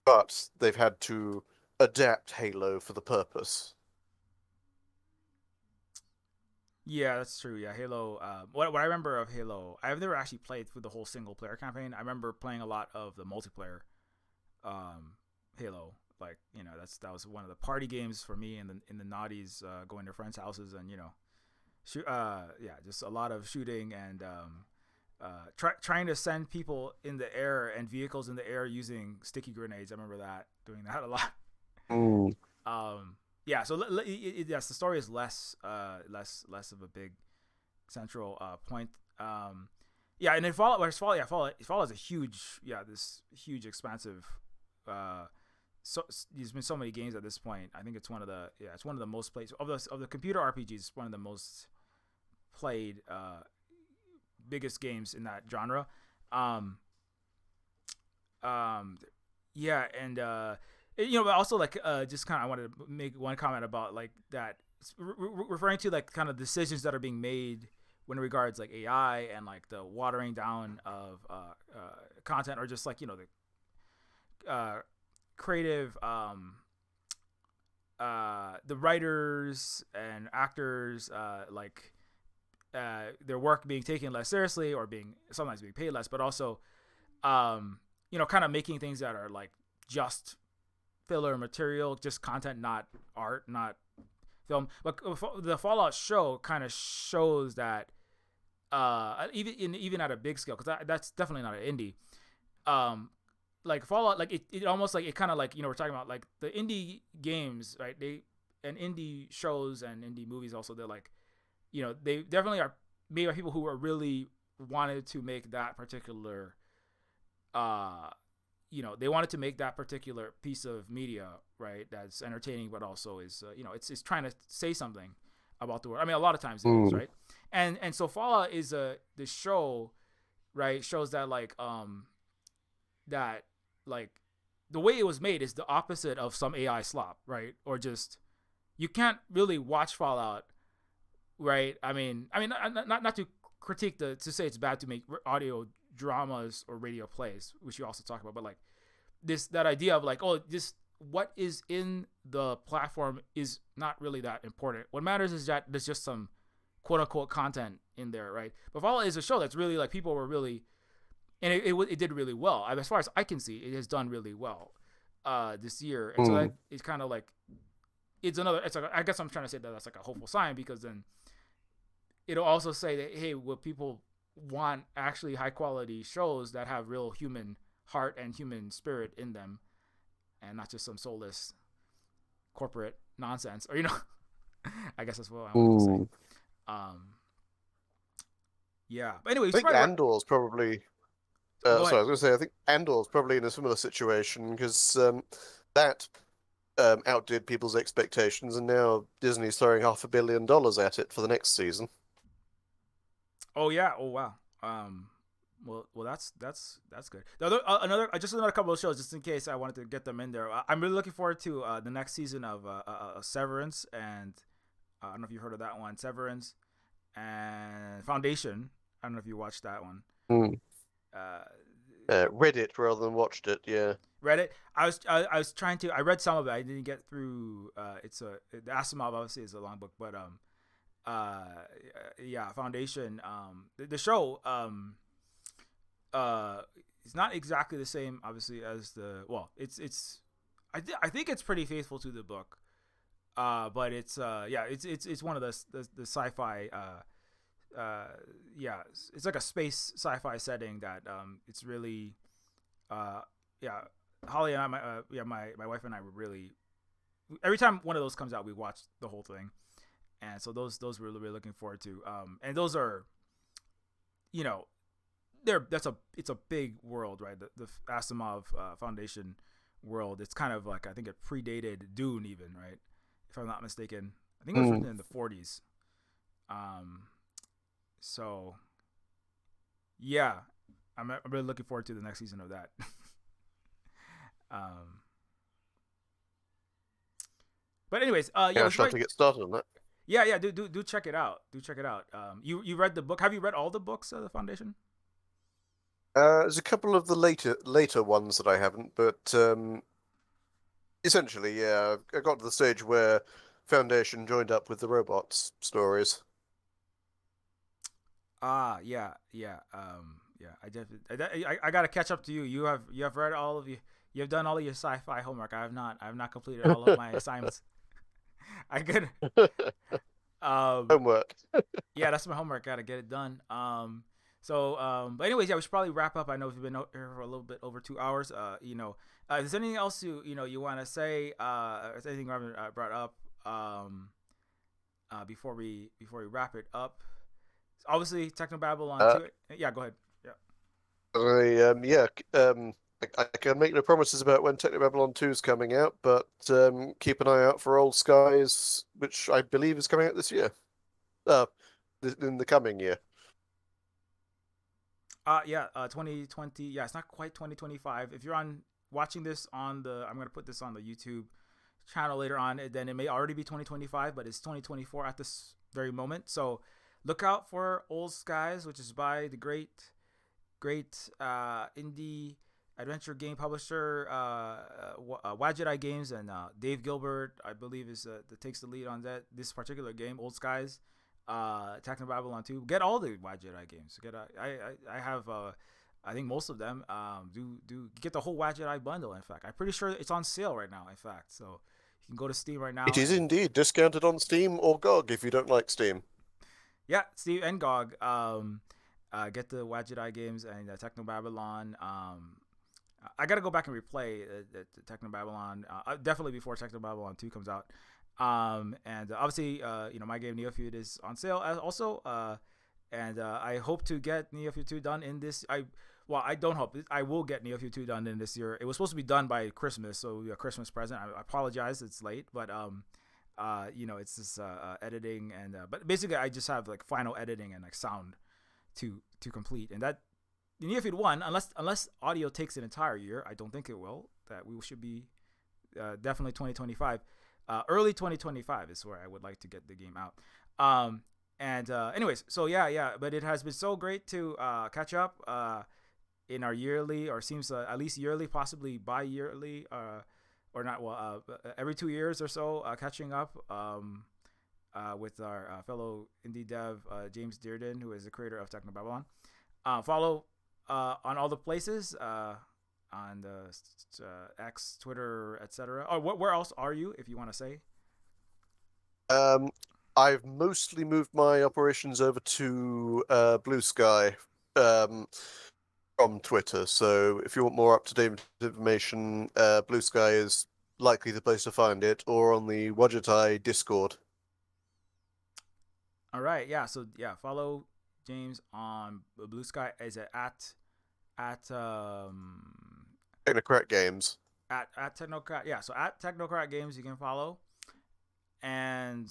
but they've had to adapt Halo for the purpose. Yeah, that's true. Yeah, Halo. What I remember of Halo, I've never actually played through the whole single player campaign. I remember playing a lot of the multiplayer, um, Halo. Like that was one of the party games for me in the noughties, going to friends' houses and shoot. Yeah, just a lot of shooting and trying to send people in the air and vehicles in the air using sticky grenades. I remember doing that a lot. Mm. Yeah, so yes, the story is less of a big central point. Yeah, and then Fallout, yeah, Fallout is a huge, this huge expansive there's been so many games at this point. I think it's one of the it's one of the most played of the computer RPGs. It's one of the most played biggest games in that genre. Um, um, yeah, and but also like just kind of I wanted to make one comment about like that referring to like kind of decisions that are being made when it regards like AI and like the watering down of content or just like the creative the writers and actors like their work being taken less seriously or being sometimes being paid less, but also kind of making things that are like just filler material, just content, not art, not film. But the Fallout show kind of shows that even at a big scale, because that's definitely not an indie. Like Fallout, like it almost like it kind of like we're talking about like the indie games, right? They and indie shows and indie movies also. They're like, they definitely are made by people who are really wanted to make that particular they wanted to make that particular piece of media, right? That's entertaining, but also is, it's trying to say something about the world. I mean, a lot of times it is, right? And so Fallout is the show, right? Shows that that like the way it was made is the opposite of some AI slop, right? Or just you can't really watch Fallout, right? I mean, not to critique to say it's bad to make audio dramas or radio plays, which you also talk about, but like that idea of like, oh, this what is in the platform is not really that important. What matters is that there's just some quote unquote content in there, right? But Fallout is a show that's really like people were really, and it did really well. As far as I can see, it has done really well this year, and so that it's kind of like it's another. It's like I guess I'm trying to say that that's like a hopeful sign because then it'll also say that hey, what people want actually high quality shows that have real human heart and human spirit in them, and not just some soulless corporate nonsense. Or I guess that's what I wanted to say. Yeah, but anyway, I think Andor's probably. Sorry, I was going to say I think Andor's probably in a similar situation because that outdid people's expectations, and now Disney's throwing $500 million at it for the next season. Oh yeah! Oh wow! Well, that's good. The other another couple of shows just in case I wanted to get them in there. I'm really looking forward to the next season of Severance, and I don't know if you heard of that one, Severance, and Foundation. I don't know if you watched that one. Read it rather than watched it. Yeah. Read it. I was trying to. I read some of it. I didn't get through. The Asimov obviously is a long book, but yeah, Foundation. The show. It's not exactly the same, obviously, as it's. I think it's pretty faithful to the book. But it's it's one of the sci-fi. It's like a space sci-fi setting that it's really. Holly and I, my wife and I were really. Every time one of those comes out, we watch the whole thing, and so those we're really looking forward to. And those are, it's a big world, right? The Asimov Foundation world. It's kind of like I think it predated Dune even, right? If I'm not mistaken. I think it was written in the 40s. So yeah, I'm really looking forward to the next season of that. But anyways, I'll try to get started on that. Yeah, do check it out. Do check it out. You read the book? Have you read all the books of the Foundation? There's a couple of the later ones that I haven't, but essentially, yeah, I got to the stage where Foundation joined up with the robots stories. Yeah. I gotta catch up to you. You have read all of you have done all of your sci-fi homework. I have not completed all of my assignments. I could homework. Yeah, that's my homework. Gotta get it done. But anyways, yeah, we should probably wrap up. I know we've been here for a little bit over 2 hours. Is there anything else you want to say? Is anything Robin brought up before we wrap it up? Obviously, Technobabylon. Yeah, go ahead. Yeah. I I can make no promises about when Technobabylon 2 is coming out, but keep an eye out for Old Skies, which I believe is coming out this year. Uh, in the coming year. Yeah, 2020. Yeah, it's not quite 2025. If you're on watching this on the, I'm gonna put this on the YouTube channel later on. Then it may already be 2025, but it's 2024 at this very moment. So look out for Old Skies, which is by the great indie adventure game publisher Wadjet Eye Games, and Dave Gilbert, I believe, is that takes the lead on this particular game, Old Skies. Technobabylon 2. Get all the Wadjet Eye games. I have I think most of them. Do get the whole Wadjet Eye bundle. In fact, I'm pretty sure it's on sale right now. In fact, so you can go to Steam right It now is and indeed discounted on Steam or GOG if you don't like Steam. yeah, Steam and GOG. Get the Wadjet Eye games and Technobabylon. I gotta go back and replay Technobabylon. Definitely before Technobabylon 2 comes out. And obviously, my game Neofeud is on sale also. And I hope to get Neofeud 2 done in this. I don't hope. I will get Neofeud 2 done in this year. It was supposed to be done by Christmas, so a Christmas present. I apologize, it's late, but it's just editing and but basically I just have like final editing and like sound to complete, and that Neofeud 1, unless audio takes an entire year, I don't think it will. That we should be definitely 2025. Early 2025 is where I would like to get the game out. Anyways, so yeah, but it has been so great to catch up in our yearly, or seems at least yearly, possibly bi-yearly, or not, well, every 2 years or so, catching up with our fellow indie dev, James Dearden, who is the creator of Technobabylon. Follow on all the places, on the X, Twitter, etc. Or where else are you, if you want to say? I've mostly moved my operations over to Blue Sky from Twitter. So if you want more up-to-date information, Blue Sky is likely the place to find it, or on the Wadjet Eye Discord. All right, yeah. So yeah, follow James on Blue Sky. Is it at Technocrat Games. at Technocrat? Yeah, so at Technocrat Games you can follow, and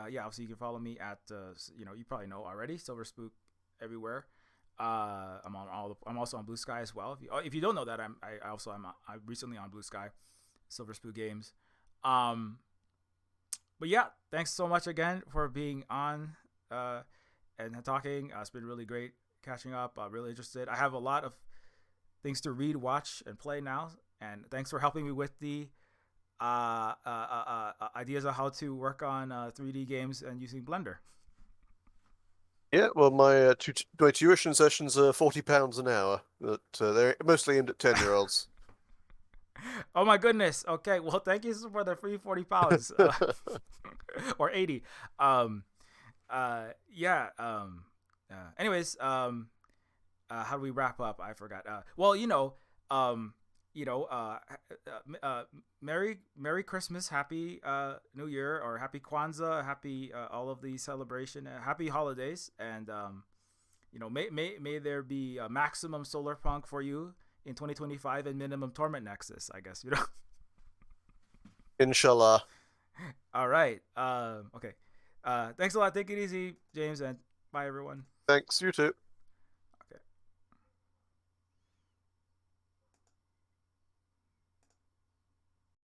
yeah, obviously you can follow me at you probably know already, Silver Spook everywhere. I'm also on Blue Sky as well. If you don't know that, I'm recently on Blue Sky, Silver Spook Games. But yeah, thanks so much again for being on and talking. It's been really great catching up. Really interested. I have a lot of things to read, watch, and play now. And thanks for helping me with the ideas of how to work on 3D games and using Blender. Yeah, well, my tuition sessions are £40 an hour, but they're mostly aimed at 10-year-olds. Oh my goodness. Okay, well, thank you for the free £40 or 80. Yeah. Anyways, how do we wrap up? I forgot. Merry Christmas, Happy New Year, or Happy Kwanzaa, Happy all of the celebration, Happy holidays, and may there be a maximum solar punk for you in 2025 and minimum torment nexus, I guess. Inshallah. All right. Okay. Thanks a lot. Take it easy, James, and bye, everyone. Thanks, you too.